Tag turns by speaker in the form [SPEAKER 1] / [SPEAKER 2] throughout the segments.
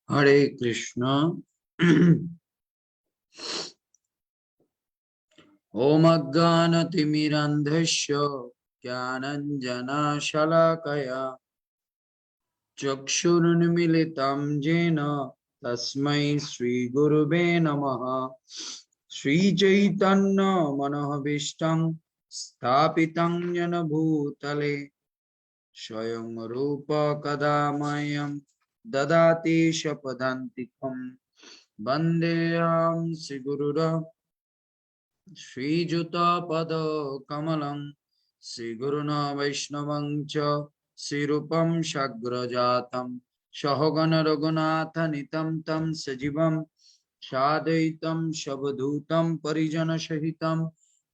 [SPEAKER 1] হরে কৃষ্ণ। ওম অজ্ঞানতিমিরান্ধস্য জ্ঞানাঞ্জনশলাকয়া চক্ষুरुन्मीलितं येन তস্मै শ্রীগুরুবে নমঃ। শ্রীচৈতন্যমনোভীষ্টং স্থাপিतं येन ভূতলে স্বয়ং রূপ কদা মह्यं দদাতি স্বপদান্তিকं। বন্দেহং শ্রীগুরুর श्रीयुतपदकमलं श्रीगुरुना वैष्णवं च श्रीरूपं साग्रजातं सहगण रघुनाथान्वितं तं सजीवं साद्वैतं सवधूतं परिजनसहितं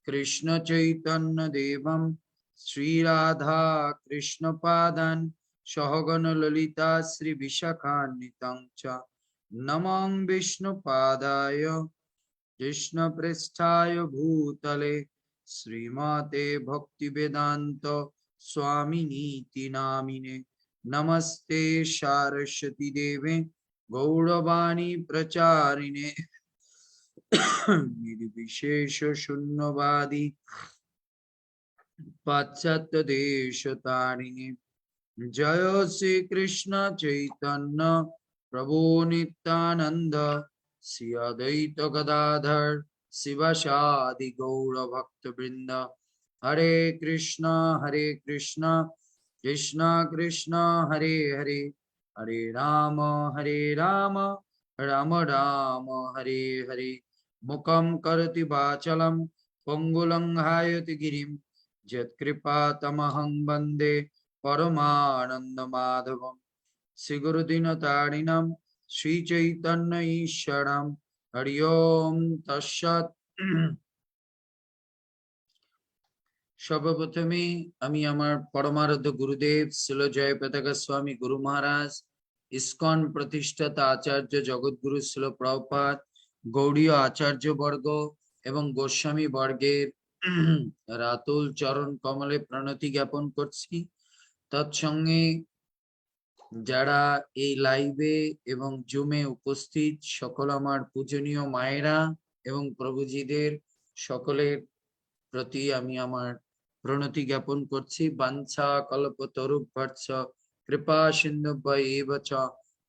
[SPEAKER 1] कृष्णचैतन्यदेवं श्रीराधा कृष्णपादान् सहगण ललिता श्रीविशाखान्वितं च नमो विष्णुपादाय कृष्णपृष्ठाय भूतले श्रीमते भक्तिवेदांत स्वामिनीति नामिने। नमस्ते सारस्वती देवे गौरवाणी प्रचारिणे निर्विशेष शून्यवादी पाश्चात्य देशतारिणे। जय श्री कृष्ण चैतन्य प्रभु नित्यानंद श्री अद्वैत गदाधर शिवासादि गौर भक्त वृंद। हरे कृष्ण कृष्ण कृष्ण हरे हरे, हरे राम राम राम हरे हरे। मुखं करोति वाचालं पंगुलं हायति गिरिं यत्कृपातमहं वन्दे परमानन्दमाधवम्। श्रीगुरुदीनतारिणं श्रीचैतन्य ईश्वरं। हरि ओम तत्सत्। সর্বপ্রথমে আমি আমার পরমারাধ্য গুরুদেব শ্রীল জয়প্রতাকা স্বামী গুরু মহারাজ, ইসকন প্রতিষ্ঠাতা আচার্য জগৎগুরু শ্রীল প্রভুপাদ, গৌড়ীয় আচার্য বর্গ এবং গোস্বামী বর্গের রাতুল চরণ কমলে প্রণতি জ্ঞাপন করছি। তৎসঙ্গে যারা এই লাইভে এবং জুমে উপস্থিত সকল আমার পূজনীয় মায়েরা এবং প্রভুজিদের সকলের প্রতি আমি আমার প্রণতি জ্ঞাপন করছি। বাঞ্ছা কল্পতরুভ্যর্থ কৃপা সিন্ধুভ্য চ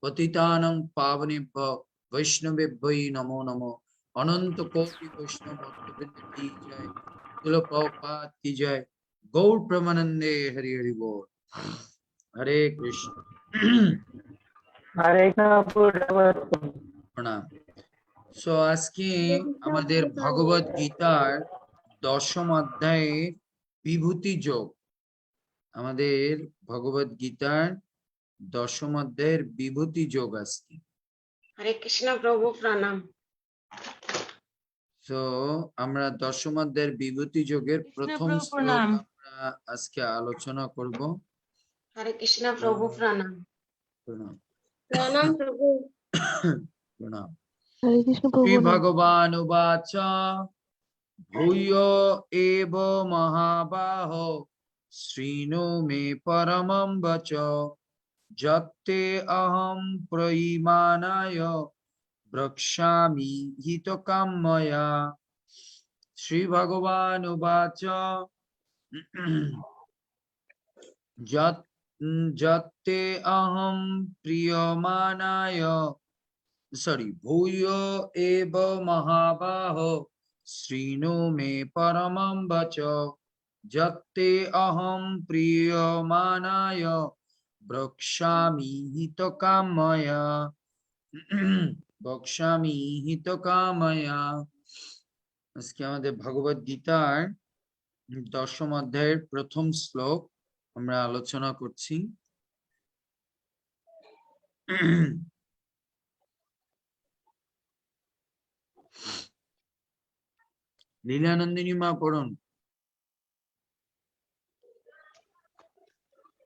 [SPEAKER 1] পতিতানাং পাবনেভ্য বৈষ্ণবেভ্যো নমো নমো। অনন্ত কোটি বৈষ্ণব ভক্তবৃন্দ কি জয়, শিল প্রভুপাদ কি জয়, গৌর প্রেমানন্দে হরি হরি বল। হরে কৃষ্ণ।
[SPEAKER 2] হরে
[SPEAKER 1] প্রণাম। সো আজকে আমাদের ভগবত গীতার 10ম অধ্যায়ের বিভূতি যোগ, আমাদের ভগবত গীতার 10ম অধ্যায়ের বিভূতি যোগ আজকে।
[SPEAKER 3] হরে কৃষ্ণ প্রভু প্রণাম।
[SPEAKER 1] সো আমরা 10ম অধ্যায়ের বিভূতি যোগের প্রথম শ্লোক আমরা আজকে আলোচনা করব।
[SPEAKER 3] হরে কৃষ্ণ প্রভু প্রণাম।
[SPEAKER 1] প্রণাম
[SPEAKER 3] প্রণাম প্রভু।
[SPEAKER 1] প্রণাম।
[SPEAKER 4] হরে কৃষ্ণ প্রভু।
[SPEAKER 1] শ্রী ভগবান উবাচ ভূয় এব মহাবাহো শৃণু মে পরমং বচ যত্তে অহং প্রয়িমানায় বক্ষ্যামি হিতকাম্যয়া। শ্রী ভগবান উবাচ যত্তে অহং প্রিয়মানায় ভূয় এব মহাবাহো শৃণু মে পরমং বচ যত্তে অহং প্রিয়মানায় বক্ষ্যামি হিতকাম্যয়া। বক্ষ্যামি হিতকাম্যয়া। আজকে আমাদের ভগবত গীতার 10ম অধ্যায়ের প্রথম শ্লোক আমরা আলোচনা করছি। লীলানন্দিনী মা পড়ুন।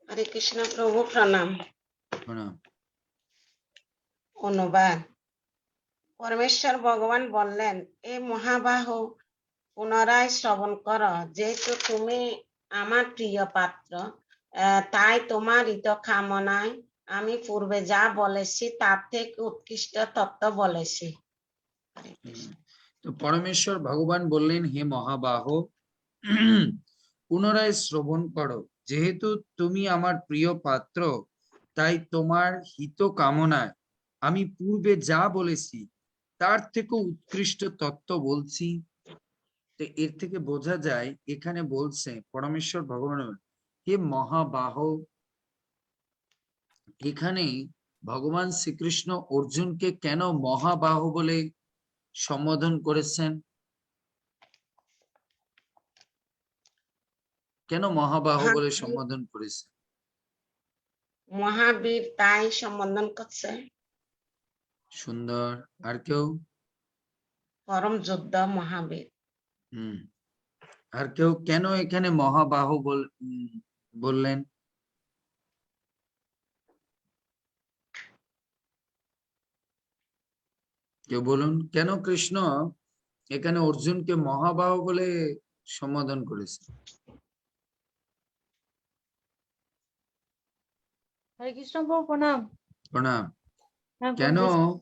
[SPEAKER 3] হরে কৃষ্ণ প্রভু প্রণাম।
[SPEAKER 1] প্রণাম।
[SPEAKER 3] অনুবাদ। পরমেশ্বর ভগবান বললেন, এ মহাবাহু পুনরায় শ্রবণ কর, যেহেতু তুমি আমার প্রিয় পাত্র, তাই তোমার হিত কামনায় আমি পূর্বে যা বলেছি তার থেকে উৎকৃষ্ট তত্ত্ব বলেছি। হরে কৃষ্ণ।
[SPEAKER 1] তো পরমেশ্বর ভগবান বললেন, হে মহাবাহ, পুনরায় শ্রবণ করো। যেহেতু তুমি আমার প্রিয় পাত্র, তাই তোমার হিত কামনায় আমি পূর্বে যা বলেছি তার থেকে উৎকৃষ্ট তত্ত্ব বলছি। তো এর থেকে বোঝা যায়, এখানে বলছে পরমেশ্বর ভগবান, হে মহাবাহ, এখানে ভগবান শ্রীকৃষ্ণ অর্জুনকে কেন মহাবাহ বলে সম্বোধন করেছেন? কেন মহাবাহ বলে সম্বোধন করেছেন?
[SPEAKER 3] মহাবীর তাই সম্বোধন করছে।
[SPEAKER 1] সুন্দর। আর কেউ?
[SPEAKER 3] পরম যোদ্ধা মহাবীর।
[SPEAKER 1] হুম। আর কেউ কেন এখানে মহাবাহ বললেন? কেউ বলুন, কেন কৃষ্ণ এখানে অর্জুনকে মহাবাহ বলে সম্বোধন করেছে?
[SPEAKER 2] হরে কৃষ্ণ প্রভু, প্রণাম।
[SPEAKER 1] প্রণাম।
[SPEAKER 2] হ্যাঁ,
[SPEAKER 1] কেন?
[SPEAKER 2] বলতেছি।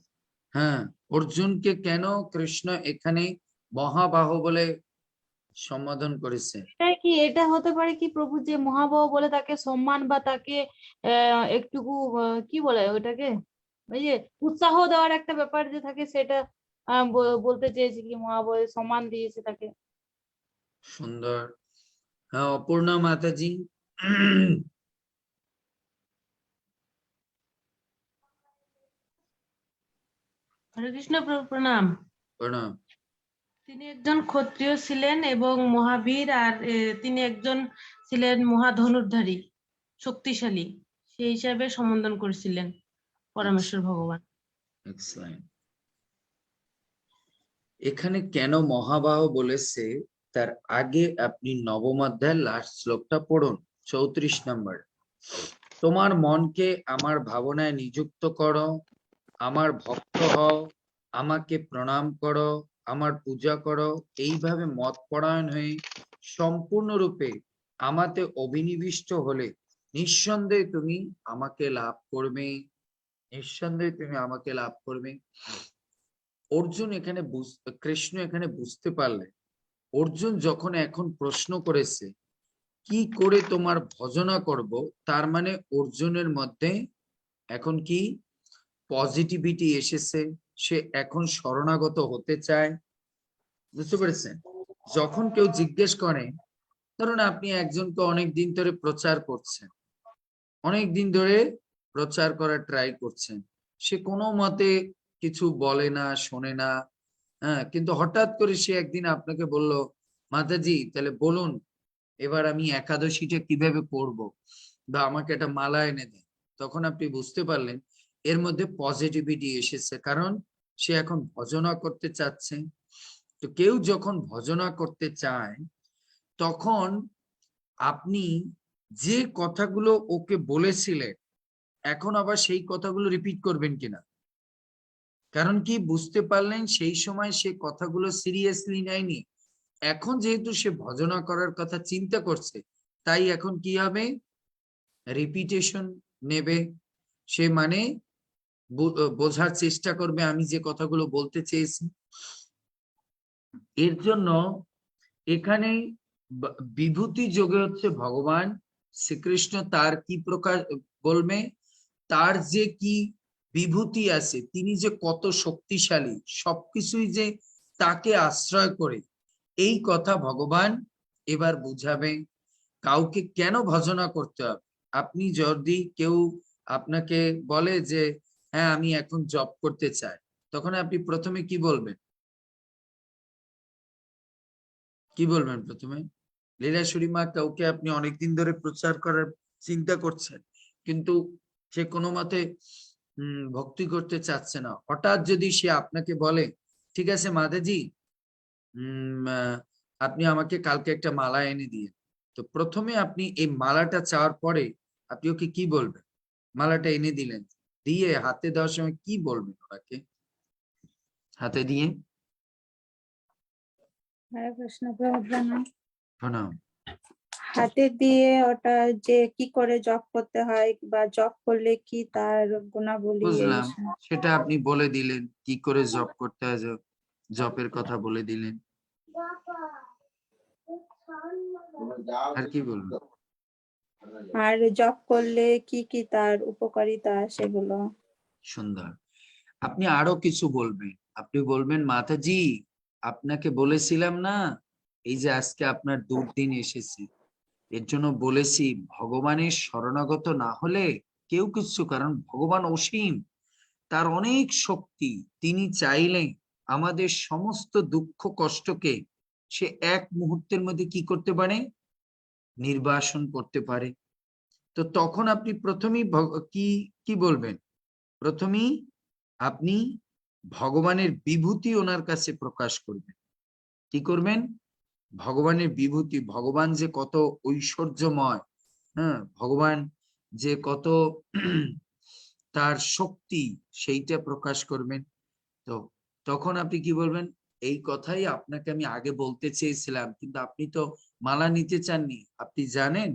[SPEAKER 1] হ্যাঁ, অর্জুনকে কেন কৃষ্ণ এখানে মহাবাহ বলে সম্বোধন করেছে?
[SPEAKER 2] এটা হতে পারে কি প্রভু, যে মহাবাহু বলে তাকে সম্মান বা তাকে একটুকু কি বলে ওটাকে, ওই যে উৎসাহ দেওয়ার একটা ব্যাপার যে থাকে, সেটা বলতে চেয়েছি কি, মহাবাহু সম্মান দিয়েছে তাকে।
[SPEAKER 1] সুন্দর। হ্যাঁ, অপূর্ণা মাতাজি।
[SPEAKER 4] হরে কৃষ্ণ প্রভু, প্রণাম।
[SPEAKER 1] প্রণাম।
[SPEAKER 4] তিনি একজন ক্ষত্রিয় ছিলেন এবং মহাবীর, আর তিনি একজন ছিলেন মহাধনুর্ধারী, শক্তিশালী, সেই হিসাবে সম্বোধন করেছিলেন পরমেশ্বর ভগবান।
[SPEAKER 1] Excellent. এখানে কেন মহাবাহ বলেছে তার আগে আপনি নবম অধ্যায়ের লাস্ট শ্লোকটা পড়ুন, 34 নম্বর। তোমার মনকে আমার ভাবনায় নিযুক্ত করো, আমার ভক্ত হও, আমাকে প্রণাম করো, আমার পূজা করো। এইভাবে মতপরায়ণ হয়ে সম্পূর্ণরূপে আমাতে অভিনিবিষ্ট হলে নিঃসন্দেহে তুমি আমাকে লাভ করবে। নিঃসন্দেহে তুমি আমাকে লাভ করবে। অর্জুন এখানে কৃষ্ণ এখানে বুঝতে পারলেন, অর্জুন যখন এখন প্রশ্ন করেছে কি করে তোমার ভজনা করব, তার মানে অর্জুনের মধ্যে এখন কি পজিটিভিটি এসেছে, সে এখন শরণাগত হতে চায়। বুঝতে পেরেছেন? যখন কেউ জিজ্ঞেস করে, ধরুন আপনি একজনকে অনেক দিন ধরে প্রচার করছেন, অনেক দিন ধরে প্রচার করার ট্রাই করছেন, সে কোনো মতে কিছু বলে না, শোনে না। হ্যাঁ, কিন্তু হঠাৎ করে সে একদিন আপনাকে বলল, মাতাজি তাহলে বলুন এবার আমি একাদশীটা কিভাবে পড়বো, বা আমাকে একটা মালা এনে দেন। তখন আপনি বুঝতে পারলেন এর মধ্যে পজিটিভিটি এসেছে, কারণ সে এখন ভজনা করতে চাচ্ছে। তো কেউ যখন ভজনা করতে চায়, তখন আপনি যে কথাগুলো ওকে বলেছিলেন এখন আবার সেই কথাগুলো রিপিট করবেন কিনা? কারণ কি বুঝতে পারলেন সেই সময় সে কথাগুলো সিরিয়াসলি নেয়নি। এখন যেহেতু সে ভজনা করার কথা চিন্তা করছে, তাই এখন কি হবে, রিপিটেশন নেবে। সে মানে বোঝার চেষ্টা করবে আমি যে কথাগুলো বলতে চেয়েছি। এর জন্য এখানে বিভূতি যোগে হচ্ছে ভগবান শ্রীকৃষ্ণ তার কি প্রকার বলবে, তার যে কি বিভূতি আছে, তিনি যে কত শক্তিশালী, সবকিছুই যে তাকে আশ্রয় করে, এই কথা ভগবান এবার বুঝাবে। কাউকে কেন ভজনা করতে হবে? আপনি যদি কেউ আপনাকে বলে যে হ্যাঁ আমি এখন জব করতে চাই, তখন আপনি প্রথমে কি বলবেন? কি বলবেন প্রথমে? লীলাশ্বরী মা, কাউকে আপনি অনেকদিন ধরে প্রচার করার চিন্তা করছেন, কিন্তু সে কোনো মতে ভক্তি করতে চাচ্ছে না। হঠাৎ যদি সে আপনাকে বলে, ঠিক আছে মাতাজি, আপনি আমাকে কালকে একটা মালা এনে দিয়ে, তো প্রথমে আপনি এই মালাটা চাওয়ার পরে আপনি ওকে কি বলবেন? মালাটা এনে দিলেন, দিয়ে হাতে দেওয়ার সময় কি বলবেন ওনাকে হাতে দিয়ে?
[SPEAKER 2] হরে কৃষ্ণ প্রভু, প্রণাম।
[SPEAKER 1] প্রণাম।
[SPEAKER 5] হাতে দিয়ে ওটা যে কি করে জপ করতে হয় বা জপ করলে কি তার গুণাবলী এই
[SPEAKER 1] বুঝলাম,
[SPEAKER 5] বিষয়ে।
[SPEAKER 1] সেটা আপনি বলে দিলেন কি করে জপ করতে হয়, জপের কথা বলে দিলেন। আর কি বলবেন?
[SPEAKER 5] আর জপ করলে কি কি তার উপকারিতা সেগুলো।
[SPEAKER 1] সুন্দর। আপনি আরো কিছু বলবেন, আপনি বলবেন মাতাজি আপনাকে বলেছিলাম না এই যে আজকে আপনার দুর্দিন এসেছে, এর জন্য বলেছি ভগবানের শরণাগত না হলে কেউ কিছু, কারণ ভগবান অসীম, তার অনেক শক্তি, তিনি চাইলে আমাদের সমস্ত দুঃখ কষ্টকে সে এক মুহূর্তের মধ্যে কি করতে পারে, নির্বাসন করতে পারে। তো তখন আপনি প্রথমেই কি কি বলবেন, প্রথমেই আপনি ভগবানের বিভূতি ওনার কাছে প্রকাশ করবেন। কি করবেন? ভগবানের বিভূতি, ভগবান যে কত ঐশ্বর্যময়, হ্যাঁ, ভগবান যে কত তার শক্তি, সেইটা প্রকাশ করবেন। তো তখন আপনি কি বলবেন, এই কথাই আপনাকে আমি আগে বলতে চেয়েছিলাম, কিন্তু আপনি তো মালা নিতে চাননি। আপনি জানেন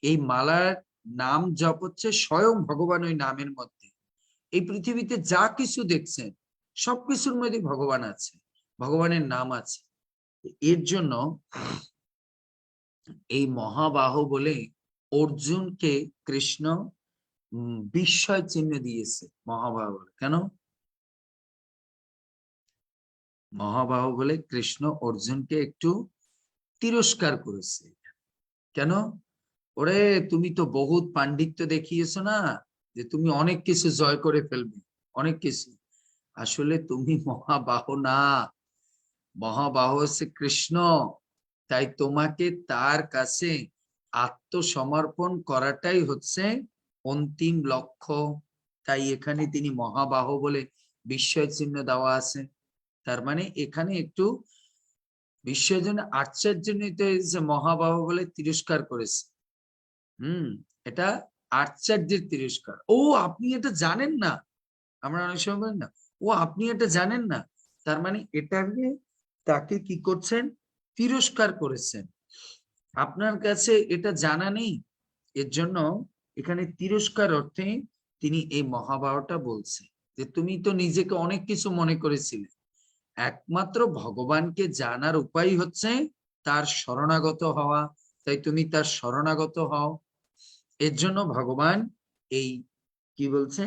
[SPEAKER 1] এই মালার নাম জপ হচ্ছে স্বয়ং ভগবান, ওই নামের মধ্যে এই পৃথিবীতে যা কিছু দেখছেন সবকিছুর মধ্যে ভগবান আছে, ভগবানের নাম আছে। এর জন্য এই মহাবাহু বলে অর্জুনকে কৃষ্ণ বিস্ময় চিহ্ন দিয়েছে মহাবাহু বলে। কেন মহাবাহু বলে কৃষ্ণ অর্জুনকে একটু তিরস্কার করেছে? কেন? ওরে তুমি তো বহুত পাণ্ডিত্য দেখিয়েছো না, যে তুমি অনেক কিছু জয় করে ফেলবে, অনেক কিছু। আসলে তুমি মহাবাহু না, মহাবাহু হচ্ছে কৃষ্ণ, তাই তোমাকে তার কাছে আত্মসমর্পণ করাটাই হচ্ছে অন্তিম লক্ষ্য। তাই এখানে তিনি মহাবাহু বলে বিস্ময় চিহ্ন দেওয়া আছে। তার মানে এখানে একটু বিস্ময়ের জন্য আশ্চর্যজনিত যে মহাবাহু বলে তিরস্কার করেছে। এটা আশ্চর্যের তিরস্কার। ও আপনি এটা জানেন না, আমরা অনেক সময় বলি না ও আপনি এটা জানেন না, তার মানে এটা তাকে কি করছেন, তিরস্কার করেছেন। আপনার কাছে এটা জানা নেই, এর জন্য এখানে তিরস্কার অর্থে তিনি এই মহাবাহুটা বলছে যে তুমি তো নিজেকে অনেক কিছু মনে করেছিলে, একমাত্র ভগবানকে জানার উপায় হচ্ছে তার শরণাগত হওয়া, তাই তুমি তার শরণাগত হও। এর জন্য ভগবান এই কি বলছে,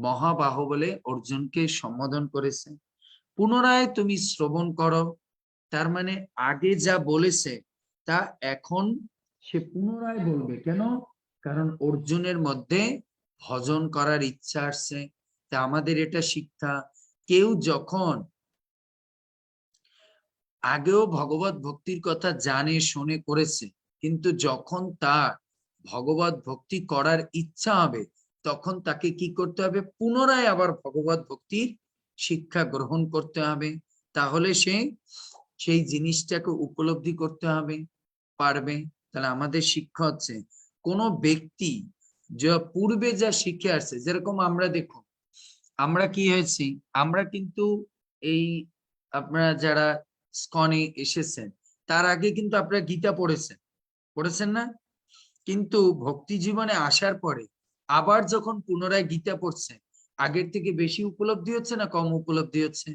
[SPEAKER 1] মহাবাহু বলে অর্জুনকে সম্বোধন করেছে। পুনরায় তুমি শ্রবণ করো, তার মানে আগে যা বলেছে তা এখন সে পুনরায় বলবে। কেন? কারণ অর্জুনের মধ্যে ভজন করার ইচ্ছা আসছে। তা আমাদের এটা শিক্ষা, কেউ যখন আগেও ভগবত ভক্তির কথা জানে শোনে করেছে, কিন্তু যখন তার ভগবত ভক্তি করার ইচ্ছা হবে তখন তাকে কি করতে হবে, পুনরায় আবার ভগবত ভক্তির শিক্ষা গ্রহণ করতে হবে। তাহলে সে সেই জিনিসটাকে উপলব্ধি করতে হবে, পারবে। তাহলে আমাদের শিক্ষা হচ্ছে কোন ব্যক্তি যা পূর্বে যা শিখে আসছে, যেরকম আমরা দেখুন আমরা কি হয়েছি, আমরা কিন্তু এই আপনারা যারা স্কনে এসেছেন তার আগে কিন্তু আপনারা গীতা পড়েছেন, পড়েছেন না? কিন্তু ভক্তি জীবনে আসার পরে আবার যখন পুনরায় গীতা পড়ছেন, আগের থেকে বেশি উপলব্ধি হচ্ছে না কম উপলব্ধি হচ্ছে?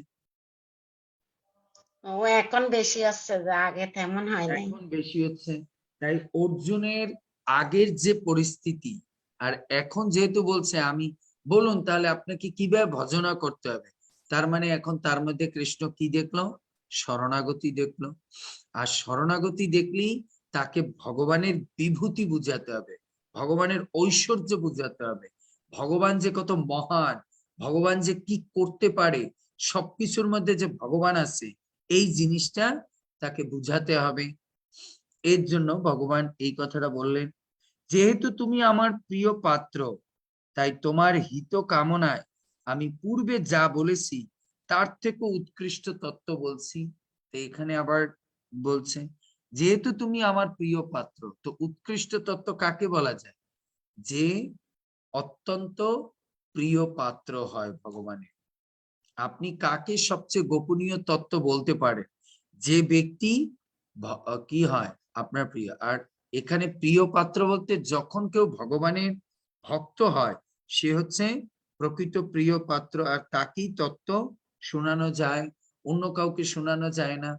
[SPEAKER 3] ও এখন বেশি আসছে, যে আগে তেমন হয় নাই।
[SPEAKER 1] এখন বেশি হচ্ছে। তাই অর্জুনের আগের যে পরিস্থিতি আর এখন যেহেতু বলছে আমি, বলুন তাহলে আপনাকে কিভাবে ভজনা করতে হবে, তার মানে এখন তার মধ্যে কৃষ্ণ কি দেখলো, শরণাগতি দেখলো। আর শরণাগতি দেখলেই তাকে ভগবানের বিভূতি বুঝাতে হবে, ভগবানের ঐশ্বর্য বুঝাতে হবে, ভগবান যে কত মহান, ভগবান যে কি করতে পারে, সবকিছুর মধ্যে যে ভগবান আছে এই জিনিসটা তাকে বুঝাতে হবে। এর জন্য ভগবান এই কথাটা বললেন, যেহেতু তুমি আমার প্রিয় পাত্র তাই তোমার হিত কামনায় আমি পূর্বে যা বলেছি তার থেকে উৎকৃষ্ট তত্ত্ব বলছি। তো এখানে আবার বলছে যেহেতু তুমি আমার প্রিয় পাত্র, তো উৎকৃষ্ট তত্ত্ব কাকে বলা যায়, যে অত্যন্ত প্রিয় পাত্র হয় ভগবানের। আপনি কাকে সবচেয়ে গোপনীয় তত্ত্ব বলতে পারেন, যে ব্যক্তি কি হয় আপনার প্রিয়। আর এখানে প্রিয় পাত্র বলতে যখন কেউ ভগবানের ভক্ত হয় সে হচ্ছে প্রকৃত প্রিয় পাত্র, আর তাকেই তত্ত্ব শোনানো যায়, অন্য কাউকে শোনানো যায় না।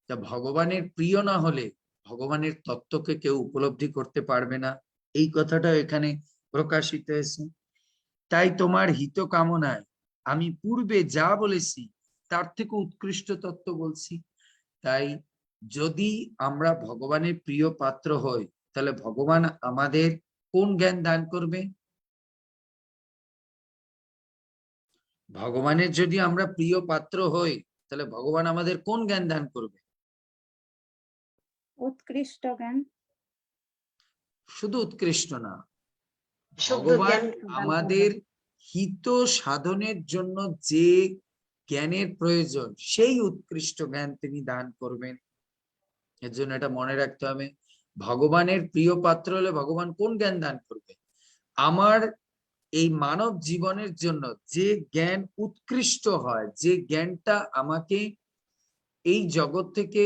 [SPEAKER 1] তা ভগবানের প্রিয় না হলে ভগবানের তত্ত্বকে কেউ উপলব্ধি করতে পারবে না, এই কথাটা এখানে প্রকাশিত হয়েছে। তাই তোমার হিত কামনায় আমি পূর্বে যা বলেছি তার থেকে উৎকৃষ্ট তত্ত্ব বলছি। তাই যদি আমরা ভগবানের প্রিয় পাত্র হই তাহলে ভগবান আমাদের কোন জ্ঞান দান করবে? ভগবানের যদি আমরা প্রিয় পাত্র হই তাহলে ভগবান আমাদের কোন জ্ঞান দান করবে?
[SPEAKER 5] উৎকৃষ্ট জ্ঞান।
[SPEAKER 1] শুধু উৎকৃষ্ট না,
[SPEAKER 3] শুদ্ধ
[SPEAKER 1] ভগবান
[SPEAKER 3] জ্ঞান দান
[SPEAKER 1] আমাদের
[SPEAKER 3] করবেন।
[SPEAKER 1] হিত সাধনের জন্য যে জ্ঞানের প্রয়োজন সেই উৎকৃষ্ট জ্ঞান তিনি দান করবেন। এর জন্য এটা মনে রাখতে হবে, ভগবানের প্রিয় পাত্র হলে ভগবান কোন জ্ঞান দান করবে? আমার এই মানব জীবনের জন্য যে জ্ঞান উৎকৃষ্ট হয়, যে জ্ঞানটা আমাকে এই জগৎ থেকে,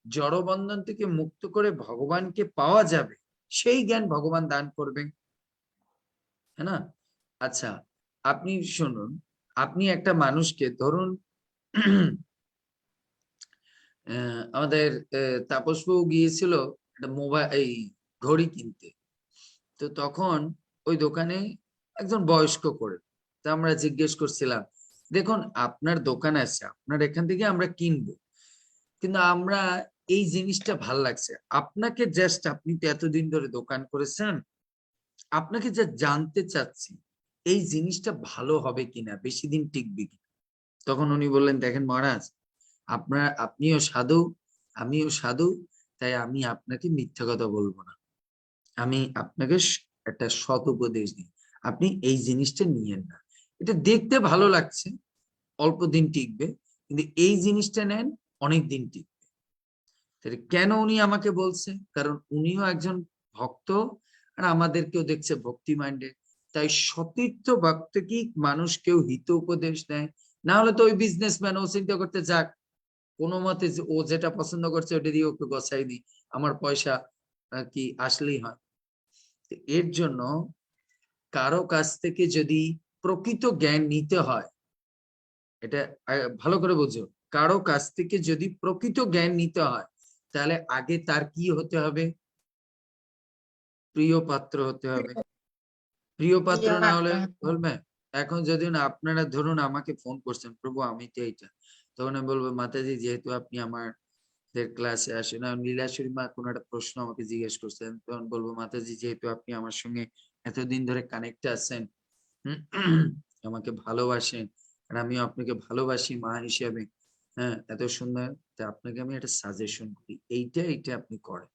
[SPEAKER 1] জড়বন্ধন থেকে মুক্ত করে ভগবানকে পাওয়া যাবে, সেই জ্ঞান ভগবান দান করবেন, হ্যাঁ না? আচ্ছা, আপনি শুনুন, আপনি একটা মানুষকে ধরুন আমাদের তাপসবাবু গিয়েছিল একটা মোবাইল, এই ঘড়ি কিনতে। তো তখন ওই দোকানে একজন বয়স্ক করে, তা আমরা জিজ্ঞেস করছিলাম, দেখুন আপনার দোকান আছে, আপনার এখান থেকে আমরা কিনবো, কিন্তু আমরা এই জিনিসটা ভাল লাগছে আপনাকে, জাস্ট আপনি তো এতদিন ধরে দোকান করেছেন, আপনাকে যা জানতে চাচ্ছি এই জিনিসটা ভালো হবে কিনা, বেশি দিন টিকবে কিনা। তখন উনি বললেন, দেখেন মহারাজ, আপনিও সাধু, আমিও সাধু, তাই আমি আপনাকে মিথ্যা কথা বলবো না, আমি আপনাকে একটা সৎ উপদেশ দিই, আপনি এই জিনিসটা নিয়েন না, এটা দেখতে ভালো লাগছে, অল্প দিন টিকবে, কিন্তু এই জিনিসটা নেন, অনেক দিন টিকবে। তাহলে কেন উনি আমাকে বলছে? কারণ উনিও একজন ভক্ত, আর আমাদেরকেও দেখছে ভক্তি মাইন্ডে। তাই সতীর্থ ভক্তকে মানুষ কেউ হিত উপদেশ দেয়, না হলে তো ওই বিজনেসম্যান ও চিন্তা করতে যাক কোনো মতে ও যেটা পছন্দ করছে ওটা দিয়ে ওকে গছাই দিই, আমার পয়সা কি আসলেই হয়। এর জন্য কারো কাছ থেকে যদি প্রকৃত জ্ঞান নিতে হয়, এটা ভালো করে বুঝো, কারো কাছ থেকে যদি প্রকৃত জ্ঞান নিতে হয় তাহলে আগে তার কি হতে হবে? প্রিয় পাত্র হতে হবে। প্রিয় পাত্র
[SPEAKER 3] প্রিয়
[SPEAKER 1] না
[SPEAKER 3] পাত্র
[SPEAKER 1] হলে
[SPEAKER 3] হতে হবে।
[SPEAKER 1] বলবে, এখন যদি না আপনারা ধরুন আমাকে ফোন করছেন, প্রভু আমি তো এইটা, তখন আমি বলবো, মাতাজি যেহেতু আপনি আমাদের ক্লাসে আসেন, লীলাশ্বরী মা কোনো একটা প্রশ্ন আমাকে জিজ্ঞেস করছেন, তখন বলবো, মাতাজি যেহেতু আপনি আমার সঙ্গে এতদিন ধরে কানেক্টে আছেন, আমাকে ভালোবাসেন, আর আমিও আপনাকে ভালোবাসি মা হিসেবে, হ্যাঁ এত সুন্দর, তা আপনাকে আমি একটা সাজেশন করি, এইটা এইটা আপনি করেন।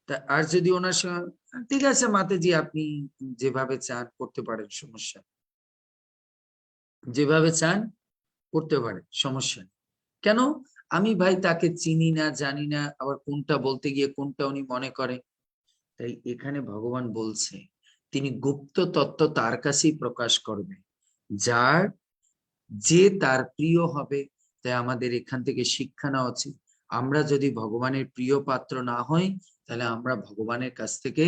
[SPEAKER 1] তা আর যদি ওনার সঙ্গে, ঠিক আছে মাতাজি আপনি যেভাবে চান করতে পারেন, সমস্যা নেই। যেভাবে চান করতে পারেন, সমস্যা নেই। কেন? আমি ভাই তাকে চিনি না, জানি না, আবার কোনটা বলতে গিয়ে কোনটা উনি মনে করে। তাই এখানে ভগবান বলছে তিনি গুপ্ত তত্ত্ব তার কাছেই প্রকাশ করবে, যার যে তার প্রিয় হবে। তাই আমাদের এখান থেকে শিক্ষা নেওয়া উচিত, আমরা যদি ভগবানের প্রিয় পাত্র না হই তাহলে আমরা ভগবানের কাছ থেকে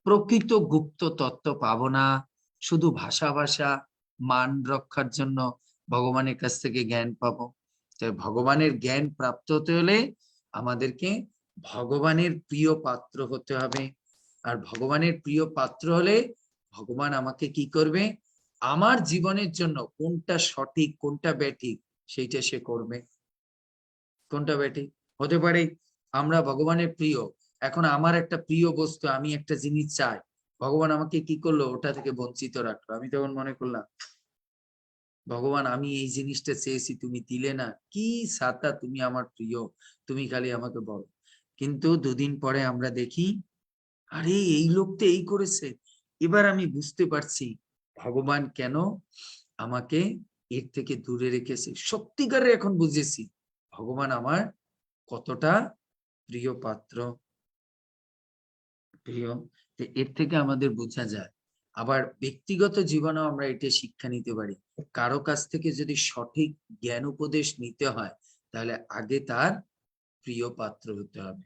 [SPEAKER 1] প্রকৃত গুপ্ত তত্ত্ব পাবো না, শুধু ভাষা ভাষা মান রক্ষার জন্য ভগবানের কাছ থেকে জ্ঞান পাবো। তাই ভগবানের জ্ঞান প্রাপ্ত হতে হলে আমাদেরকে ভগবানের প্রিয় পাত্র হতে হবে, আর ভগবানের প্রিয় পাত্র হলে ভগবান আমাকে কি করবে? আমার জীবনের জন্য কোনটা সঠিক কোনটা ব্যাঠিক সেইটা সে করবে। কোনটা ব্যাঠিক হতে পারে, আমরা ভগবানের প্রিয়, এখন আমার একটা প্রিয় বস্তু, আমি একটা জিনিস চাই, ভগবান আমাকে কি করলো? ওটা থেকে বঞ্চিত রাখলো। আমি তখন মনে করলাম, ভগবান আমি এই জিনিসটা চেয়েছি তুমি দিলে না, কি সাতা তুমি আমার প্রিয়, তুমি খালি আমাকে বলো। কিন্তু দুদিন পরে আমরা দেখি, আরে এই লোকটা এই করেছে, এবার আমি বুঝতে পারছি ভগবান কেন আমাকে এর থেকে দূরে রেখেছে, সত্যিকারে এখন বুঝেছি ভগবান আমার কতটা প্রিয় পাত্র, প্রিয়। এর থেকে আমাদের বোঝা যায়। আবার ব্যক্তিগত জীবনেও আমরা এটা শিক্ষা নিতে পারি, কারো কাছ থেকে যদি সঠিক জ্ঞান উপদেশ নিতে হয় তাহলে আগে তার প্রিয় পাত্র হতে হবে।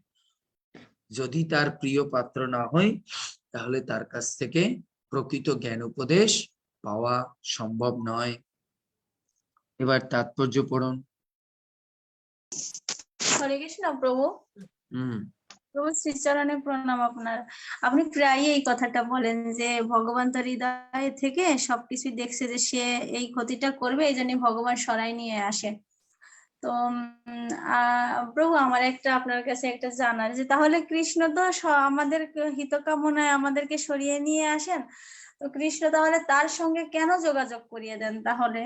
[SPEAKER 1] যদি তার প্রিয় পাত্র না হয় তাহলে তার কাছ থেকে প্রকৃত জ্ঞান উপদেশ পাওয়া সম্ভব নয়। এবার তাৎপর্য পড়ুন।
[SPEAKER 6] হরে কৃষ্ণ প্রভু।
[SPEAKER 1] হুম।
[SPEAKER 6] প্রভু শ্রীচরণে প্রণাম আপনার। আপনি প্রায়ই এই কথাটা বলেন যে ভগবান তার হৃদয় থেকে সবকিছু দেখছে, যে সে এই ক্ষতিটা করবে, এই জন্য ভগবান সরাই নিয়ে আসে। তো প্রভু আমার একটা আপনার কাছে একটা জানার, যে তাহলে কৃষ্ণ তো আমাদের হিতকামনায় আমাদেরকে সরিয়ে নিয়ে আসেন, তো কৃষ্ণ তাহলে তার সঙ্গে কেন যোগাযোগ করিয়ে দেন? তাহলে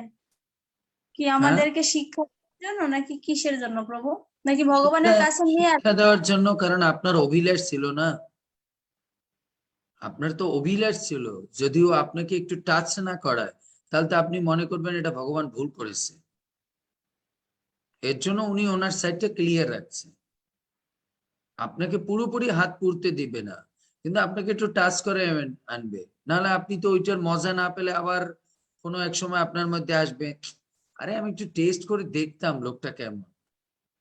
[SPEAKER 6] কি আমাদেরকে শিক্ষার জন্য, নাকি কিসের জন্য প্রভু? নাকি ভগবানের কাছে নিয়ে
[SPEAKER 1] শিক্ষা দেওয়ার জন্য, কারণ আপনার অভিলাষ ছিল না, আপনার তো অভিলাষ ছিল। যদিও আপনাকে একটু টাচ না করায় তাহলে তো আপনি মনে করবেন এটা ভগবান ভুল করেছে। এর জন্য উনি ওনার সাইডটা ক্লিয়ার রাখছেন, আপনাকে পুরোপুরি হাত পুড়তে দিবে না, কিন্তু আপনাকে একটু টাচ করে আনবে। নাহলে আপনি তো ওইটার মজা না পেলে আবার কোনো এক সময় আপনার মধ্যে আসবে, আরে আমি একটু টেস্ট করে দেখতাম লোকটা কেমন।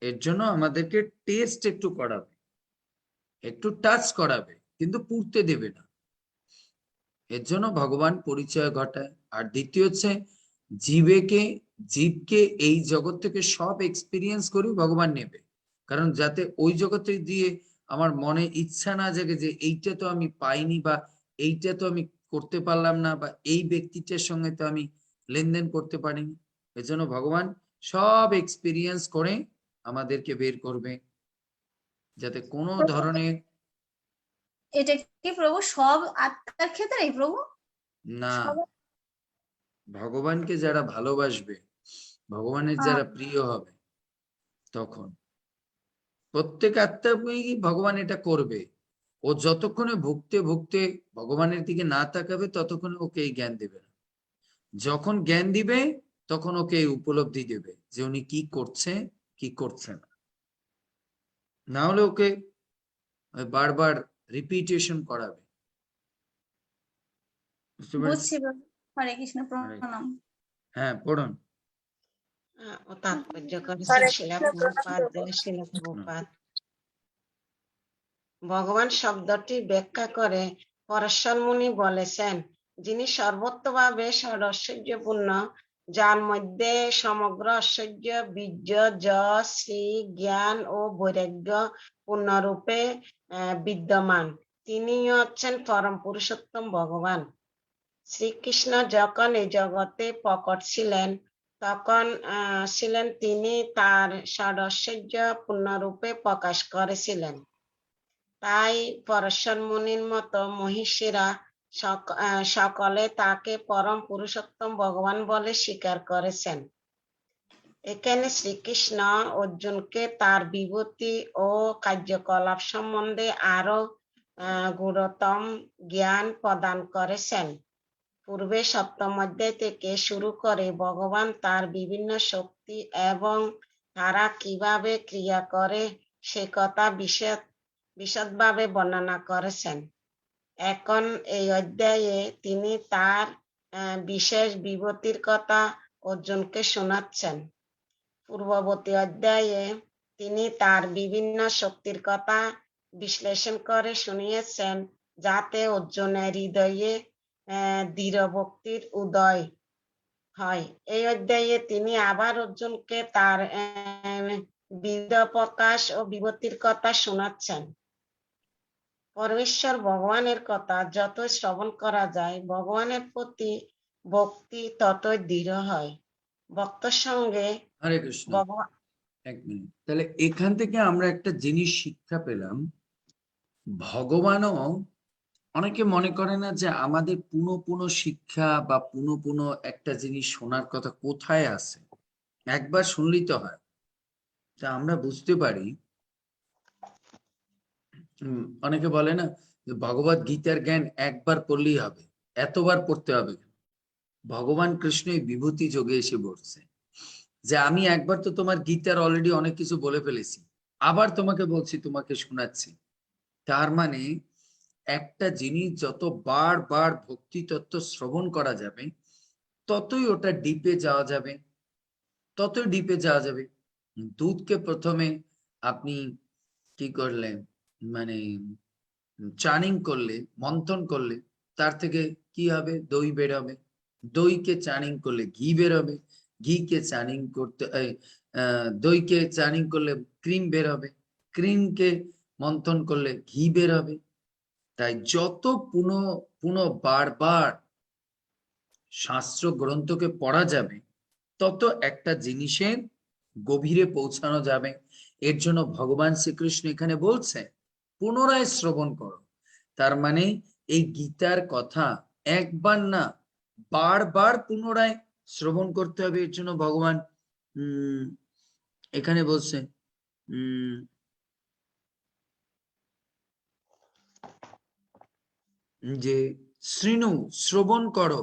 [SPEAKER 1] এর জন্য আমাদেরকে টেস্ট একটু করাবে, একটু টাচ করাবে, কিন্তু পুড়তে দেবে না। এর জন্য ভগবান পরিচয় ঘটায়। আর দ্বিতীয় হচ্ছে জীবকে এই জগৎ থেকে সব এক্সপিরিয়েন্স করি ভগবান নেবে, কারণ যাতে ওই জগতে দিয়ে আমার মনে ইচ্ছা না জাগে যে এইটা তো আমি পাইনি, বা এইটা তো আমি করতে পারলাম না, বা এই ব্যক্তিটার সঙ্গে তো আমি লেনদেন করতে পারিনি। এর জন্য ভগবান সব এক্সপিরিয়েন্স করে আমাদেরকে বের করবে, যাতে কোনো ধরনের
[SPEAKER 6] এটা কি প্রভু সব আত্মার ক্ষেত্রেই প্রভু?
[SPEAKER 1] না, ভগবানকে যারা ভালোবাসবে, ভগবানের যারা প্রিয় হবে, তখন প্রত্যেক আত্মাকেই ভগবান এটা করবে। ও যতক্ষণে ভুগতে ভুগতে ভগবানের দিকে না তাকাবে ততক্ষণে ওকে এই জ্ঞান দেবে না। যখন জ্ঞান দিবে তখন ওকে এই উপলব্ধি দেবে যে উনি কি করছে কি করছে না। না হলে ওকে বারবার রিপিটেশন করাবে। বুঝতে পেরেছেন?
[SPEAKER 6] বুঝছি প্রভু। হরে কৃষ্ণ, প্রণাম।
[SPEAKER 1] হ্যাঁ, পড়ুন।
[SPEAKER 3] ও তাৎপর্য করেছেন শিলা প্রভুপাদ, শিলা প্রভুপাদ। ভগবান শব্দটি ব্যাখ্যা করে পরাশর মুনি বলেছেন, যিনি সর্বত্রভাবে ষড়ঐশ্বর্যপূর্ণ, যার মধ্যে সমগ্র ঐশ্বর্য, বীর্য, যশ, শ্রী, জ্ঞান ও বৈরাগ্য পূর্ণরূপে বিদ্যমান, তিনি হচ্ছেন পরম পুরুষোত্তম ভগবান। শ্রীকৃষ্ণ যখন এই জগতে প্রকট ছিলেন তখন তিনি তার ষড়ঐশ্বর্য পূর্ণরূপে প্রকাশ করেছিলেন। তাই পরাশর মুনির মতো মহিষীরা সকলে তাকে পরম পুরুষোত্তম ভগবান বলে স্বীকার করেছেন। এখানে শ্রীকৃষ্ণ অর্জুনকে তার বিভূতি ও কার্যকলাপ সম্বন্ধে আরো গূঢ়তম জ্ঞান প্রদান করেছেন। পূর্বে সপ্তম অধ্যায় থেকে শুরু করে ভগবান তার বিভিন্ন শক্তি এবং তারা কিভাবে ক্রিয়া করে সে কথা বিশদভাবে বর্ণনা করেছেন। এখন এই অধ্যায়ে তিনি তার বিশেষ বিভূতির কথা অর্জুনকে শোনাচ্ছেন। পূর্ববর্তী অধ্যায়ে তিনি তার বিভিন্ন শক্তির কথা বিশ্লেষণ করে শুনিয়েছেন, যাতে অর্জুনের হৃদয়ে দৃঢ় ভক্তির উদয় হয়। এই অধ্যায়ে তিনি আবার অর্জুনকে তার বিবিধ প্রকাশ ও বিভূতির কথা শোনাচ্ছেন। পরমেশ্বর ভগবানের কথা যত শ্রবণ করা যায়, ভগবানের প্রতি ভক্তি ততই দৃঢ় হয়। ভক্তের সঙ্গে
[SPEAKER 1] হরে কৃষ্ণ।
[SPEAKER 3] ভগবান।
[SPEAKER 1] এক মিনিট, তাহলে এখান থেকে আমরা একটা জিনিস শিক্ষা পেলাম, ভগবানও অনেকে মনে করে না যে আমাদের পুনঃ শিক্ষা বা পুনঃ একটা জিনিস শোনার কথা কোথায় আছে, একবার শুনলেই তো হয়। তা আমরা বুঝতে পারি, অনেকে বলে না যে ভগবত গীতার জ্ঞান একবার পড়লেই হবে, এতবার পড়তে হবে। ভগবান কৃষ্ণ এই বিভূতি যোগে এসে বলছে যে আমি একবার তো তোমার গীতার অলরেডি অনেক কিছু বলে ফেলেছি, আবার তোমাকে বলছি, তোমাকে শোনাচ্ছি। তার মানে একটা জিনিস যত বার ভক্তি তত্ত্ব শ্রবণ করা যাবে ততই ওটা ডিপে যাওয়া যাবে, দুধকে প্রথমে আপনি কি করলেন, মানে চানিং করলে, মন্থন করলে তার থেকে কি হবে? দই বের হবে। দইকে চানিং করলে ঘি বের হবে। ঘিকে চানিং করতে দইকে চানিং করলে ক্রিম বের হবে। ক্রিমকে মন্থন করলে ঘি বের হবে। তাই যত পুনঃ বারবার শাস্ত্র গ্রন্থকে পড়া যাবে, তত একটা জিনিসের গভীরে পৌঁছানো যাবে। এর জন্য ভগবান শ্রীকৃষ্ণ এখানে বলছে পুনরায় শ্রবণ করো। তার মানে এই গীতার কথা একবার না, বারবার পুনরায় শ্রবণ করতে হবে। এর জন্য ভগবান এখানে বলছে যে শৃণু, শ্রবণ করো,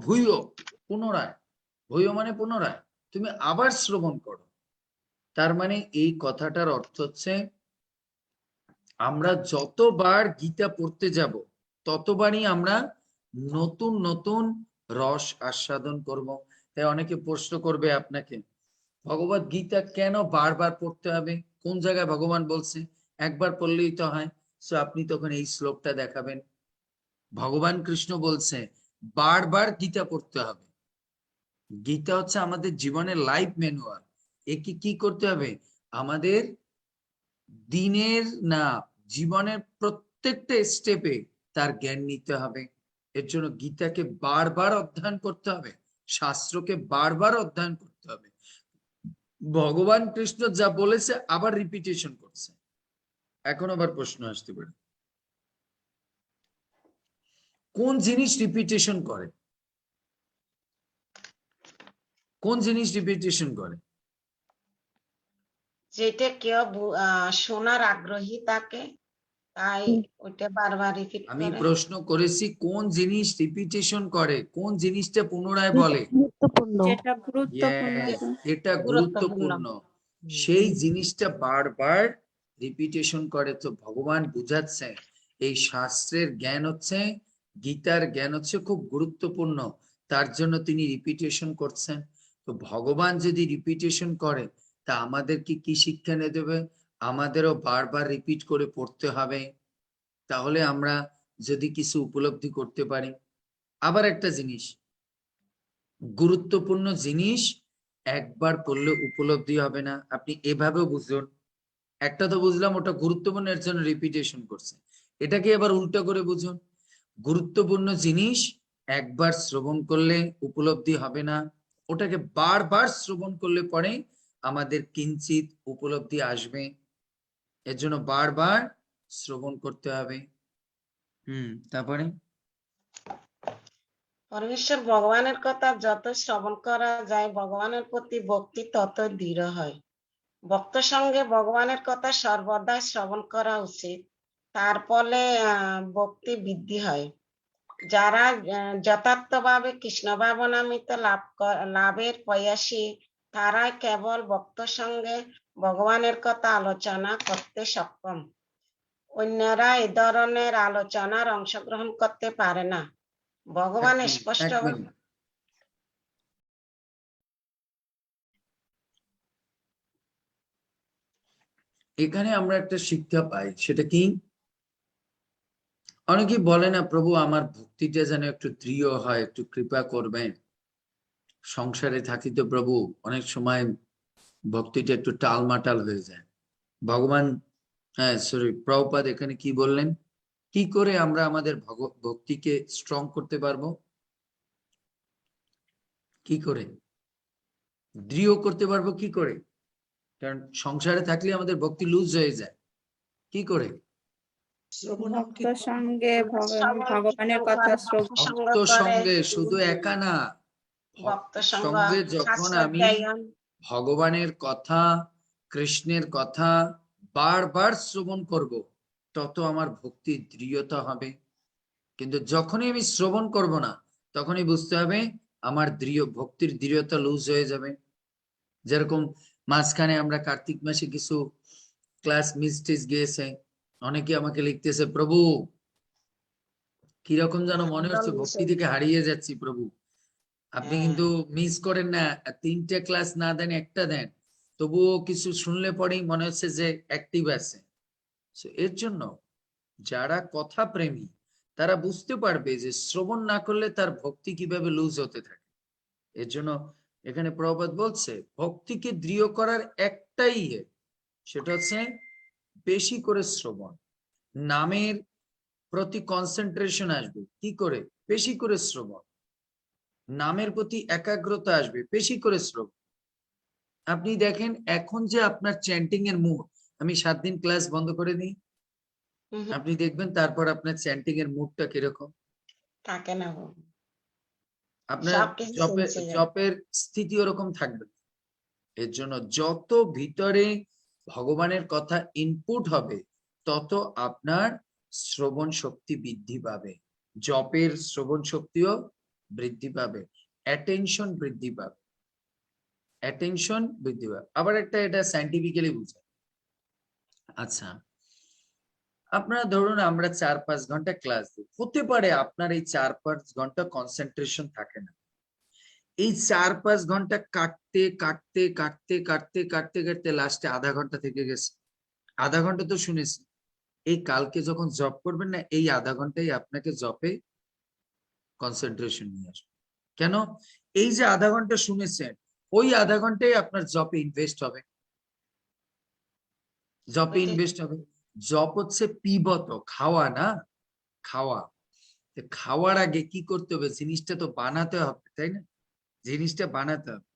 [SPEAKER 1] ভূয়, পুনরায়, ভূয় মানে পুনরায়, তুমি আবার শ্রবণ করো। তার মানে এই কথাটার অর্থ হচ্ছে আমরা যতবার গীতা পড়তে যাব, ততবারই আমরা নতুন নতুন রস আস্বাদন করব। তাই অনেকে প্রশ্ন করবে আপনাকে, ভগবত গীতা কেন বারবার পড়তে হবে? কোন জায়গায় ভগবান বলছে একবার পড়লেই তো হয়? সো আপনি তখন এই শ্লোকটা দেখাবেন। ভগবান কৃষ্ণ বলছে বারবার গীতা পড়তে হবে। গীতা হচ্ছে আমাদের জীবনের লাইফ ম্যানুয়াল। একে কি করতে হবে? আমাদের দিনের না, জীবনের প্রত্যেকটা স্টেপে তার জ্ঞান নিতে হবে। এর জন্য গীতাকে বারবার অধ্যয়ন করতে হবে, শাস্ত্রকে বারবার অধ্যয়ন করতে হবে। ভগবান কৃষ্ণ যা বলেছে আবার রিপিটেশন করছে। এখন আবার প্রশ্ন আসতে পারে, কোন জিনিস রিপিটেশন করে? কোন জিনিস রিপিটেশন করে?
[SPEAKER 3] যেটা কেউ শোনার আগ্রহী থাকে, তাই ওইটা বারবার রিপিট
[SPEAKER 1] আমি
[SPEAKER 3] করে।
[SPEAKER 1] প্রশ্ন করেছি কোন জিনিস রিপিটেশন করে, কোন জিনিসটা পুনরায় বলে?
[SPEAKER 5] যেটা গুরুত্বপূর্ণ।
[SPEAKER 1] Yes, এটা গুরুত্বপূর্ণ। সেই জিনিসটা বারবার রিপিটেশন করে। তো ভগবান বুঝাচ্ছে এই শাস্ত্রের জ্ঞান হচ্ছে, গীতার জ্ঞান হচ্ছে খুব গুরুত্বপূর্ণ, তার জন্য তিনি রিপিটেশন করছেন। তো ভগবান যদি রিপিটেশন করে, তা আমাদেরকে কি শিক্ষা নিয়ে দেবে? আমাদেরও বারবার রিপিট করে পড়তে হবে, তাহলে আমরা যদি কিছু উপলব্ধি করতে পারি। আবার একটা জিনিস, গুরুত্বপূর্ণ জিনিস একবার পড়লে উপলব্ধি হবে না। আপনি এভাবেও বুঝুন, একটা তো বুঝলাম ওটা গুরুত্বপূর্ণ, এর জন্য রিপিটেশন করছে। এটাকে এবার উল্টো করে বুঝুন, গুরুত্বপূর্ণ জিনিস একবার শ্রবণ করলে উপলব্ধি হবে না, ওটাকে বারবার শ্রবণ করলে পরে আমাদের কিঞ্চিত উপলব্ধি আসবে। এর জন্য বারবার শ্রবণ করতে হবে। তারপরে
[SPEAKER 3] পরমেশ্বর ভগবানের কথা যত শ্রবণ করা যায়, ভগবানের প্রতি ভক্তি তত দৃঢ় হয়। ভক্ত সঙ্গে ভগবানের কথা সর্বদা শ্রবণ করা উচিত। তার ফলে ভক্তি বৃদ্ধি হয়। যারা যথার্থভাবে কৃষ্ণ ভাবনামৃত লাভের প্রয়াসী, তারা কেবল ভক্ত সঙ্গে ভগবানের কথা আলোচনা করতে সক্ষম। অন্যরা এই ধরনের আলোচনার অংশগ্রহণ করতে পারে না। ভগবান স্পষ্ট
[SPEAKER 1] এখানে আমরা একটা শিক্ষা পাই, সেটা কি? অনেকেই বলে না, প্রভু আমার ভক্তিটা যেন একটু দৃঢ় হয়, একটু কৃপা করবেন। সংসারে থাকি তো প্রভু, অনেক সময় ভক্তিটা একটু টালমাটাল হয়ে যায়। ভগবান প্রভুপাদ এখানে কি বললেন, কি করে আমরা আমাদের ভক্তিকে স্ট্রং করতে পারবো, কি করে দৃঢ় করতে পারবো, কি করে? কারণ সংসারে থাকলে আমাদের ভক্তি লুজ হয়ে যায়। কি করে?
[SPEAKER 5] ভক্ত সঙ্গে ভগবানের কথা
[SPEAKER 1] ভক্ত সঙ্গে, শুধু একা না, ভক্ত সঙ্গে যখন আমি ভগবানের কথা, কৃষ্ণের কথা বারবার শ্রবণ করব, তত আমার ভক্তির দৃঢ়তা হবে। কিন্তু যখনই আমি শ্রবণ করব না, তখনই বুঝতে হবে আমার ভক্তির দৃঢ়তা লুজ হয়ে যাবে। যেরকম মাঝখানে আমরা কার্তিক মাসে কিছু ক্লাস মিস্টেজ গিয়েছে, অনেকে আমাকে লিখতেছে, প্রভু কিরকম যেন মনে হচ্ছে ভক্তি থেকে হারিয়ে যাচ্ছি প্রভু। আপনি কিন্তু মিস করেন না, 3টে ক্লাস না দেন, একটা দেন, তবুও কিছু শুনলে পরেই মনে হচ্ছে যে অ্যাক্টিভ আছে। So, এর জন্য যারা কথা প্রেমী তারা বুঝতে পারবে যে শ্রবণ না করলে তার ভক্তি কিভাবে লুজ হতে থাকে। এর জন্য এখানে প্রভুপাদ বলছে ভক্তিকে দৃঢ় করার একটাই সেটা হচ্ছে বেশি করে শ্রবণ। নামের প্রতি কনসেন্ট্রেশন আসবে কি করে? বেশি করে শ্রবণ। নামের প্রতি একাগ্রতা আসবে বেশি করে শ্রবণ। আপনি দেখেন এখন যে আপনার চ্যান্টিং এর মুড, আমি 7 দিন ক্লাস বন্ধ করে দিই, আপনি দেখবেন তারপর আপনার চ্যান্টিং এর মুডটা কিরকম
[SPEAKER 3] থাকে না গো।
[SPEAKER 1] আপনার
[SPEAKER 3] সবকিছু শুনছে যায়।
[SPEAKER 1] জপের স্থিতি ওরকম থাকবে। এর জন্য যত ভিতরে ভগবানের কথা ইনপুট হবে তত আপনার শ্রবণ শক্তি বৃদ্ধি পাবে, জপের শ্রবণ শক্তিও বৃদ্ধি পাবে, অ্যাটেনশন বৃদ্ধি পাবে, অ্যাটেনশন বৃদ্ধি পাবে। আবার একটা এটা সায়েন্টিফিক্যালি বুঝায়। আচ্ছা, আপনারা ধরুন আমরা 4-5 ঘন্টা ক্লাস দিই, হতে পারে আপনার এই 4-5 ঘন্টা কনসেন্ট্রেশন থাকে না। এই 4-5 ঘন্টা কাটতে কাটতে কাটতে কাটতে কাটতে কাটতে লাস্টে আধা ঘন্টা থেকে গেছে। আধা ঘন্টা তো শুনেছি, এই কালকে যখন জব করবেন না, এই আধা ঘন্টাই আপনাকে জবে কনসেন্ট্রেশন নিয়ে আসবে। কেন? এই যে আধা ঘন্টা শুনেছেন, ওই আধা ঘন্টাই আপনার জবে ইনভেস্ট হবে, জবে ইনভেস্ট হবে। জব হচ্ছে পিবত, খাওয়া না, খাওয়া। খাওয়ার আগে কি করতে হবে? জিনিসটা তো বানাতে হবে, তাই না? জিনিসটা বানাতে হবে।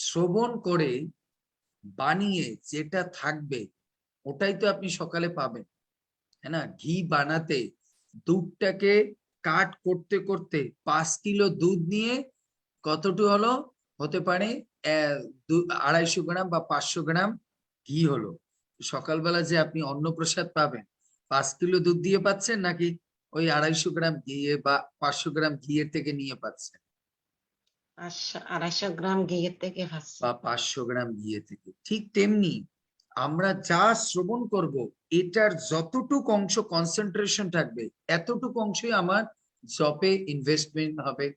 [SPEAKER 1] শ্রবণ করে বানিয়ে যেটা থাকবে ওটাই তো আপনি সকালে পাবেন, হ্যাঁ না? ঘি বানাতে দুধটাকে কাট করতে করতে 5 কিলো দুধ নিয়ে কতটুকু হলো? হতে পারে 250 গ্রাম বা 500 গ্রাম ঘি হলো। সকালবেলা যে আপনি অন্নপ্রসাদ পাবেন 5 কিলো দুধ দিয়ে পাচ্ছেন নাকি ওই 250 গ্রাম ঘি বা 500 গ্রাম ঘিয়ের থেকে নিয়ে পাচ্ছেন?
[SPEAKER 3] 250 গ্রাম ঘিয়ের থেকে
[SPEAKER 1] বা 500 গ্রাম ঘিয়ে থেকে। ঠিক তেমনি আমরা যা শ্রবণ করব এটার যতটুকু অংশ কনসেন্ট্রেশন থাকবে এতটুকু অংশই আমার জবে ইনভেস্টমেন্ট হবে,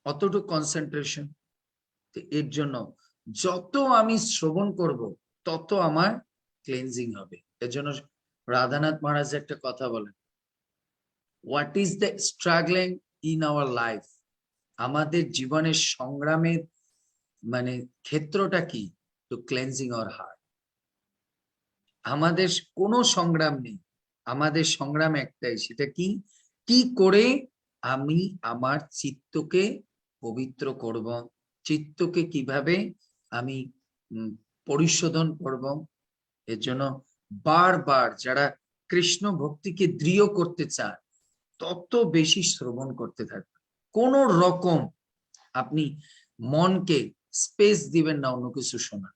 [SPEAKER 1] অতটুকু কনসেন্ট্রেশন। এর জন্য যত আমি শ্রবণ করব তত আমার ক্লেনজিং হবে। এর জন্য রাধানাথ মহারাজ একটা কথা বলেন, what is the struggling in our life? আমাদের জীবনের সংগ্রামের মানে ক্ষেত্রটা কি? To cleansing our heart. আমাদের কোনো সংগ্রাম নেই, আমাদের সংগ্রাম একটাই, সেটা কি? কি করে আমি আমার চিত্তকে পবিত্র করব, চিত্তকে কিভাবে আমি পরিশোধন করব। এর জন্য বারবার যারা কৃষ্ণ ভক্তিকে দৃঢ় করতে চান তত বেশি শ্রবণ করতে থাকবে। কোন রকম আপনি মনকে স্পেস দিবেন না অন্য কিছু শোনা।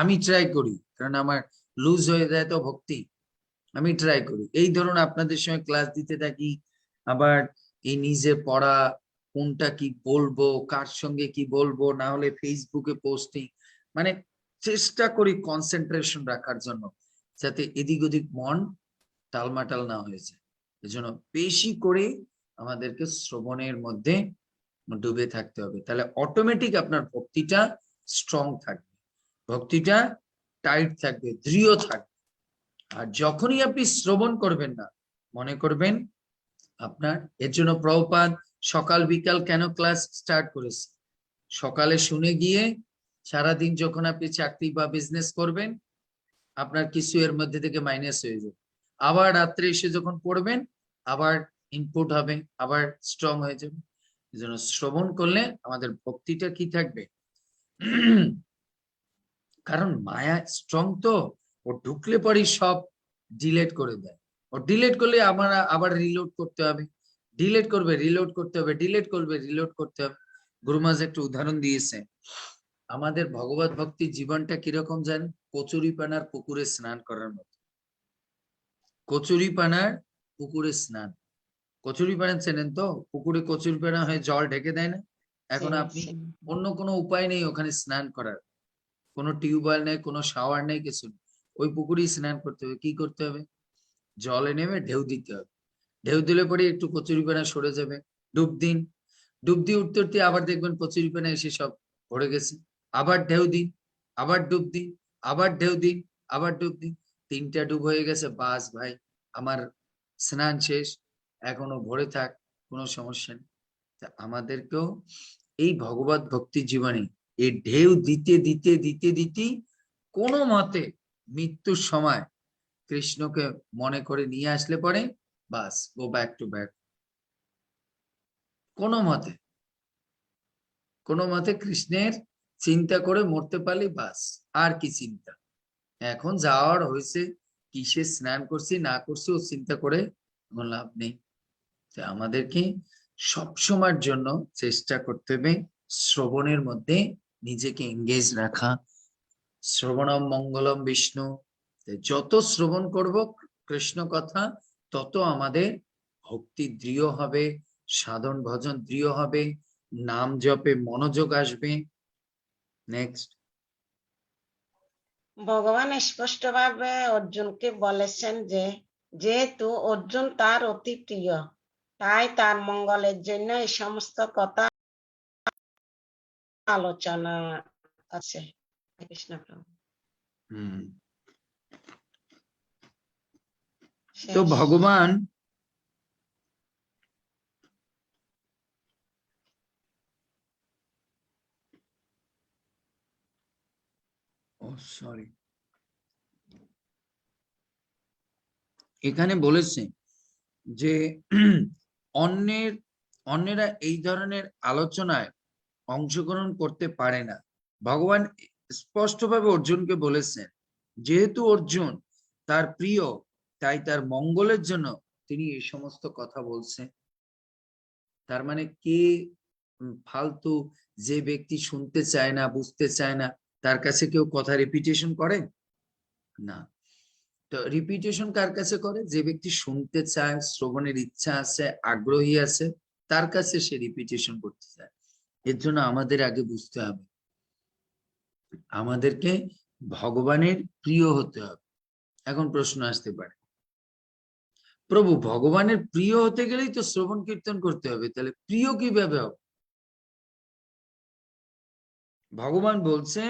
[SPEAKER 1] আমি ট্রাই করি, কারণ আমার লুজ হয়ে যায় তো ভক্তি, আমি ট্রাই করি। এই ধরুন আপনাদের সঙ্গে ক্লাস দিতে থাকি, আবার এই নিজে পড়া, কোনটা কি বলবো, কার সঙ্গে কি বলবো, না হলে ফেসবুকে পোস্টিং, মানে চেষ্টা করি কনসেন্ট্রেশন রাখার জন্য, যাতে এদিক ওদিক মন টালমাটাল না হয়ে যায়। এজন্য বেশি করে আমাদেরকে শ্রবণের মধ্যে ডুবে থাকতে হবে, তাহলে অটোমেটিক আপনার ভক্তিটা স্ট্রং থাকবে, ভক্তিটা টাইট থাকবে, দৃঢ় থাকবে। আর যখনই আপনি শ্রবণ করবেন না, মনে করবেন আপনার, এর জন্য প্রভুপাদ সকাল বিকাল কেন ক্লাস স্টার্ট করেছে? সকালে শুনে গিয়ে সারাদিন যখন আপনি চাকরি বা বিজনেস করবেন আপনার কিছু এর মধ্যে থেকে মাইনাস হয়ে যাবে, আবার রাত্রে এসে যখন পড়বেন আবার ইনপুট হবে, আবার স্ট্রং হয়ে যাবে। এই জন্য শ্রবণ করলে আমাদের ভক্তিটা কি থাকবে? কারণ মায়া স্ট্রং তো, ও ঢুকলে পরে সব ডিলেট করে দেয়। ও ডিলেট করলে আমরা আবার রিলোড করতে হবে, ডিলেট করবে রিলোড করতে হবে, ডিলেট করবে রিলোড করতে হবে। গুরুমাজ একটা উদাহরণ দিয়েছে, আমাদের ভগবত ভক্তির জীবনটা কিরকম জানেন? কচুরিপানার পুকুরে স্নান করার মতো। কচুরিপানার পুকুরে স্নান, কচুরিপানা চেনেন তো? পুকুরে কচুরিপানা হয়ে জল ঢেকে দেয় না? এখন আপনি অন্য কোনো উপায় নেই ওখানে স্নান করার, কোনো টিউবওয়েল নেই, কোনো শাওয়ার নেই, কিছু নেই, ওই পুকুরেই স্নান করতে হবে। কি করতে হবে? জলে নেমে ঢেউ দিতে হবে, ঢেউ দিলে পরে একটু কচুরিপানা সরে যাবে, ডুব দিন, ডুব দিয়ে উঠতে উঠতে আবার দেখবেন কচুরিপানা এসে সব ভরে গেছে, আবার ঢেউ দিন, আবার ডুব দিন, আবার ঢেউ দিন, আবার ডুব দিন। 3টা ডুব হয়ে গেছে, বাস ভাই আমার স্নান শেষ, এখনো ভরে থাক, কোনো সমস্যা নেই। তা আমাদেরকেও এই ভগবত ভক্তি জীবনে এই ঢেউ দিতে দিতে দিতে দিতেই কোনো মতে মৃত্যুর সময় কৃষ্ণকে মনে করে নিয়ে আসলে পরে বাস গো ব্যাক টু ব্যাক। কোনো মতে কৃষ্ণের চিন্তা করে মরতে পারলে বাস, আর কি চিন্তা। এখন যাওয়ার হয়েছে, কিসে স্নান করছি না করছি ও চিন্তা করে কোনো লাভ নেই। আমাদেরকে সবসময়ের জন্য চেষ্টা করতে হবে শ্রবণের মধ্যে নিজেকে এঙ্গেজ রাখা। শ্রবণম মঙ্গলম বিষ্ণু, যত শ্রবণ করব কৃষ্ণ কথা তত আমাদের ভক্তি দৃঢ় হবে, সাধন ভজন দৃঢ় হবে, নাম জপে মনোযোগ আসবে। নেক্সট,
[SPEAKER 3] ভগবান স্পষ্টভাবে অর্জুনকে বলেছেন যে যেহেতু অর্জুন তার অতি প্রিয়, তাই তার মঙ্গলের জন্য এই সমস্ত কথা আলোচনা আছে। কৃষ্ণ প্রভু।
[SPEAKER 1] তো ভগবান সরি এখানে বলেছে যে অন্যেরা এই ধরনের আলোচনায় অংশগ্রহণ করতে পারে না। ভগবান স্পষ্টভাবে অর্জুনকে বলেছেন যেহেতু অর্জুন তার প্রিয়, তাই তার মঙ্গলের জন্য তিনি এই সমস্ত কথা বলছেন। তার মানে কে ফালতু, যে ব্যক্তি শুনতে চায় না, বুঝতে চায় না, তার কাছে কেউ কথা রিপিটেশন করে না। তো রিপিটেশন কার কাছে করে? যে ব্যক্তি শুনতে চায়, শ্রবণের ইচ্ছা আছে, আগ্রহী আছে, তার কাছে সে রিপিটেশন করতে চায়। এর জন্য আমাদের আগে বুঝতে হবে আমাদেরকে ভগবানের প্রিয় হতে হবে। এখন প্রশ্ন আসতে পারে, প্রভু ভগবানের প্রিয় হতে গেলেই তো শ্রবণ কীর্তন করতে হবে, তাহলে প্রিয় কিভাবে হবে? ভগবান বলছে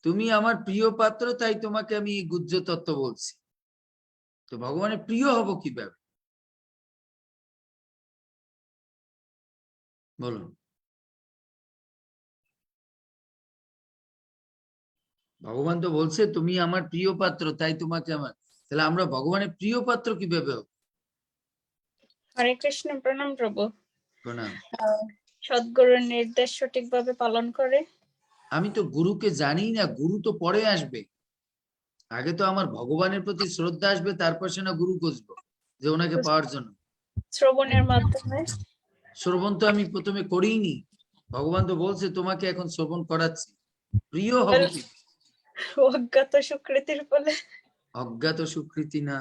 [SPEAKER 1] তুমি আমার প্রিয় পাত্র, তাই তোমাকে আমি এই গুহ্য তত্ত্ব বলছি। তো ভগবানের প্রিয় হব কিভাবে বলুন? ভগবান তো বলছে তুমি আমার প্রিয় পাত্র, তাই তোমাকে আমার, তাহলে আমরা ভগবানের প্রিয় পাত্র কিভাবে হব?
[SPEAKER 7] হরে কৃষ্ণ, প্রণাম প্রভু।
[SPEAKER 1] প্রণাম।
[SPEAKER 7] সদ্গুরুর নির্দেশ সঠিকভাবে পালন করে।
[SPEAKER 1] আমি তো গুরুকে জানি না, গুরু তো পরে আসবে। আগে তো আমার ভগবানের প্রতি শ্রদ্ধা আসবে, তারপর সে না গুরু খুঁজবো যে ওনাকে পাওয়ার জন্য।
[SPEAKER 7] শ্রবণের মাধ্যমে।
[SPEAKER 1] শ্রবণ তো আমি প্রথমে করিনি, ভগবান তো বলছে তোমাকে এখন শ্রবণ করাচ্ছি। প্রিয় হবে কি?
[SPEAKER 7] অজ্ঞাত সুকৃতির ফলে।
[SPEAKER 1] অজ্ঞাত সুকৃতি না,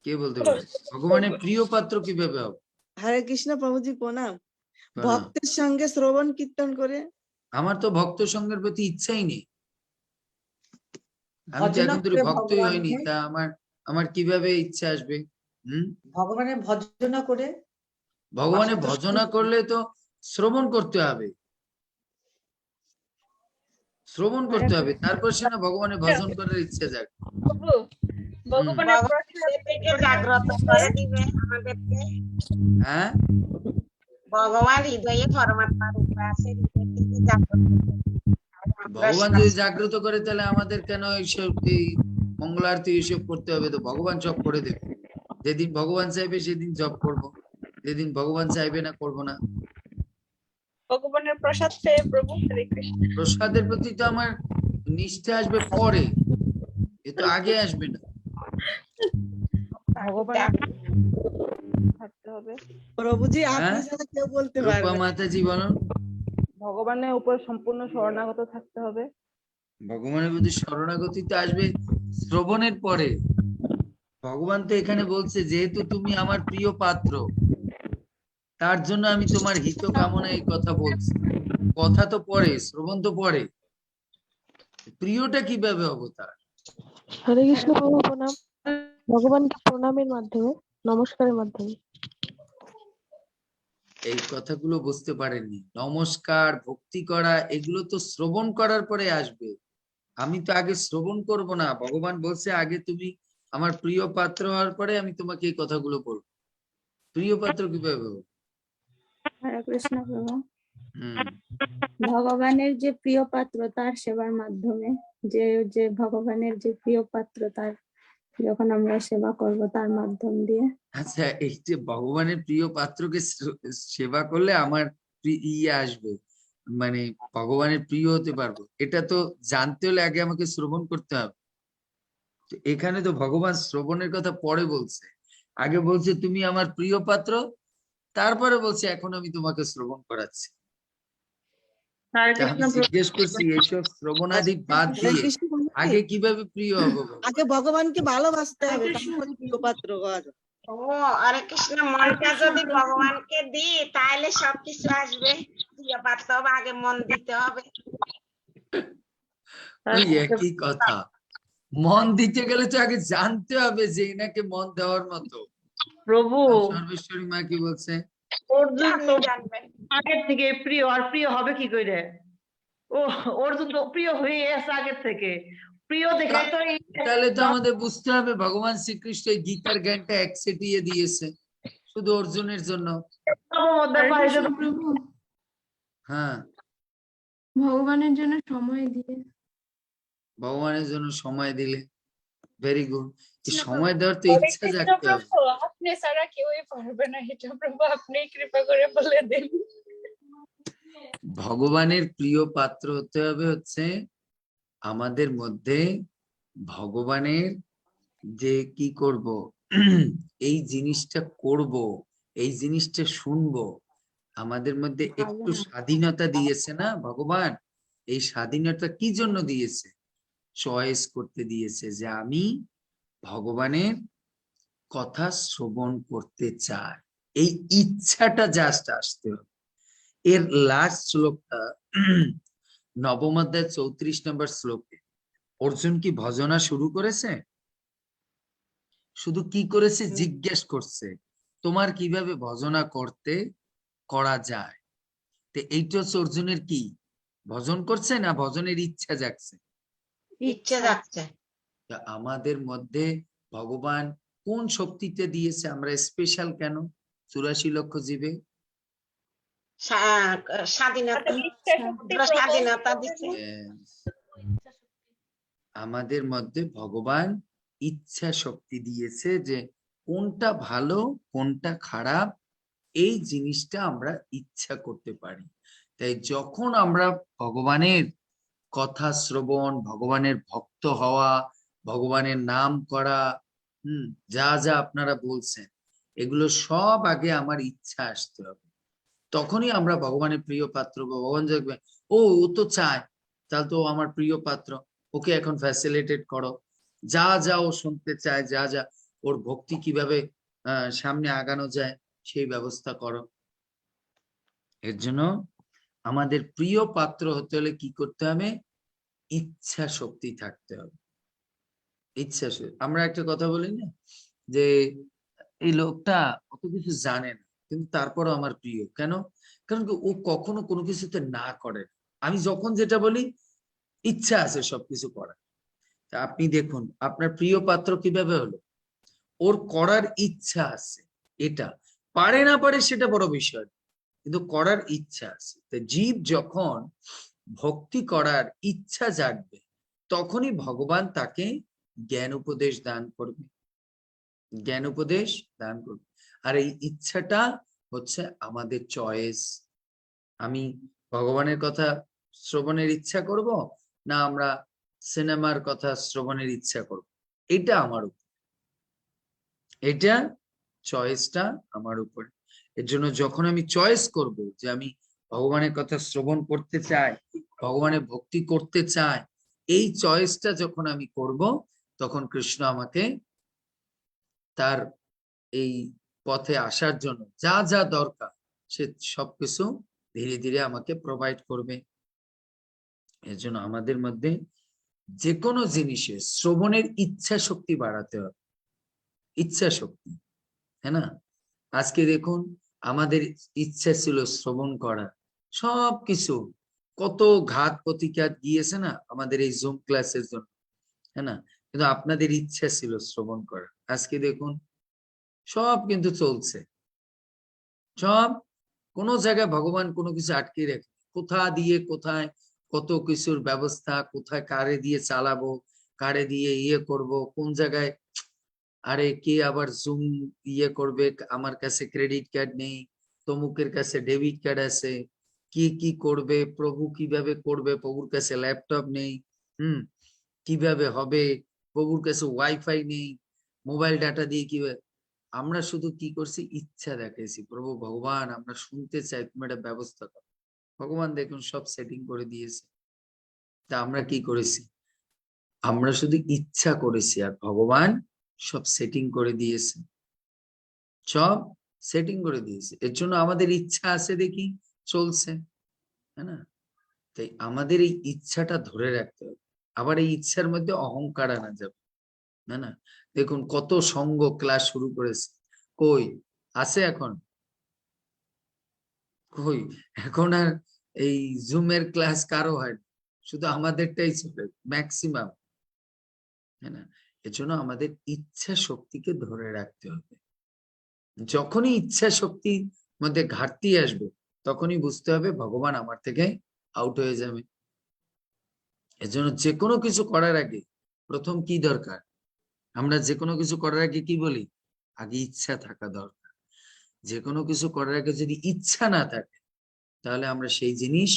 [SPEAKER 1] কে বলতে পারে? ভগবানের প্রিয় পাত্র কিভাবে হবে?
[SPEAKER 8] হরে কৃষ্ণ প্রভুজি প্রণাম।
[SPEAKER 1] প্রণাম।
[SPEAKER 8] ভক্তের সঙ্গে শ্রবণ কীর্তন করে।
[SPEAKER 1] আমার তো ভক্ত সঙ্গের প্রতি ইচ্ছাই নেই, আমি তো
[SPEAKER 9] ভজন
[SPEAKER 1] এখন
[SPEAKER 9] করে
[SPEAKER 1] ভক্তই হয়নি,
[SPEAKER 9] ভগবানকে,
[SPEAKER 1] তা আমার কিভাবে ইচ্ছা আসবে?
[SPEAKER 9] ভগবানের ভজনা করে।
[SPEAKER 1] ভগবানের ভজনা করলে তো শ্রবণ করতে হবে, শ্রবণ করতে হবে, তারপর সে না ভগবানের ভজন করার ইচ্ছা যাক।
[SPEAKER 7] প্রভু, ভগবানের প্রসাদ
[SPEAKER 3] থেকে জাগ্রত করে দিবে আমাদেরকে।
[SPEAKER 1] হ্যাঁ,
[SPEAKER 3] ভগবান হৃদয়ে পরমাত্মার রূপে আছে, হৃদয় থেকে জাগ্রত করে।
[SPEAKER 1] ভগবান যদি জাগ্রত করে তাহলে আমাদের কেন এইসব এই মঙ্গল আরতি এইসব করতে হবে? তো ভগবান জপ করে দেবে। যেদিন ভগবান চাইবে সেদিন জপ করব, যেদিন ভগবান চাইবে না করব না।
[SPEAKER 7] ভগবানের প্রসাদ পেয়ে প্রভু। হরে কৃষ্ণ।
[SPEAKER 1] প্রসাদের প্রতি তো আমার নিষ্ঠা আসবে পরে, এ তো আগে আসবে না।
[SPEAKER 10] থাকতে হবে।
[SPEAKER 8] প্রভুজি আপনি
[SPEAKER 1] হ্যাঁ?
[SPEAKER 8] ছাড়া কেউ বলতে
[SPEAKER 1] রূপা
[SPEAKER 8] পারবে না।
[SPEAKER 1] মাতাজি বলুন।
[SPEAKER 10] ভগবানের উপর সম্পূর্ণ শরণাগত থাকতে হবে।
[SPEAKER 1] ভগবানের প্রতি শরণাগতি তো আসবে শ্রবণের পরে। ভগবান তো এখানে বলছে যেহেতু তুমি আমার প্রিয় পাত্র, তার জন্য আমি তোমার হিত কামনা এই কথা বলছি। কথা তো পরে, শ্রবণ তো পরে, প্রিয়টা কিভাবে হবো তার?
[SPEAKER 10] হরে কৃষ্ণ প্রভু প্রণাম। ভগবানকে প্রণামের মাধ্যমে, নমস্কারের মাধ্যমে।
[SPEAKER 1] এই কথাগুলো বুঝতে পারেননি। নমস্কার, ভক্তি করা, এগুলো তো শ্রবণ করার পরে আসবে। আমি তো আগে শ্রবণ করব না, ভগবান বলছে আগে তুমি আমার প্রিয় পাত্র হওয়ার পরে আমি তোমাকে এই কথাগুলো বলবো। প্রিয় পাত্র কিভাবে হবো?
[SPEAKER 5] হরে কৃষ্ণ প্রভু।
[SPEAKER 1] হুম,
[SPEAKER 5] ভগবানের যে প্রিয় পাত্র তার সেবার মাধ্যমে, যে যে ভগবানের যে প্রিয় পাত্র তার যখন আমরা সেবা করব তার মাধ্যম দিয়ে।
[SPEAKER 1] আচ্ছা, এই যে ভগবানের প্রিয় পাত্রকে সেবা করলে আমার ইয়ে আসবে, মানে ভগবানের প্রিয় হতে পারবো, এটা তো জানতে হলে আগে আমাকে শ্রবণ করতে হবে। তো এখানে তো ভগবান শ্রবণের কথা পরে বলছে, আগে বলছে তুমি আমার প্রিয় পাত্র, তারপরে বলছে এখন আমি তোমাকে শ্রবণ করাচ্ছি।
[SPEAKER 2] হরে
[SPEAKER 1] তা আমি
[SPEAKER 2] কৃষ্ণ প্রভু।
[SPEAKER 1] জিজ্ঞেস করছি এইসব শ্রবণাদি বাদ
[SPEAKER 8] হরে
[SPEAKER 1] দিয়ে
[SPEAKER 8] কৃষ্ণ প্রভুজি,
[SPEAKER 1] আগে কিভাবে প্রিয় হবো?
[SPEAKER 8] আগে ভগবানকে ভালোবাসতে হবে, তারপরে প্রিয় পাত্র হওয়া যায়।
[SPEAKER 3] ও হরে কৃষ্ণ, মনটা যদি ভগবানকে দিই তাহলে সবকিছু আসবে। প্রিয় পাত্র হবে, আগে মন দিতে হবে।
[SPEAKER 1] ওই একই কথা, মন দিতে গেলে তো আগে জানতে হবে যে এনাকে মন দেওয়ার মতো।
[SPEAKER 2] প্রভু
[SPEAKER 1] সর্বেশ্বরী মা কি বলছে?
[SPEAKER 2] অর্জুন তো
[SPEAKER 3] জানবে
[SPEAKER 2] আগের থেকে প্রিয়, আর প্রিয় হবে কি করে? ও অর্জুন তো প্রিয় হয়ে আছে আগের থেকে, প্রিয় দেখে তো এই
[SPEAKER 1] তাহলে তো আমাদের বুঝতে হবে ভগবান শ্রীকৃষ্ণ এই গীতার জ্ঞানটা একসেটিয়ে দিয়েছে শুধু অর্জুনের জন্য।
[SPEAKER 2] মধ্যে
[SPEAKER 6] হরে
[SPEAKER 2] পাইছে
[SPEAKER 6] কৃষ্ণ প্রভু,
[SPEAKER 1] হ্যাঁ,
[SPEAKER 6] ভগবানের জন্য সময় দিয়ে।
[SPEAKER 1] ভগবানের জন্য সময় দিলে, ভেরি গুড। সময় দেওয়ার তো
[SPEAKER 7] হরে
[SPEAKER 1] ইচ্ছা
[SPEAKER 7] কৃষ্ণ
[SPEAKER 1] জাগতে হবে।
[SPEAKER 7] প্রভু, আপনি ছাড়া কেউই পারবে না এটা প্রভু, আপনি কৃপা করে বলে দিন।
[SPEAKER 1] ভগবানের প্রিয় পাত্র হতে হবে হচ্ছে আমাদের মধ্যে ভগবানের যে কি করব, এই জিনিসটা করব, এই জিনিসটা শুনবো, আমাদের মধ্যে একটু স্বাধীনতা দিয়েছে না ভগবান? এই স্বাধীনতা কি জন্য দিয়েছে? চয়েস করতে দিয়েছে যে আমি ভগবানের কথা শ্রবণ করতে চাই, এই ইচ্ছাটা জাস্ট আসতে হবে। এর লাস্ট শ্লোকটা নবম অধ্যায় 34 নম্বর শ্লোকে অর্জুন কি ভজনা শুরু করেছে? শুধু কি করেছে? জিজ্ঞেস করছে তোমার কিভাবে ভজনা করা যায়। তো এইটা হচ্ছে অর্জুনের কি, ভজন করছে না ভজনের ইচ্ছা জাগছে?
[SPEAKER 3] ইচ্ছে যাচ্ছে।
[SPEAKER 1] তা আমাদের মধ্যে ভগবান কোন শক্তিতে দিয়েছে, আমরা স্পেশাল কেন 84 লক্ষ জীবে?
[SPEAKER 3] স্বাধীনতা,
[SPEAKER 7] ইচ্ছা শক্তি প্রভু।
[SPEAKER 3] স্বাধীনতা দিচ্ছে।
[SPEAKER 1] আমাদের মধ্যে ভগবান ইচ্ছা শক্তি দিয়েছে যে কোনটা ভালো কোনটা খারাপ এই জিনিসটা আমরা ইচ্ছা করতে পারি। তাই যখন আমরা ভগবানের কথা শ্রবণ, ভগবানের ভক্ত হওয়া, ভগবানের নাম করা, যা যা আপনারা বলছেন এগুলো সব আগে আমার ইচ্ছা আসতে হবে, তখনই আমরা ভগবানের প্রিয় পাত্র। ভগবান দেখবে ও তো চায়, তাহলে তো আমার প্রিয় পাত্র, ওকে এখন ফ্যাসিলিটেট করো, যা যা ও শুনতে চায়, যা যা ওর ভক্তি কিভাবে সামনে আগানো যায় সেই ব্যবস্থা করো। এর জন্য আমাদের প্রিয় পাত্র হতে হলে কি করতে হবে? ইচ্ছা শক্তি থাকতে হবে। ইচ্ছা শক্তি। আমরা একটা কথা বলি না যে এই লোকটা অত কিছু জানে না কিন্তু তারপরও আমার প্রিয়, কেন? কারণ কি ও কখনো কোনো কিছুতে না করে। আমি যখন যেটা বলি ইচ্ছা আছে সবকিছু করার। তা আপনি দেখুন আপনার প্রিয় পাত্র কিভাবে হলো, ওর করার ইচ্ছা আছে, এটা পারে না পারে সেটা বড় বিষয়, কিন্তু করার ইচ্ছা আছে। তো জীব যখন ভক্তি করার ইচ্ছা জাগবে তখনই ভগবান তাকে জ্ঞান উপদেশ দান করবে, জ্ঞান উপদেশ দান করবে। আর এই ইচ্ছাটা হচ্ছে আমাদের চয়েস। আমি ভগবানের কথা শ্রবণের ইচ্ছা করব না আমরা সিনেমার কথা শ্রবণের ইচ্ছা করব, এটা আমার উপর, এটা চয়েসটা আমার উপরে। এর জন্য যখন আমি চয়েস করব যে আমি ভগবানের কথা শ্রবণ করতে চাই, ভগবানের ভক্তি করতে চাই, এই চয়েসটা যখন আমি করব তখন কৃষ্ণ আমাকে তার এই পথে আসার জন্য যা যা দরকার সে সবকিছু ধীরে ধীরে আমাকে প্রোভাইড করবে। এর জন্য আমাদের মধ্যে যে কোনো জিনিসে শ্রবণের ইচ্ছা শক্তি বাড়াতে হবে, ইচ্ছা শক্তি, হ্যাঁ না? আজকে দেখুন আমাদের ইচ্ছা ছিল শ্রবণ করা সবকিছু, কত ঘাত প্রতিঘাত গিয়েছে না আমাদের এই জুম ক্লাসের জন্য, হ্যাঁ না? কিন্তু আপনাদের ইচ্ছা ছিল শ্রবণ করার। আজকে দেখুন সব কিন্তু চলছে, সব কোনো জায়গায় ভগবান কোনো কিছু আটকে রাখে, কোথা দিয়ে কোথায় কত কিছুর ব্যবস্থা, কোথায় কারে দিয়ে চালাবো, কারে দিয়ে ইয়ে করব, কোন জায়গায় আরে কে আবার জুম ইয়ে করবে, আমার কাছে ক্রেডিট কার্ড নেই, তমুকের কাছে ডেবিট কার্ড আছে, কি কি করবে, প্রভু কিভাবে করবে, প্রভুর কাছে ল্যাপটপ নেই, কিভাবে হবে, প্রভুর কাছে ওয়াইফাই নেই, মোবাইল ডাটা দিয়ে কিভাবে। আমরা শুধু কি করছি, ইচ্ছা দেখাইছি, প্রভু ভগবান আমরা শুনতে চাই, তুমি একটা ব্যবস্থা করো। ভগবান দেখুন সব সেটিং করে দিয়েছে। তা আমরা কি করেছি, আমরা শুধু ইচ্ছা করেছি আর ভগবান সব সেটিং করে দিয়েছে, সব সেটিং করে দিয়েছে। এর জন্য আমাদের ইচ্ছা আছে দেখি চলছে, হ্যাঁ না? তাই আমাদের এই ইচ্ছাটা ধরে রাখতে হবে। আবার এই ইচ্ছার মধ্যে অহংকার আনা যাবে না, না? দেখুন কত সঙ্গ ক্লাস শুরু করেছে, কই আছে এখন? কই এখন আর এই জুমের ক্লাস কারো হয়, শুধু আমাদেরটাই চলে ম্যাক্সিমাম, হ্যাঁ না? এর জন্য আমাদের ইচ্ছা শক্তিকে ধরে রাখতে হবে। যখনই ইচ্ছা শক্তির মধ্যে ঘাটতি আসবে তখনই বুঝতে হবে ভগবান আমার থেকে আউট হয়ে যাবে। এজন্য যে কোনো কিছু করার আগে প্রথম কি দরকার, আমরা যে কোনো কিছু করার আগে কি বলি, আগে ইচ্ছা থাকা দরকার। যে কোনো কিছু করার আগে যদি ইচ্ছা না থাকে তাহলে আমরা সেই জিনিস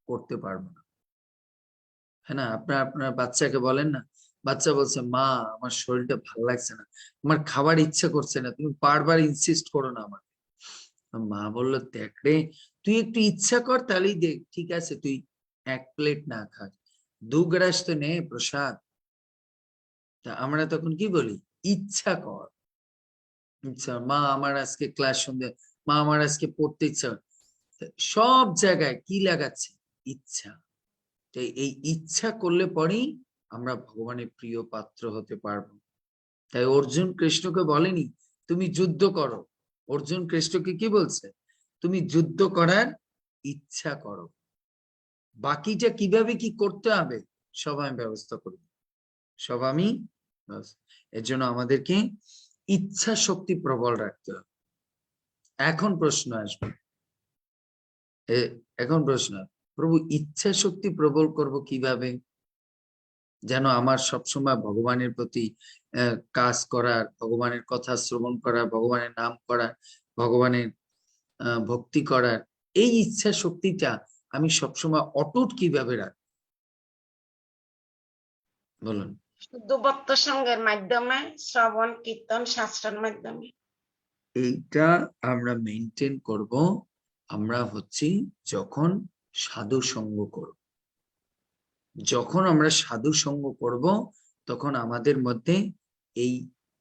[SPEAKER 1] করতে পারবো না, হ্যাঁ না? আপনার বাচ্চাকে বলেন না, বাচ্চা বলছে মা আমার শরীরটা ভালো লাগছে না, আমার খাবার ইচ্ছা করছে না, তুমি বারবার ইনসিস্ট করো না আমাকে। মা বললো দেখ রে, তুই একটু ইচ্ছা কর তাহলেই দেখ, ঠিক আছে তুই 1 প্লেট না খাস, 2 গ্রাস তো নে প্রসাদ। তা আমরা তখন কি বলি, ইচ্ছা কর, ইচ্ছা। মা আমার আজকে ক্লাস শুনতে, মা আমার আজকে পড়তে ইচ্ছা। সব জায়গায় কি লাগাচ্ছে, ইচ্ছা। এই ইচ্ছা করলে পরেই আমরা ভগবানের প্রিয় পাত্র হতে পারবো। তাই অর্জুন কৃষ্ণকে বলেনি তুমি যুদ্ধ করো, অর্জুন কৃষ্ণকে কি বলছে, তুমি যুদ্ধ করার ইচ্ছা করো, বাকিটা কিভাবে কি করতে হবে সব আমি ব্যবস্থা করব, সব আমি। এর জন্য আমাদেরকে ইচ্ছা শক্তি প্রবল রাখতে হবে। এখন প্রশ্ন আসবে, এখন প্রশ্ন, প্রভু ইচ্ছা শক্তি প্রবল করব কিভাবে, যেন আমার সবসময় ভগবানের প্রতি কাজ করার, ভগবানের কথা শ্রবণ করা, ভগবানের নাম করা, ভগবানের ভক্তি করার এই ইচ্ছা শক্তিটা আমি সবসময় অটুট কিভাবে রাখব, বলুন?
[SPEAKER 3] শুদ্ধ ভক্ত সঙ্গের মাধ্যমে, শ্রবণ কীর্তন শাস্ত্রের মাধ্যমে।
[SPEAKER 1] এইটা আমরা মেনটেন করব আমরা হচ্ছি যখন সাধু সঙ্গ করব। যখন আমরা সাধু সঙ্গ করব তখন আমাদের মধ্যে এই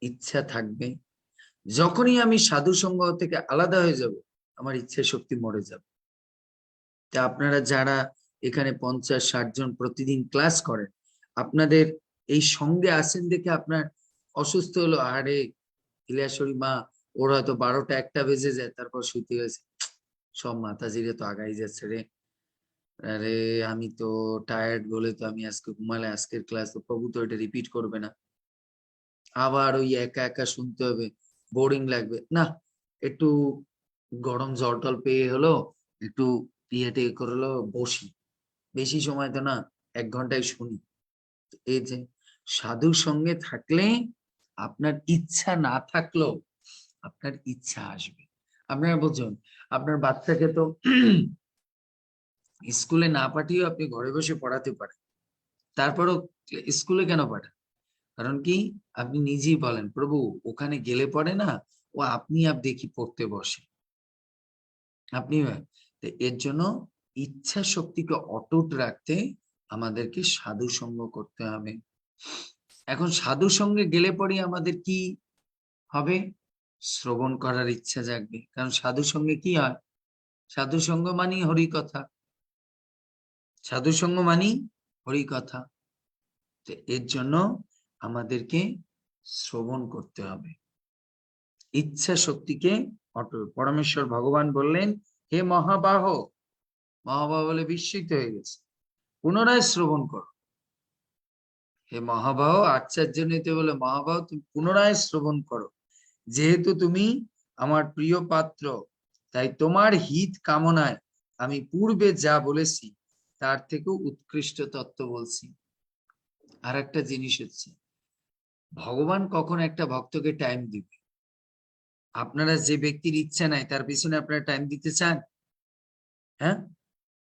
[SPEAKER 1] ইচ্ছা থাকবে। যখনই আমি সাধু সঙ্গ থেকে আলাদা হয়ে যাব আমার ইচ্ছা শক্তি মরে যাবে। তা আপনারা যারা এখানে 50-60 জন প্রতিদিন ক্লাস করেন, আপনাদের এই সঙ্গে আসেন দেখে আপনার অসুস্থ হলো, আরে ইলিয়াসরি মা ওর হয়তো 12টা-1টা বেজে যায় তারপর শুতে গেছে, সব মাতাজিরে তো আগাই যাচ্ছে রে, আরে আমি তো টায়ার্ড বলে তো আমি আজকে ঘুমালে, আজকের ক্লাস তো প্রভু তো এটা রিপিট করবে না, আবার ওই একা একা শুনতে হবে, বোরিং লাগবে না, একটু গরম জল টল পেয়ে হলো একটু ইয়েটে করলো, বসি, বেশি সময় তো না, 1 ঘন্টায় শুনি। এই যে সাধুর সঙ্গে থাকলে আপনার ইচ্ছা না থাকলেও আপনার ইচ্ছা আসবে। আপনারা বলছেন আপনার বাচ্চাকে তো স্কুলে না পাঠিয়েও আপনি ঘরে বসে পড়াতে পারেন, তারপরও স্কুলে কেন পাঠান? কারণ কি, আপনি নিজেই বলেন প্রভু ওখানে গেলে পরে না ও আপনি দেখি পড়তে বসে, আপনি। এর জন্য ইচ্ছা শক্তিকে অটুট রাখতে আমাদেরকে সাধু সঙ্গ করতে হবে। এখন সাধু সঙ্গে গেলে পরে আমাদের কি হবে, শ্রবণ করার ইচ্ছা জাগবে। কারণ সাধু সঙ্গে কি হয়, সাধু সঙ্গ মানি হরি কথা, সাধু সঙ্গ মানি হরি কথা। এর জন্য আমাদেরকে শ্রবণ করতে হবে, ইচ্ছা শক্তিকে অটুট। পরমেশ্বর ভগবান বললেন হে মহাবাহ, মহাভাব বলে বিস্মিত হয়ে গেছে। পুনরায় শ্রবণ করো। হে মহাবাহ, আচার্য নিতে বলে মহাবাহ তুমি পুনরায় শ্রবণ করো। যেহেতু তুমি আমার প্রিয় পাত্র, তাই তোমার হিত কামনায় আমি পূর্বে যা বলেছি তার থেকেও উৎকৃষ্ট তত্ত্ব বলছি। আর একটা জিনিস হচ্ছে, ভগবান কখন একটা ভক্তকে টাইম দিবে? আপনারা যে ব্যক্তির ইচ্ছা নাই তার পিছনে আপনারা টাইম দিতে চান? হ্যাঁ,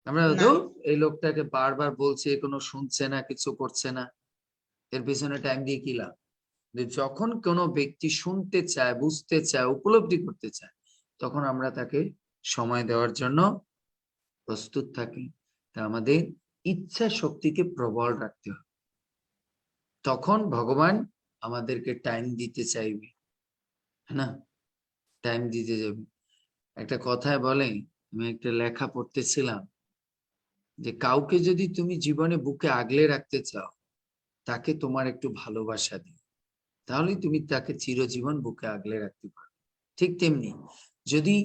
[SPEAKER 1] আমরা
[SPEAKER 3] না।
[SPEAKER 1] তো এই লোকটাকে বারবার বলছে, কোনো শুনছে না, কিছু করছে না, এর পিছনে টাইম দিয়ে কি লাভ? যখন কোনো ব্যক্তি শুনতে চায়, বুঝতে চায়, উপলব্ধি করতে চায়, তখন আমরা তাকে সময় দেওয়ার জন্য প্রস্তুত থাকি। তা আমাদের ইচ্ছা শক্তিকে প্রবল রাখতে হবে, তখন ভগবান আমাদেরকে টাইম দিতে চাইবে, না টাইম দিতে যাবে। একটা কথায় বলে, আমি একটা লেখা পড়তেছিলাম যে কাউকে যদি তুমি জীবনে বুকে আগলে রাখতে চাও, তাকে তোমার একটু ভালোবাসা দিও, তাহলেই তুমি তাকে চিরজীবন বুকে আগলে রাখতে পারো। ঠিক তেমনি যদি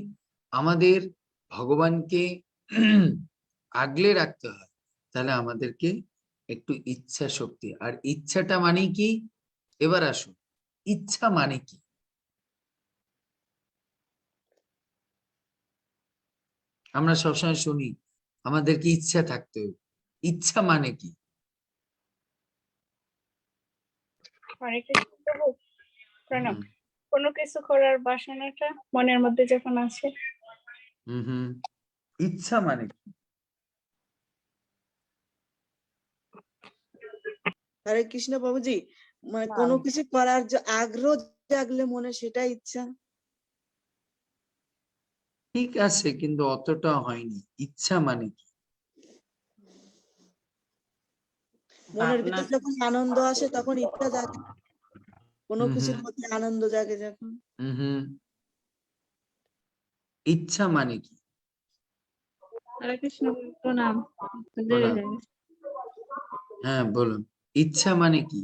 [SPEAKER 1] আমাদের ভগবানকে আগলে রাখতে হয়, তাহলে আমাদেরকে একটু ইচ্ছা শক্তি, আর ইচ্ছাটা মানে কি? এবার আসুন, ইচ্ছা মানে কি? আমরা সবসময় শুনি আমাদেরকে ইচ্ছা থাকতে হবে, ইচ্ছা মানে কি?
[SPEAKER 7] হরে কৃষ্ণ প্রভু, প্রণাম।
[SPEAKER 1] হুম,
[SPEAKER 7] কোনো কিছু করার বাসনাটা মনের মধ্যে যখন আছে।
[SPEAKER 1] হুম। ইচ্ছা মানে কি?
[SPEAKER 8] হরে কৃষ্ণ বাবুজি, মানে কোনো কিছু করার যে আগ্রহ জাগলে মনে, সেটা ইচ্ছা।
[SPEAKER 1] ঠিক আছে, কিন্তু অতটা হয়নি। ইচ্ছা মানে কি?
[SPEAKER 8] মনের ভিতর যখন আনন্দ আসে তখন ইচ্ছা জাগে, কোনো কিছুর প্রতি আনন্দ জাগে যখন।
[SPEAKER 1] ইচ্ছা মানে কি?
[SPEAKER 2] হরে কৃষ্ণ প্রণাম।
[SPEAKER 1] প্রণাম। হ্যাঁ বলুন, ইচ্ছা মানে কি?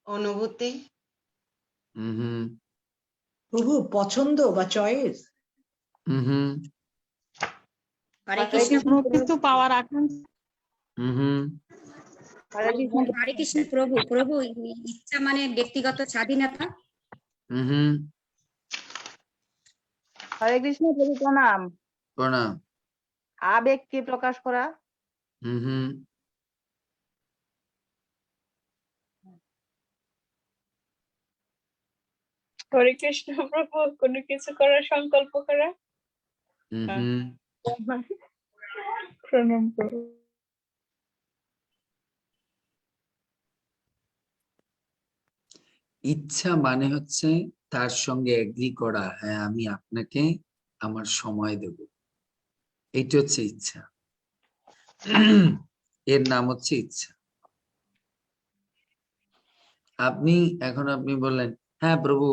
[SPEAKER 3] অনুভূতি।
[SPEAKER 9] প্রভু, পছন্দ বা চয়েস।
[SPEAKER 6] হরে কৃষ্ণ
[SPEAKER 2] কিছু পাওয়ার আকাঙ্ক্ষা।
[SPEAKER 6] হরে কৃষ্ণ প্রভু, প্রভু ইচ্ছা মানে ব্যক্তিগত স্বাধীনতা।
[SPEAKER 11] হরে কৃষ্ণ প্রভু, প্রণাম।
[SPEAKER 1] প্রণাম।
[SPEAKER 11] আবেগকে প্রকাশ করা।
[SPEAKER 7] হরে কৃষ্ণ প্রভু, কোনো কিছু করার সংকল্প করা। প্রণাম প্রভু।
[SPEAKER 1] ইচ্ছা মানে হচ্ছে তার সঙ্গে এগ্রি করা, হ্যাঁ আমি আপনাকে আমার সময় দেব, এইটা হচ্ছে ইচ্ছা। এর নাম হচ্ছে ইচ্ছা। আপনি বললেন, হ্যাঁ প্রভু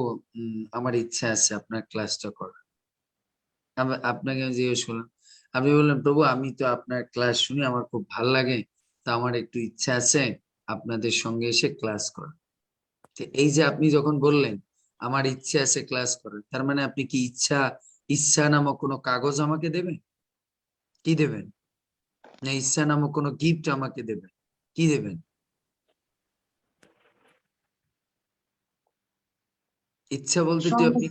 [SPEAKER 1] আমার ইচ্ছা আছে আপনার ক্লাসটা করার। আপনাকে আমি জিজ্ঞেস করলাম, আপনি বললেন প্রভু আমি তো আপনার ক্লাস শুনি, আমার খুব ভাল লাগে, তো আমার একটু ইচ্ছা আছে আপনাদের সঙ্গে এসে ক্লাস করার। এই যে আপনি যখন বললেন আমার ইচ্ছা আছে ক্লাস করার, তার মানে আপনি কি ইচ্ছা নামক কোনো কাগজ আমাকে দেবেন? কি দেবেন? না ইচ্ছা নামক কোনো গিফট আমাকে দেবেন? কি দেবেন? ইচ্ছা বলতে আপনি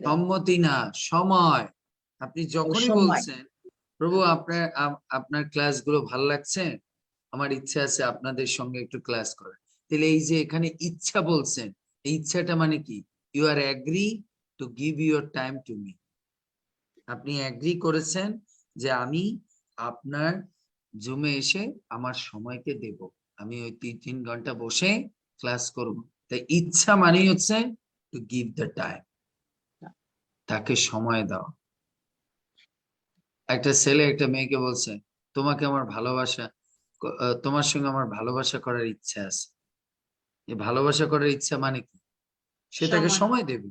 [SPEAKER 1] সম্মতি না, সময়। আপনি যখনই বলছেন প্রভু আপনার ক্লাসগুলো ভাল লাগছে, আমার ইচ্ছা আছে আপনাদের সঙ্গে একটু ক্লাস করার, তাহলে এই যে এখানে ইচ্ছা বলছেন, এই ইচ্ছাটা মানে কি? You are agree to give your time to me. আপনি এগ্রি করেছেন যে আমি আপনার জুমে এসে আমার সময়কে দেব, আমি ওই 3 ঘন্টা বসে ক্লাস করব। তাই ইচ্ছা মানেই হচ্ছে টু গিভ দ্য টাইম, তাকে সময় দাও। একটা ছেলে একটা মেয়েকে বলছে তোমাকে আমার ভালোবাসা, তোমার সঙ্গে আমার ভালোবাসা করার ইচ্ছা আছে। এই ভালোবাসা করার ইচ্ছা মানে কি? সে তাকে সময় দেবে।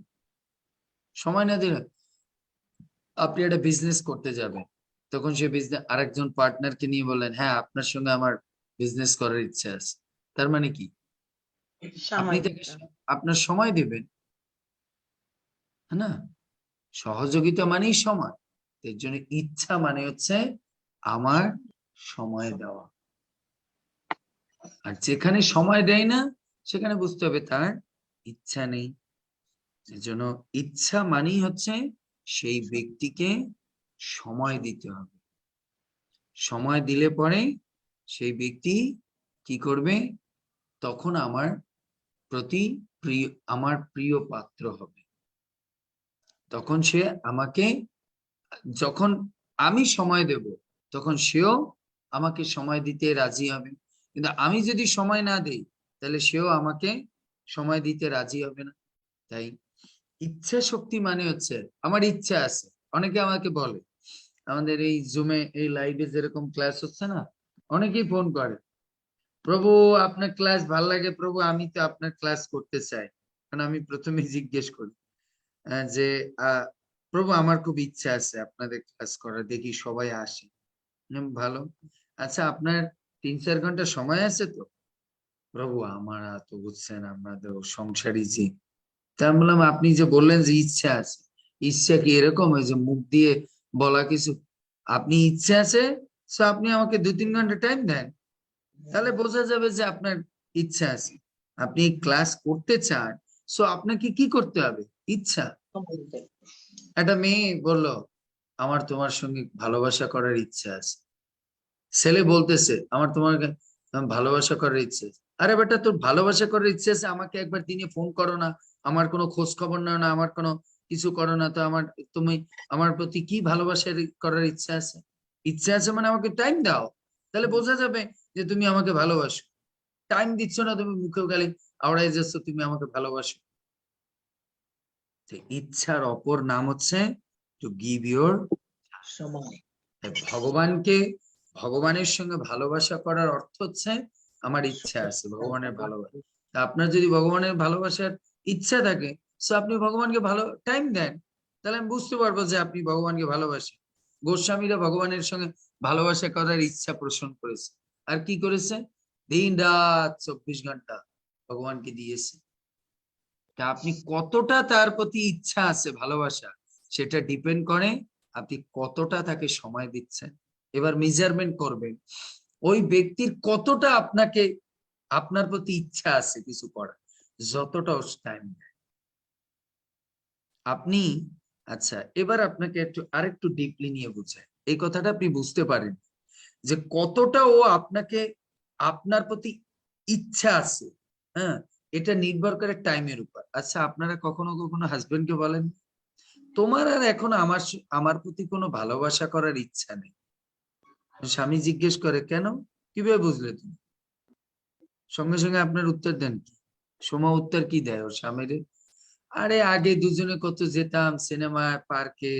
[SPEAKER 1] সময় না দিলে আপনি একটা বিজনেস করতে যাবেন, তখন সে বিজনেস আরেকজন পার্টনারকে নিয়ে বললেন হ্যাঁ আপনার সঙ্গে আমার বিজনেস করার ইচ্ছা আছে, তার মানে কি? আপনি তাকে আপনার সময় দেবেন, না? সহযোগিতা মানেই সময়। এর জন্য ইচ্ছা মানে হচ্ছে আমার সময় দেওয়া, আর যেখানে সময় দেয় না সেখানে বুঝতে হবে তার ইচ্ছা নেই। এজন্য ইচ্ছা মানেই হচ্ছে সেই ব্যক্তিকে সময় দিতে হবে। সময় দিলে পরে সেই ব্যক্তি কি করবে, তখন আমার প্রতি প্রিয়, আমার প্রিয় পাত্র হবে। তখন সে আমাকে, যখন আমি সময় দেব তখন সেও আমাকে সময় দিতে রাজি হবে। কিন্তু আমি যদি সময় না দেই তাহলে সেও আমাকে সময় দিতে রাজি হবে না। তাই ইচ্ছা শক্তি মানে হচ্ছে আমার ইচ্ছা আছে। অনেকে আমাকে বলে, আমাদের এই জুমে এই লাইভে যেরকম ক্লাস হচ্ছে না, অনেকেই ফোন করে, প্রভু আপনার ক্লাস ভাল লাগে প্রভু, আমি তো আপনার ক্লাস করতে চাই। কারণ আমি প্রথমে জিজ্ঞেস করি যে প্রভু আমার খুব ইচ্ছা আছে আপনাদের ক্লাস করার, দেখি সবাই আসে। ভালো, আচ্ছা আপনার 3-4 ঘন্টা সময় আছে তো? প্রভু আমার তো বুঝছেন আপনাদের সংসারী জীব। তা আমি বললাম আপনি যে বললেন যে ইচ্ছা আছে, ইচ্ছা কি এরকম যে মুখ দিয়ে বলা কিছু? আপনি ইচ্ছা আছে, সো আপনি আমাকে 2-3 ঘন্টা টাইম দেন, তাহলে বোঝা যাবে যে আপনার ইচ্ছা আছে, আপনি ক্লাস করতে চান। সো আপনাকে কি করতে হবে? ইচ্ছা। একটা মেয়ে বললো আমার তোমার সঙ্গে ভালোবাসা করার ইচ্ছা আছে, ছেলে বলতেছে আমার তোমার ভালোবাসা করার ইচ্ছে আছে। আরে বেটা তোর ভালোবাসা করার ইচ্ছে আছে, আমাকে একবার দিনে ফোন করো না, আমার কোনো খোঁজ খবর নাও না, আমার কোনো কিছু করো না, তো আমার তুমি আমার প্রতি কি ভালোবাসা করার ইচ্ছা আছে? ইচ্ছা আছে মানে আমাকে টাইম দাও, তাহলে বোঝা যাবে যে তুমি আমাকে ভালোবাসো। টাইম দিচ্ছ না, তুমি মুখেও গালি আওড়াই যাচ্ছ তুমি আমাকে ভালোবাসো। ইচ্ছার অপর নাম হচ্ছে টু গিভ ইউর সময়। ভগবানকে, ভগবানের সঙ্গে ভালোবাসা করার অর্থ হচ্ছে আমার ইচ্ছা আছে ভগবানের ভালোবাসা। তা আপনার যদি ভগবানের ভালোবাসার ইচ্ছা থাকে, সো আপনি ভগবানকে ভালো টাইম দেন, তাহলে আমি বুঝতে পারবো যে আপনি ভগবানকে ভালোবাসেন। গোস্বামীরা ভগবানের সঙ্গে ভালোবাসা করার ইচ্ছা পোষণ করেছে, আর কি করেছে? দিন রাত 24 ঘন্টা ভগবানকে দিয়েছে। তা আপনি কতটা তার প্রতি ইচ্ছা আছে, ভালোবাসা, সেটা ডিপেন্ড করে আপনি কতটা তাকে সময় দিচ্ছেন। এবার মেজারমেন্ট করবেন ওই ব্যক্তির কতটা আপনাকে, আপনার প্রতি ইচ্ছা আছে কিছু করার, যতটা টাইম দেয় আপনি। আচ্ছা এবার আপনাকে একটু আরেকটু ডিপলি নিয়ে বুঝায়, এই কথাটা আপনি বুঝতে পারেন যে কতটা ও আপনাকে, আপনার প্রতি ইচ্ছা আছে। হ্যাঁ, এটা নির্ভর করে টাইমের উপর। আচ্ছা আপনারা কখনো কখনো হাজবেন্ডকে বলেন তোমার আর এখন আমার প্রতি কোনো ভালোবাসা করার ইচ্ছা নেই? স্বামী জিজ্ঞেস করে কেন, কিভাবে বুঝলে তুমি? সঙ্গে সঙ্গে আপনার উত্তর দেন কি? সোমা উত্তর কি দেয় ওর স্বামীর? আরে আগে দুজনে কত যেতাম সিনেমা পার্কে,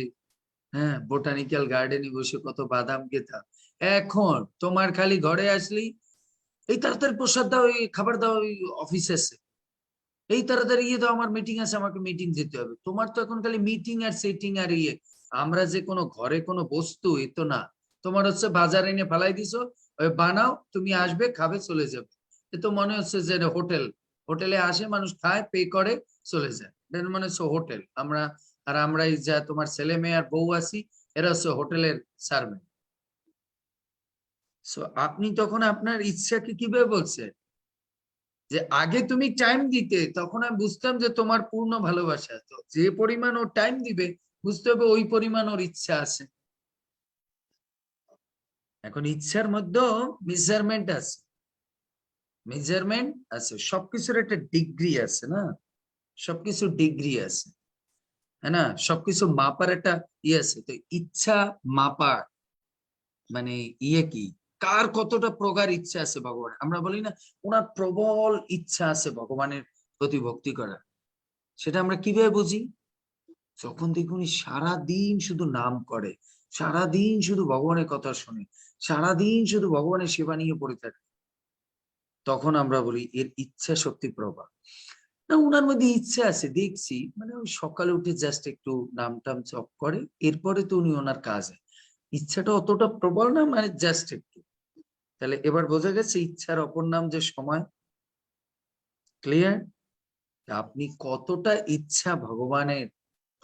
[SPEAKER 1] হ্যাঁ বোটানিক্যাল গার্ডেনে বসে কত বাদাম খেতাম, এখন তোমার খালি ঘরে আসলি এই তাড়াতাড়ি প্রসাদ দাও, এই খাবার দাও, ওই অফিস আছে, এই তাড়াতাড়ি ইয়ে দাও, আমার মিটিং আছে, আমাকে মিটিং যেতে হবে। তোমার তো এখন খালি মিটিং আর সেটিং আর ইয়ে। আমরা যে কোনো ঘরে কোনো বস্তু এ তো না, তোমার হচ্ছে বাজার এনে ফেলাই দিছো, ওই বানাও, তুমি আসবে খাবে চলে যাবে। এ তো মনে হচ্ছে যে হোটেল, হোটেলে আসে মানুষ খায় পে করে চলে যায়, এটা মনে হচ্ছে হোটেল। আমরা আর আমরাই যা তোমার ছেলে মেয়ে আর বউ আছি, এরা হচ্ছে হোটেলের সার্ভেন্ট। সো আপনি তখন আপনার ইচ্ছাকে কিভাবে বলছে যে আগে তুমি টাইম দিতে, তখন আমি বুঝতাম যে তোমার পূর্ণ ভালোবাসা, তো যে পরিমাণ ও টাইম দিবে বুঝতে হবে ওই পরিমাণ ওর ইচ্ছা আছে। এখন ইচ্ছার মধ্যেও মেজারমেন্ট আছে, মেজারমেন্ট আছে, সবকিছুর একটা ডিগ্রি আছে না, সবকিছুর ডিগ্রি আছে, হ্যাঁ না, সবকিছু মাপার একটা ইয়ে আছে। তো ইচ্ছা মাপার মানে ইয়ে কি, কার কতটা প্রগাঢ় ইচ্ছা আছে ভগবান। আমরা বলি না ওনার প্রবল ইচ্ছা আছে ভগবানের প্রতি ভক্তি করার, সেটা আমরা কিভাবে বুঝি? যখন দেখুন সারাদিন শুধু নাম করে, সারাদিন শুধু ভগবানের কথা শুনে, সারাদিন শুধু ভগবানের সেবা নিয়ে পড়ে থাকে, তখন আমরা বলি এর ইচ্ছা শক্তি প্রবাহ। না ওনার মধ্যে ইচ্ছা আছে দেখছি, মানে ওই সকালে উঠে জাস্ট একটু নাম টাম জপ করে, এরপরে তো উনি ওনার কাজে, ইচ্ছাটা অতটা প্রবল না, মানে জাস্ট একটু। তাহলে এবার বোঝা গেছে ইচ্ছার অপর নাম যে সময়। ক্লিয়ার? আপনি কতটা ইচ্ছা ভগবানের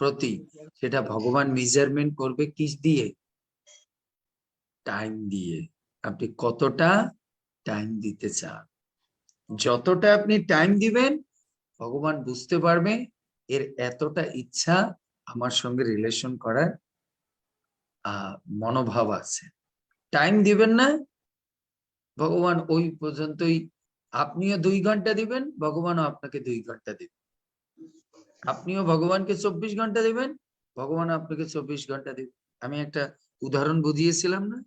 [SPEAKER 1] প্রতি, সেটা ভগবান মেজারমেন্ট করবে কি দিয়ে? টাইম দিয়ে। আপনি কতটা টাইম দিতে চান, যতটা আপনি টাইম দিবেন ভগবান বুঝতে পারবে এর এতটা ইচ্ছা আমার সঙ্গে রিলেশন করার মনোভাব আছে। টাইম দিবেন না, ভগবান ওই পর্যন্তই। আপনিও 2 ঘন্টা দিবেন, ভগবানও আপনাকে 2 ঘন্টা দিবেন। আপনিও ভগবানকে 24 ঘন্টা দিবেন, ভগবান আপনাকে 24 ঘন্টা দিবেন। আমি একটা উদাহরণ বুঝিয়েছিলাম না,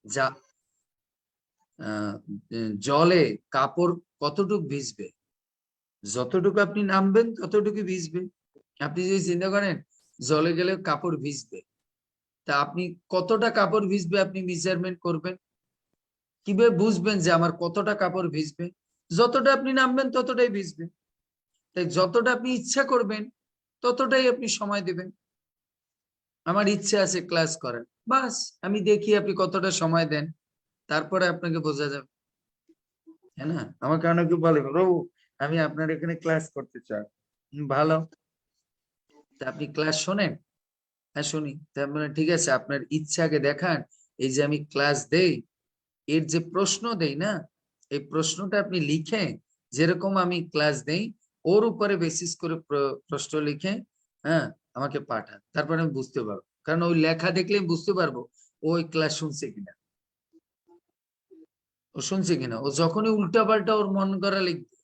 [SPEAKER 1] যা জলে কাপড় কতটুকু ভিজবে, যতটুকু আপনি নামবেন ততটুকু ভিজবে। আপনি যদি চিন্তা করেন জলে গেলে কাপড় ভিজবে, তা আপনি কতটা কাপড় ভিজবে আপনি মেজারমেন্ট করবেন? কিভাবে বুঝবেন যে আমার কতটা কাপড় ভিজবে? যতটা আপনি নামবেন ততটাই ভিজবে। তাই যতটা আপনি ইচ্ছা করবেন ততটাই আপনি সময় দেবেন। আমার ইচ্ছা আছে ক্লাস করার, বাস আমি দেখি আপনি কতটা সময় দেন, তারপরে আপনাকে বোঝা যাবে, তাই না? আমাকে অনেকে বলে প্রভু আমি আপনার এখানে ক্লাস করতে চাই। ভালো, তা আপনি ক্লাস শোনেন? হ্যাঁ শুনি। তার মানে ঠিক আছে, আপনার ইচ্ছাকে দেখান। এই যে আমি ক্লাস দেই, এর যে প্রশ্ন দেই না, এই প্রশ্নটা আপনি লিখে, যেরকম আমি ক্লাস দেই ওর উপরে বেসিস করে প্রশ্ন লিখে হ্যাঁ আমাকে পাঠান, তারপরে আমি বুঝতে পারবো। কারণ ওই লেখা দেখলে আমি বুঝতে পারবো ওই ক্লাস শুনছে কিনা, ও শুনছে কিনা। ও যখনই উল্টাপাল্টা ওর মন করা লিখবে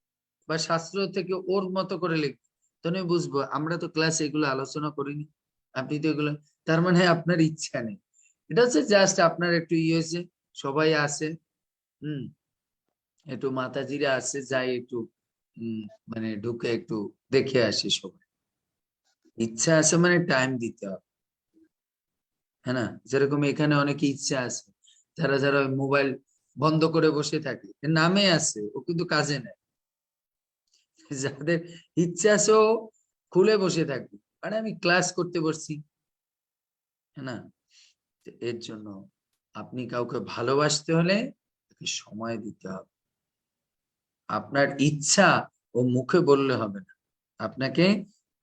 [SPEAKER 1] বা শাস্ত্র থেকে ওর মতো করে লিখবে, তখন আমি বুঝবো আমরা তো ক্লাসে এগুলো আলোচনা করিনি, আপনি তো এগুলো, তার মানে আপনার ইচ্ছা নেই। এটা হচ্ছে জাস্ট আপনার একটু হয়েছে, সবাই আছে, একটু মাতাজিরা আছে, যাই একটু মানে ঢুকে একটু দেখে আসি সবাই। ইচ্ছা আছে মানে টাইম দিতে হবে, হ্যাঁ না? যেরকম এখানে অনেকে ইচ্ছা আছে, যারা যারা মোবাইল বন্ধ করে বসে থাকে, নামে আছে ও কিন্তু কাজে নেয়। যাদের ইচ্ছা আছে ও খুলে বসে থাকবে, মানে আমি ক্লাস করতে বসছি, হ্যাঁ না? এর জন্য আপনি কাউকে ভালোবাসতে হলে সময় দিতে হবে। আপনার ইচ্ছা ও মুখে বললে হবে না, আপনাকে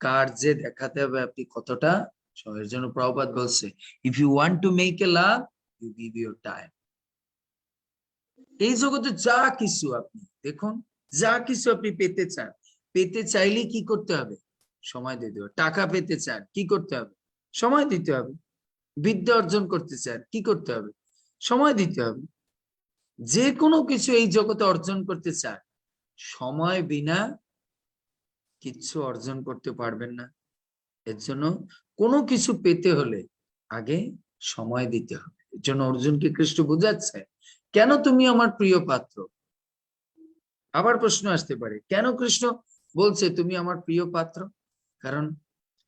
[SPEAKER 1] কার্যে দেখাতে হবে আপনি কতটা। এর জন্য প্রভুপাদ বলছে, if you want to make a love you give your time. এই জগতে যা কিছু আপনি দেখুন, যা কিছু আপনি পেতে চান, পেতে চাইলে কি করতে হবে? সময় দিতে হবে। টাকা পেতে চান, কি করতে হবে? সময় দিতে হবে। বিদ্যা অর্জন করতে চান, কি করতে হবে? সময় দিতে হবে। যে কোনো কিছু এই জগতে অর্জন করতে চান, সময় বিনা কিচ্ছু অর্জন করতে পারবেন না। এর জন্য কোনো কিছু পেতে হলে আগে সময় দিতে হবে। এর জন্য অর্জুনকে কৃষ্ণ বুঝাচ্ছে, কেন তুমি আমার প্রিয় পাত্র। আবার প্রশ্ন আসতে পারে, কেন কৃষ্ণ বলছে তুমি আমার প্রিয় পাত্র? কারণ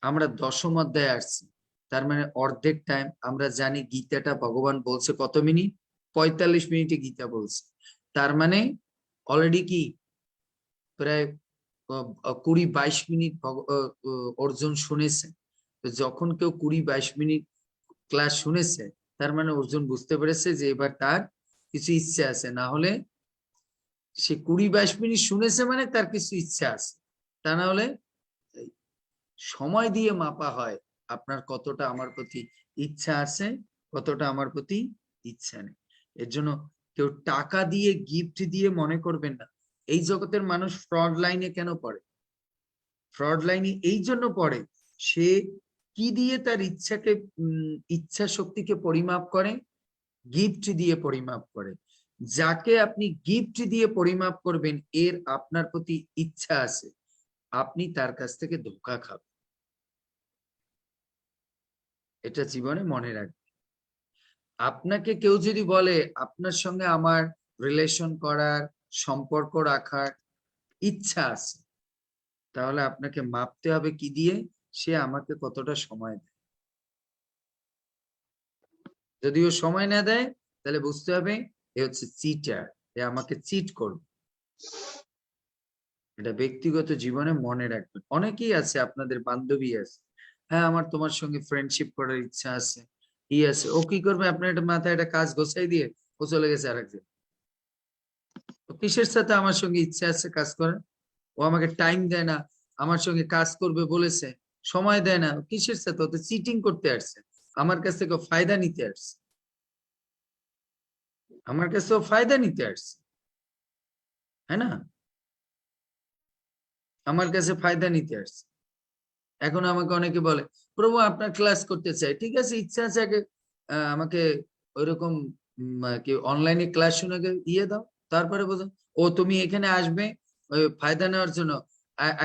[SPEAKER 1] আমরা 10ম অধ্যায়ে আসছি, তার মানে অর্ধেক টাইম। আমরা জানি গীতাটা ভগবান বলছে কত মিনিট? 45 মিনিটে গীতা বলছে। তার মানে অলরেডি কি প্রায় 20-22 মিনিট অর্জুন শুনেছে। তো যখন কেউ 20-22 মিনিট ক্লাস শুনেছে, তার মানে অর্জুন বুঝতে পেরেছে যে এবার তার কিছু ইচ্ছা আছে। না হলে সে 20-22 মিনিট শুনেছে মানে তার কিছু ইচ্ছা আছে, তা না হলে সময় দিয়ে মাপা হয় আপনার কতটা আমার প্রতি ইচ্ছা আছে, কতটা আমার প্রতি ইচ্ছা নেই। এর জন্য কেউ টাকা দিয়ে গিফট দিয়ে মনে করবেন না। এই জগতের মানুষ ফ্রড লাইনে কেন পড়ে? ফ্রড লাইনে এই জন্য পড়ে, সে কি দিয়ে তার ইচ্ছাকে ইচ্ছা শক্তিকে পরিমাপ করে? গিফট দিয়ে পরিমাপ করে। যাকে আপনি গিফট দিয়ে পরিমাপ করবেন এর আপনার প্রতি ইচ্ছা আছে, আপনি তার কাছ থেকে ধোঁকা খাবেন। এটা জীবনে মনে রাখবেন। আপনাকে কেউ যদি বলে আপনার সঙ্গে আমার রিলেশন করার, সম্পর্ক রাখার ইচ্ছা আছে, তাহলে আপনাকে মাপতে হবে কি দিয়ে? সে আমাকে কতটা সময় দেয়। যদি ও সময় না দেয় তাহলে বুঝতে হবে এ হচ্ছে চিটার, এ আমাকে চিট করবে। এটা ব্যক্তিগত জীবনে মনে রাখবেন। অনেকেই আছে, আপনাদের বান্ধবী আছে, হ্যাঁ আমার তোমার সঙ্গে ফ্রেন্ডশিপ করার ইচ্ছা আছে, ই আছে, ও কি করবে? আপনার একটা মাথায় একটা কাজ গোছাই দিয়ে ও চলে গেছে আরেকজন। কিসের সাথে আমার সঙ্গে ইচ্ছা আছে কাজ করার? ও আমাকে টাইম দেয় না, আমার সঙ্গে কাজ করবে বলেছে, সময় দেয় না, কিসের সাথে? তো চিটিং করতে আসছে, আমার কাছ থেকে ফায়দা নিতে আসছে, আমার কাছে ফায়দা নিতে আসছে, হ্যাঁ না? আমার কাছে ফায়দা নিতে আসছে। এখন আমাকে অনেকে বলে, প্রভু আপনার ক্লাস করতে চাই, ঠিক আছে, ইচ্ছা আছে, আগে আমাকে ওইরকম কি অনলাইনে ক্লাস শুনে দিয়ে দাও, তারপরে বোঝো। ও তুমি এখানে আসবে ওই ফায়দা নেওয়ার জন্য,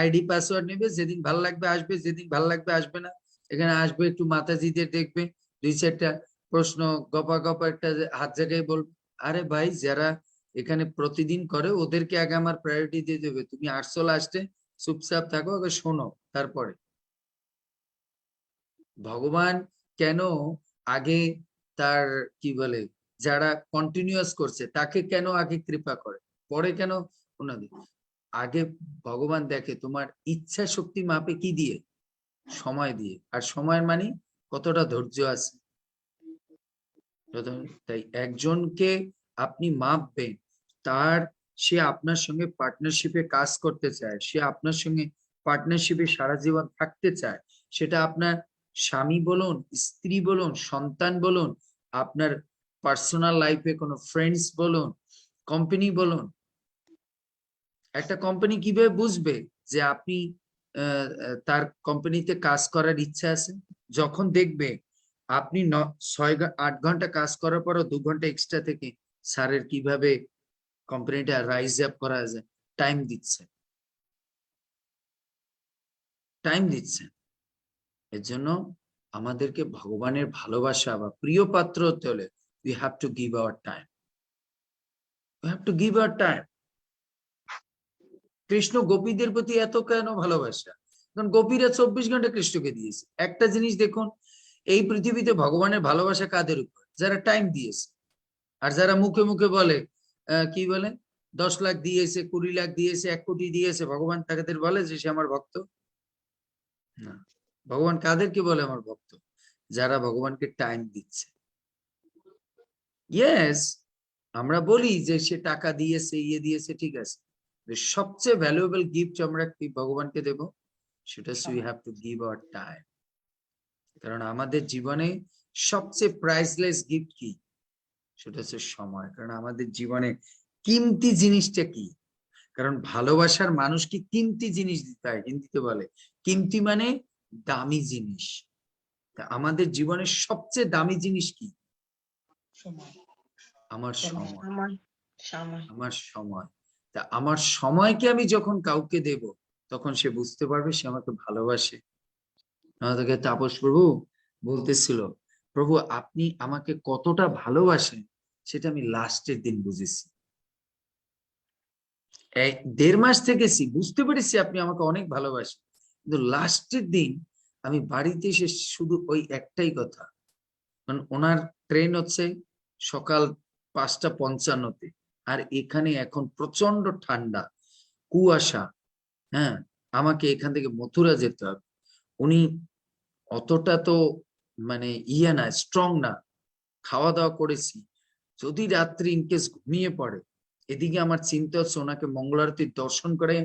[SPEAKER 1] আইডি পাসওয়ার্ড নেবে, যেদিন ভালো লাগবে আসবে, যেদিন ভালো লাগবে আসবে না। এখানে আসবে একটু মাতাজিদের দেখবে, 2-4টা প্রশ্ন গপা গপা একটা হাত জায়গায় বলবে। আরে ভাই, যারা এখানে প্রতিদিন করে ওদেরকে আগে আমার প্রায়োরিটি দিয়ে দেবে। তুমি আসছো লাস্টে, চুপচাপ থাকো, আগে শোনো, তারপরে। ভগবান কেন আগে তার কি বলে যারা কন্টিনিউয়াস করছে তাকে কেন আগে কৃপা করে, পরে কেন ওনাদের? আগে ভগবান দেখে তোমার ইচ্ছা শক্তি মাপে কি দিয়ে? সময় দিয়ে। আর সময়ের মানে কতটা ধৈর্য আছে। তাই একজনকে আপনি মাপবেন, তার সে আপনার সঙ্গে পার্টনারশিপে কাজ করতে চায়, সে আপনার সঙ্গে পার্টনারশিপে সারা জীবন থাকতে চায়, সেটা আপনার স্বামী বলুন, স্ত্রী বলুন, সন্তান বলুন, আপনার পার্সোনাল লাইফে কোনো ফ্রেন্ডস বলুন, কোম্পানি বলুন। একটা কোম্পানি কিভাবে বুঝবে যে আপনি তার কোম্পানিতে কাজ করার ইচ্ছা আছে? যখন দেখবে আপনি 6-8 ঘন্টা কাজ করার পরও 2 ঘন্টা এক্সট্রা থেকে স্যারের কিভাবে কোম্পানিটা রাইজ আপ করা যায়, টাইম দিচ্ছে, টাইম দিচ্ছে। এর জন্য আমাদেরকে ভগবানের ভালোবাসা বা প্রিয় পাত্র হতে হলে we have to give our time, we have to give our time. Krishna গোপীদের প্রতি এত কেন ভালোবাসা? কারণ গোপীরা 24 ঘন্টা কৃষ্ণকে দিয়েছে। একটা জিনিস দেখুন, এই পৃথিবীতে ভগবানের ভালোবাসা কাদের উপর? যারা টাইম দিয়েছে। আর যারা মুখে মুখে বলে, কি বলে, 10 লাখ দিয়েছে, 20 লাখ দিয়েছে, 1 কোটি দিয়েছে, ভগবান তাদের বলে যে সে আমার ভক্ত? না। ভগবান কাদেরকে বলে আমার ভক্ত? যারা ভগবানকে টাইম দিচ্ছে। ইয়েস, আমরা বলি যে সে টাকা দিয়েছে, ইয়ে দিয়েছে, ঠিক আছে, সবচেয়ে ভ্যালুয়েবল গিফট আমরা কি ভগবানকে দেব? সেটা we have to give our time. কারণ আমাদের জীবনে সবচেয়ে প্রাইসলেস গিফট কি? সেটা হচ্ছে সময়। কারণ আমাদের জীবনে কিমতি জিনিসটা কি? কারণ ভালোবাসার মানুষকে কিমতি জিনিস দিতে হয়, হিন্দিতে বলে কিমতি মানে দামি জিনিস। আমাদের জীবনের সবচেয়ে দামি জিনিস কি? আমার সময়, আমার সময়। তা আমার সময়কে আমি যখন কাউকে দেব, তখন সে বুঝতে পারবে সে আমাকে ভালোবাসে। আমাদেরকে তাপস প্রভু বলতেছিল, প্রভু আপনি আমাকে কতটা ভালোবাসেন সেটা আমি লাস্টের দিন বুঝেছি। 1.5 মাস থেকেছি, বুঝতে পেরেছি আপনি আমাকে অনেক ভালোবাসেন, কিন্তু লাস্টের দিন আমি বাড়িতে এসে শুধু ওই একটাই কথা, কারণ ওনার ট্রেন হচ্ছে সকাল 5:55-তে, আর এখানে এখন প্রচন্ড ঠান্ডা, কুয়াশা, হ্যাঁ, আমাকে এখান থেকে মথুরা যেতে হবে। উনি অতটা তো মানে না, স্ট্রং না। খাওয়া দাওয়া করেছি, যদি রাত্রি ইনকেস ঘুমিয়ে পড়ে, এদিকে আমার চিন্তা হচ্ছে ওনাকে মঙ্গল আরতির দর্শন করে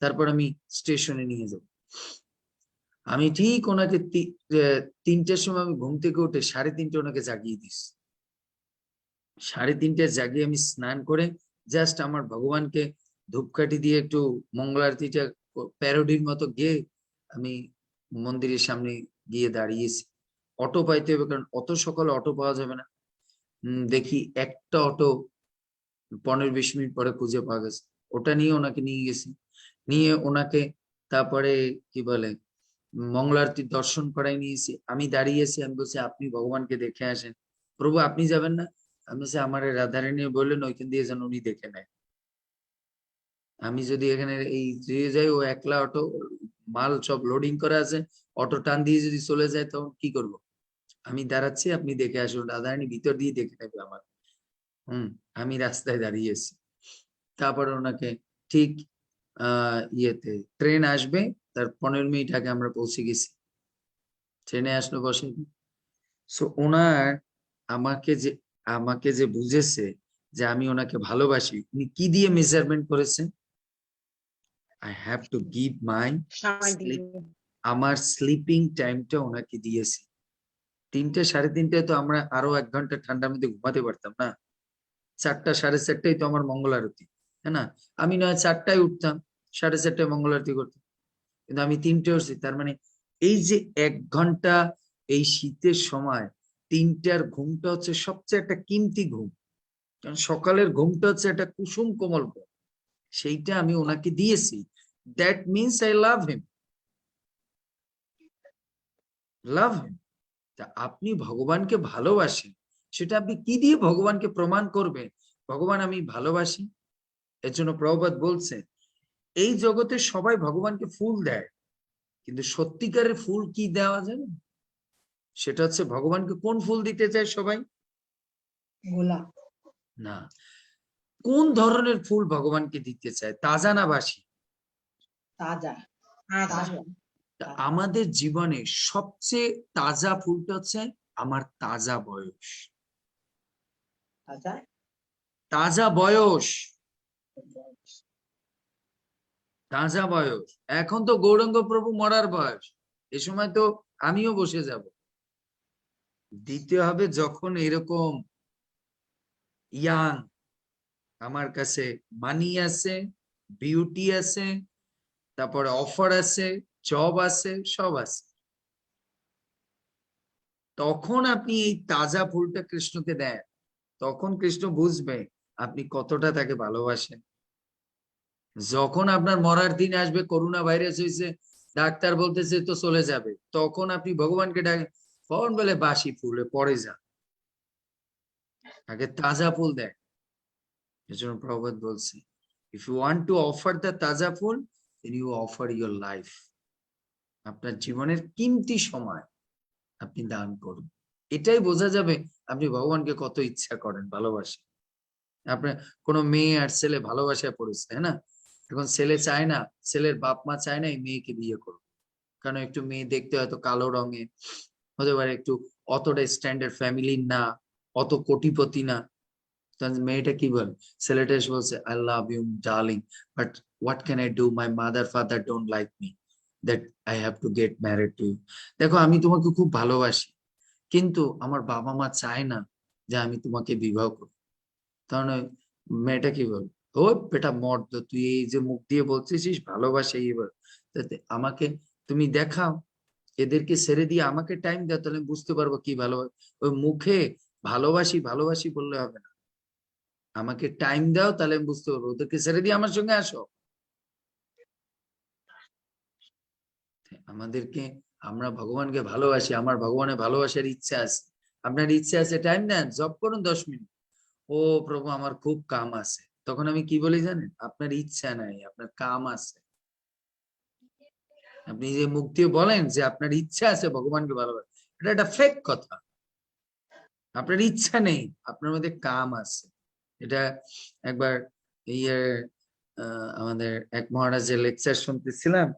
[SPEAKER 1] তারপর আমি স্টেশনে নিয়ে যাব। আমি ঠিক ওনাকে 3টার সময় আমি ঘুম থেকে উঠে 3:30 ওনাকে জাগিয়ে দিস। 3:30 জাগিয়ে আমি স্নান করে জাস্ট আমার ভগবানকে ধূপকাঠি দিয়ে একটু মঙ্গল আরতিটা প্যারোডির মতো গেয়ে আমি মন্দিরের সামনে গিয়ে দাঁড়িয়েছি। অটো পাইতে হবে, কারণ অত সকালে অটো পাওয়া যাবে না। দেখি একটা অটো 15-20 মিনিট পরে খুঁজে পাওয়া গেছে, ওটা নিয়ে ওনাকে নিয়ে গেছি। নিয়ে ওনাকে তারপরে কি বলে মঙ্গল আরতির দর্শন করাই নিয়েছি। আমি দাঁড়িয়েছি, আমি বলছি আপনি ভগবানকে দেখে আসেন। প্রভু আপনি যাবেন না? আমি বলছি আমার রাধারানী বললেন ওইখান দিয়ে যেন উনি দেখে নেয়। আমি যদি এখানে এই দিয়ে যাই, ও একলা অটো, মাল সব লোডিং করা আছে, অটো টান দিয়ে যদি চলে যায় তখন কি করব? আমি দাঁড়াচ্ছি, আপনি দেখে আসুন, রাধারানী ভিতর দিয়ে দেখে নেবে আমার। আমি রাস্তায় দাঁড়িয়েছি। তারপরে ওনাকে ঠিক ইয়েতে ট্রেন আসবে তার 15 মিনিট আগে আমরা পৌঁছে গেছি। ট্রেনে আসলো, বসে। সো ওনার আমাকে যে বুঝেছে যে আমি ওনাকে ভালোবাসি, উনি কি দিয়ে মেজারমেন্ট করেছেন? I have to give my sleep, আমার স্লিপিং টাইমটা ওনাকে দিয়েছি। 3টে 3:30টায় তো আমরা আরো 1 ঘন্টা ঠান্ডার মধ্যে ঘুমাতে পারতাম না। 4টা 4:30টায় তো আমার মঙ্গল আরতি, তাই না? আমি নয় 4টায় উঠতাম, 4:30টায় মঙ্গল আরতি করতাম, কিন্তু আমি 3টে উঠছি। তার মানে এই যে 1 ঘন্টা এই শীতের সময় 3টার ঘুমটা হচ্ছে সবচেয়ে একটা কিমতি ঘুম, কারণ সকালের ঘুমটা হচ্ছে একটা কুসুম কোমল ঘুম, সেইটা আমি ওনাকে দিয়েছি। দ্যাট মিনস আই লাভ হিম, লাভ হিম। তা আপনি ভগবানকে ভালোবাসেন, সেটা আপনি কি দিয়ে ভগবানকে প্রমাণ করবেন? ভগবান আমি ভালোবাসি। এর জন্য প্রভুপাদ বলছেন এই জগতে সবাই ভগবানকে ফুল দেয়, কিন্তু সত্যিকারের ফুল কি দেওয়া যাবে? সেটা হচ্ছে ভগবানকে কোন ফুল দিতে চায় সবাই?
[SPEAKER 9] গোলাপ।
[SPEAKER 1] না, কোন ধরনের ফুল ভগবানকে দিতে চায়? তাজা না বাসি?
[SPEAKER 9] তাজা।
[SPEAKER 1] তা আমাদের জীবনে সবচেয়ে তাজা ফুলটা হচ্ছে আমার তাজা বয়স।
[SPEAKER 9] তাজা
[SPEAKER 1] তাজা বয়স, তাজা বয়স। এখন তো গৌরাঙ্গ প্রভু মরার বয়স, এ সময় তো আমিও বসে যাব। দিতে হবে যখন এরকম ইয়াং, আমার কাছে মানি আছে, বিউটি আছে, তারপরে অফার আছে, জব আছে, সব আছে, তখন আপনি এই তাজা ফুলটা কৃষ্ণকে দেন, তখন কৃষ্ণ বুঝবে আপনি কতটা তাকে ভালোবাসেন। যখন আপনার মরার দিন আসবে, করোনা ভাইরাস হয়েছে, ডাক্তার বলতেছে তো চলে যাবে, তখন আপনি ভগবানকে ডাকেন, কখন বলে বাসি ফুলে পরে যান, আগে তাজা ফুল দেন। এজন্য প্রভুপাদ বলছে, if you want to offer the তাজা ফুল, then you offer your life. আপনার জীবনের কিমতি সময় আপনি দান করুন, এটাই বোঝা যাবে আপনি ভগবানকে কত ইচ্ছা করেন, ভালোবাসেন। আপনার কোনো মেয়ে আর ছেলে ভালোবাসায় পড়েছে, তাই না? এখন ছেলে চায় না, ছেলের বাপ মা চায় না এই মেয়েকে বিয়ে করুক, কারণ একটু মেয়ে দেখতে হয়তো কালো রঙে হতে পারে, একটু অতটা স্ট্যান্ডার্ড ফ্যামিলির না, অত কোটিপতি না। মেয়েটা কি বল, ছেলেটা এসে বলছে I love you darling, but what can I do, my mother father don't like me, that I have to get married to you. দেখো আমি তোমাকে খুব ভালোবাসি, কিন্তু আমার বাবা মা চায় না যে আমি তোমাকে বিবাহ করি। তাহলে মেয়েটা কি বল, ও বেটা মর্দ, তুই এই যে মুখ দিয়ে বলতেছিস ভালোবাসে, এবার আমাকে তুমি দেখাও, এদেরকে ছেড়ে দিয়ে আমাকে টাইম দাও, তাহলে বুঝতে পারবো কি ভালোবাসে। ওই মুখে ভালোবাসি ভালোবাসি বললে হবে না, আমাকে টাইম দাও, তাহলে আমি বুঝতে পারবো। ওদেরকে ছেড়ে দিয়ে আমার সঙ্গে আসো। আমাদেরকে, আমরা ভগবানকে ভালোবাসি, আমার ভগবানের ভালোবাসার ইচ্ছা আছে, আপনার ইচ্ছা আছে, টাইম দেন, জব করুন 10 মিনিট। ও প্রভু আমার খুব কাম আছে, তখন আমি কি বলি জানেন, আপনার ইচ্ছা নাই, আপনার কাম আছে। আপনি যে মুখ দিয়ে বলেন যে আপনার ইচ্ছা আছে ভগবানকে ভালোবাসা, এটা একটা ফেক কথা। আপনার ইচ্ছা নেই, আপনার মধ্যে কাম আছে। এটা একবার আমাদের এক মহারাজের লেকচার শুনতেছিলাম,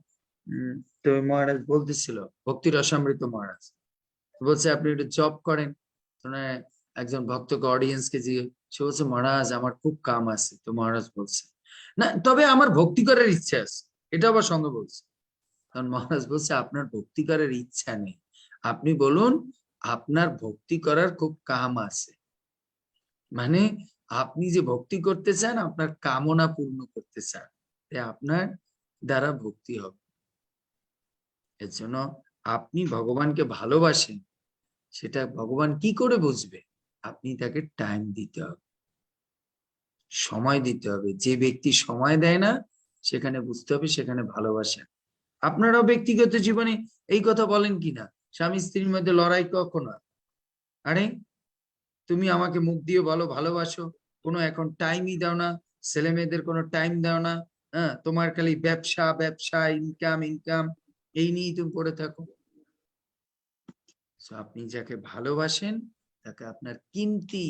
[SPEAKER 1] তো মহারাজ বলতেছিল, ভক্তি রসামৃত মহারাজ বলছে আপনি একটু জব করেন, একজন ভক্তকে অডিয়েন্সকে সে বলছে মহারাজ আমার খুব কাম আছে। তো মহারাজ বলছে না, তবে আমার ভক্তি করার ইচ্ছা আছে, এটা আবার সঙ্গে বলছে। তখন মহারাজ বলছে আপনার ভক্তি করার ইচ্ছা নেই, আপনি বলুন আপনার ভক্তি করার খুব কাম আছে, মানে আপনি যে ভক্তি করতে চান, আপনার কামনা পূর্ণ করতে চান, আপনার দ্বারা ভক্তি হবে। এর জন্য আপনি ভগবানকে ভালোবাসেন, সেটা ভগবান কি করে বুঝবে? আপনি তাকে টাইম দিতে হবে, সময় দিতে হবে। যে ব্যক্তি সময় দেয় না, সেখানে বুঝতে হবে সেখানে ভালোবাসেন। আপনারাও ব্যক্তিগত জীবনে এই কথা বলেন কিনা, স্বামী স্ত্রীর মধ্যে লড়াই কখনো, আরে তুমি আমাকে মুখ দিয়ে বলো ভালোবাসো, কোনো এখন টাইমই দাও না, ছেলে মেয়েদের কোনো টাইম দাও না, হ্যাঁ তোমার খালি ব্যবসা ব্যবসা, ইনকাম ইনকাম, এই নিয়েই তুমি পড়ে থাকো। আপনি যাকে ভালোবাসেন তাকে আপনার কিমতি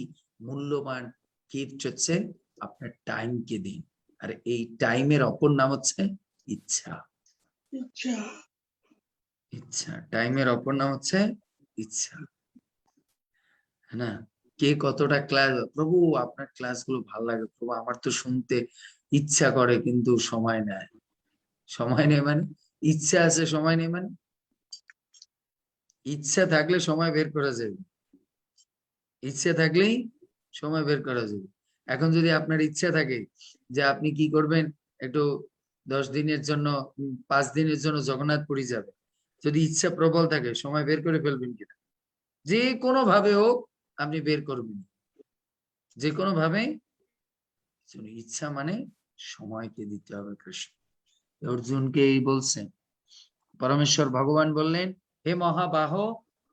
[SPEAKER 1] মূল্যবান গিফট হচ্ছে আপনার টাইমকে দিন, আর এই টাইমের অপর নাম হচ্ছে ইচ্ছা। ইচ্ছা, টাইমের অপর নাম হচ্ছে ইচ্ছা, হ্যাঁ না? কে কতটা ক্লাস, প্রভু আপনার ক্লাসগুলো ভালো লাগে প্রভু, আমার তো শুনতে ইচ্ছা করে কিন্তু সময় নেয়। সময় নেই মানে, ইচ্ছা আছে সময় নেই মানে, ইচ্ছা থাকলে সময় বের করা যাবে, ইচ্ছা থাকলেই সময় বের করা যাবে। এখন যদি আপনার ইচ্ছা থাকে যে আপনি কি করবেন, একটু 10 দিনের জন্য 5 দিনের জন্য জগন্নাথপুরী যাবে, যদি ইচ্ছা প্রবল থাকে সময় বের করে ফেলবেন কিনা? যে কোনো ভাবে হোক আপনি বের করবেন, যে কোনো ভাবে। ইচ্ছা মানে সময়কে দিতে হবে। কৃষ্ণ অর্জুনকে এই বলছেন। পরমেশ্বর ভগবান বললেন, হে মহাবাহ,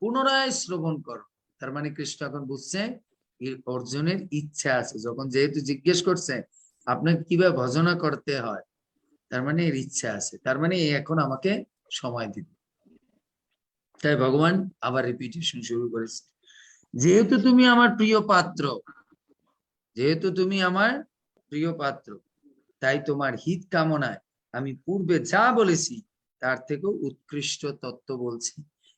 [SPEAKER 1] পুনরায় শ্রবণ করো। তার মানে কৃষ্ণ এখন বুঝছে অর্জুনের ইচ্ছা আছে। যখন যেহেতু জিজ্ঞেস করছে আপনাকে কিভাবে ভজনা করতে হয়, তার মানে এর ইচ্ছা আছে, তার মানে এখন আমাকে সময় দিবে। তাই ভগবান আবার রিপিটেশন শুরু করেছে, যেহেতু তুমি আমার প্রিয় পাত্র, যেহেতু তুমি আমার প্রিয় পাত্র, তাই তোমার হিত কামনায় আমি পূর্বে যা বলেছি তার থেকেও উৎকৃষ্ট তত্ত্ব বলছি।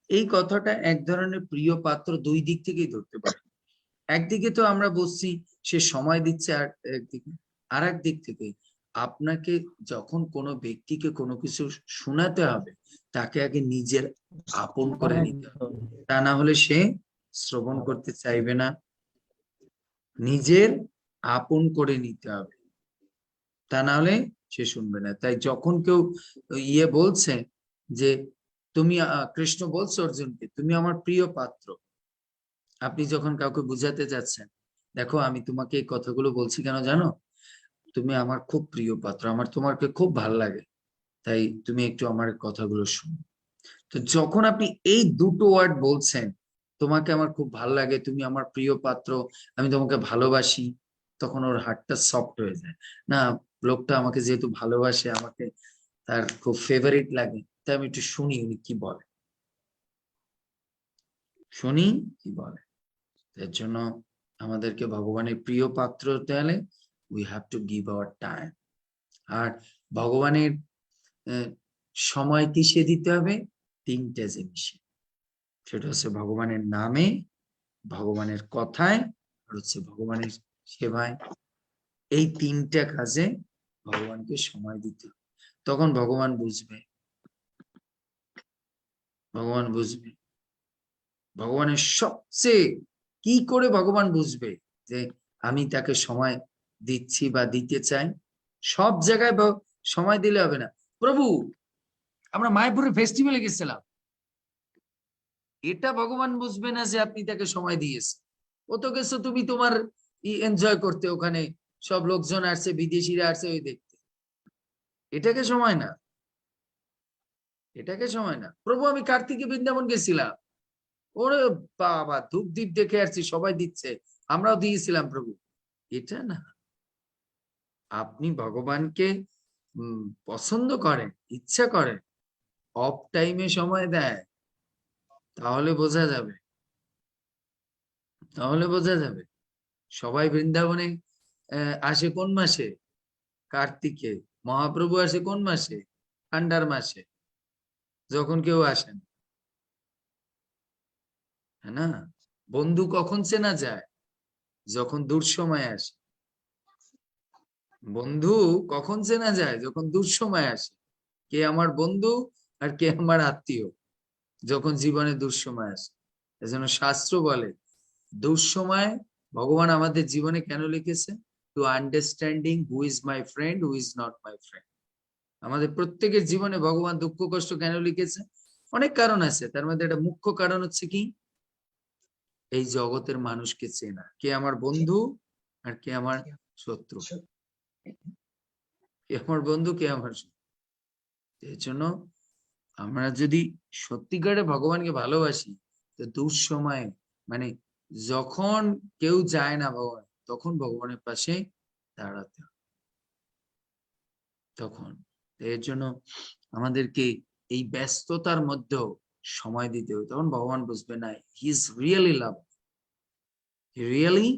[SPEAKER 1] এই কথাটা এক ধরনের প্রিয় পাত্র দুই দিক থেকেই ধরতে পারে। একদিকে তো আমরা বলছি সে সময় দিচ্ছে, আর একদিকে আর এক দিক থেকে আপনাকে যখন কোনো ব্যক্তিকে কোনো কিছু শোনাতে হবে তাকে আগে নিজের আপন করে নিতে হবে, তা না হলে সে শ্রবণ করতে চাইবে না। নিজের আপন করে নিতে হবে, তা না হলে সে শুনবে না। তাই যখন কেউ বলছে যে তুমি কৃষ্ণ বলছো অর্জুনকে তুমি আমার প্রিয় পাত্র, আপনি যখন কাউকে বুঝাতে যাচ্ছেন, দেখো আমি তোমাকে এই কথাগুলো বলছি কেন জানো, তুমি আমার খুব প্রিয় পাত্র, আমার তোমাকে খুব ভাল লাগে, তাই তুমি একটু আমার কথাগুলো শুনো। তো যখন আপনি এই দুটো ওয়ার্ড বলছেন, তোমাকে আমার খুব ভাল লাগে, তুমি আমার প্রিয় পাত্র, আমি তোমাকে ভালোবাসি, তখন ওর হার্টটা সফট হয়ে যায়। না, লোকটা আমাকে যেহেতু ভালোবাসে, আমাকে তার খুব ফেভারিট লাগে, তাই আমি একটু শুনি উনি কি বলে, শুনি কি বলে। এর জন্য আমাদেরকে ভগবানের প্রিয় পাত্র হতে হলে we have to give our time. আর ভগবানের সময় কিসে দিতে হবে? 3টে জিনিসে। সেটা হচ্ছে ভগবানের নামে, ভগবানের কথায়, আর হচ্ছে ভগবানের সেবায়। এই 3টে কাজে ভগবানকে সময় দিতে হবে, তখন ভগবান বুঝবে, ভগবান বুঝবে। ভগবানের সবচেয়ে কি করে ভগবান বুঝবে যে আমি তাকে সময় দিচ্ছি বা দিতে চাই? সব জায়গায় সময় দিলে হবে না। প্রভু, আমরা মায়াপুরের ফেস্টিভ্যালে গেছিলাম, এটা ভগবান বুঝবে না যে আপনি তাকে সময় দিয়েছেন। ও তো গেছো তুমি তোমার এনজয় করতে, ওখানে সব লোকজন আসছে, বিদেশিরা আসছে ওই দেখতে, এটাকে সময় না, এটাকে সময় না। প্রভু আমি কার্তিকে বৃন্দাবন গেছিলাম, ওরে বাবা ধূপ দ্বীপ দেখে আসছি, সবাই দিচ্ছে, আমরাও দিয়েছিলাম প্রভু, এটা না। আপনি ভগবানকে পছন্দ করেন, ইচ্ছা করেন, অফ টাইমে সময় দেয়, তাহলে বোঝা যাবে, তাহলে বোঝা যাবে। সবাই বৃন্দাবনে আসে কোন মাসে? কার্তিকে। মহাপ্রভু আসে কোন মাসে? ঠান্ডার মাসে, যখন কেউ আসেন, হ্যাঁ না? বন্ধু কখন চেনা যায়? যখন দুঃসময় আসে। বন্ধু কখন চেনা যায়? যখন দুঃসময় আসে। কে আমার বন্ধু আর কে আমার আত্মীয়, যখন জীবনে দুঃসময় আসে। এজন্য শাস্ত্র বলে দুঃসময় ভগবান আমাদের জীবনে কেন লিখেছে? To understanding who is my friend, who is not my friend. আমাদের প্রত্যেকের জীবনে ভগবান দুঃখ কষ্ট কেন লিখেছে? অনেক কারণ আছে, তার মধ্যে একটা মুখ্য কারণ হচ্ছে কি? এই জগতের মানুষকে চেনা, কে আমার বন্ধু আর কে আমার শত্রু, কে আমার বন্ধু কে আমার শত্রু। এর জন্য আমরা যদি সত্যিকারে ভগবানকে ভালোবাসি, তো দুঃসময়ে মানে যখন কেউ যায় না ভগবান, তখন ভগবানের পাশে দাঁড়াতে হবে। তখন এর জন্য আমাদেরকে এই ব্যস্ততার মধ্যেও সময় দিতে হবে, তখন ভগবান বুঝবে না he is really love, he really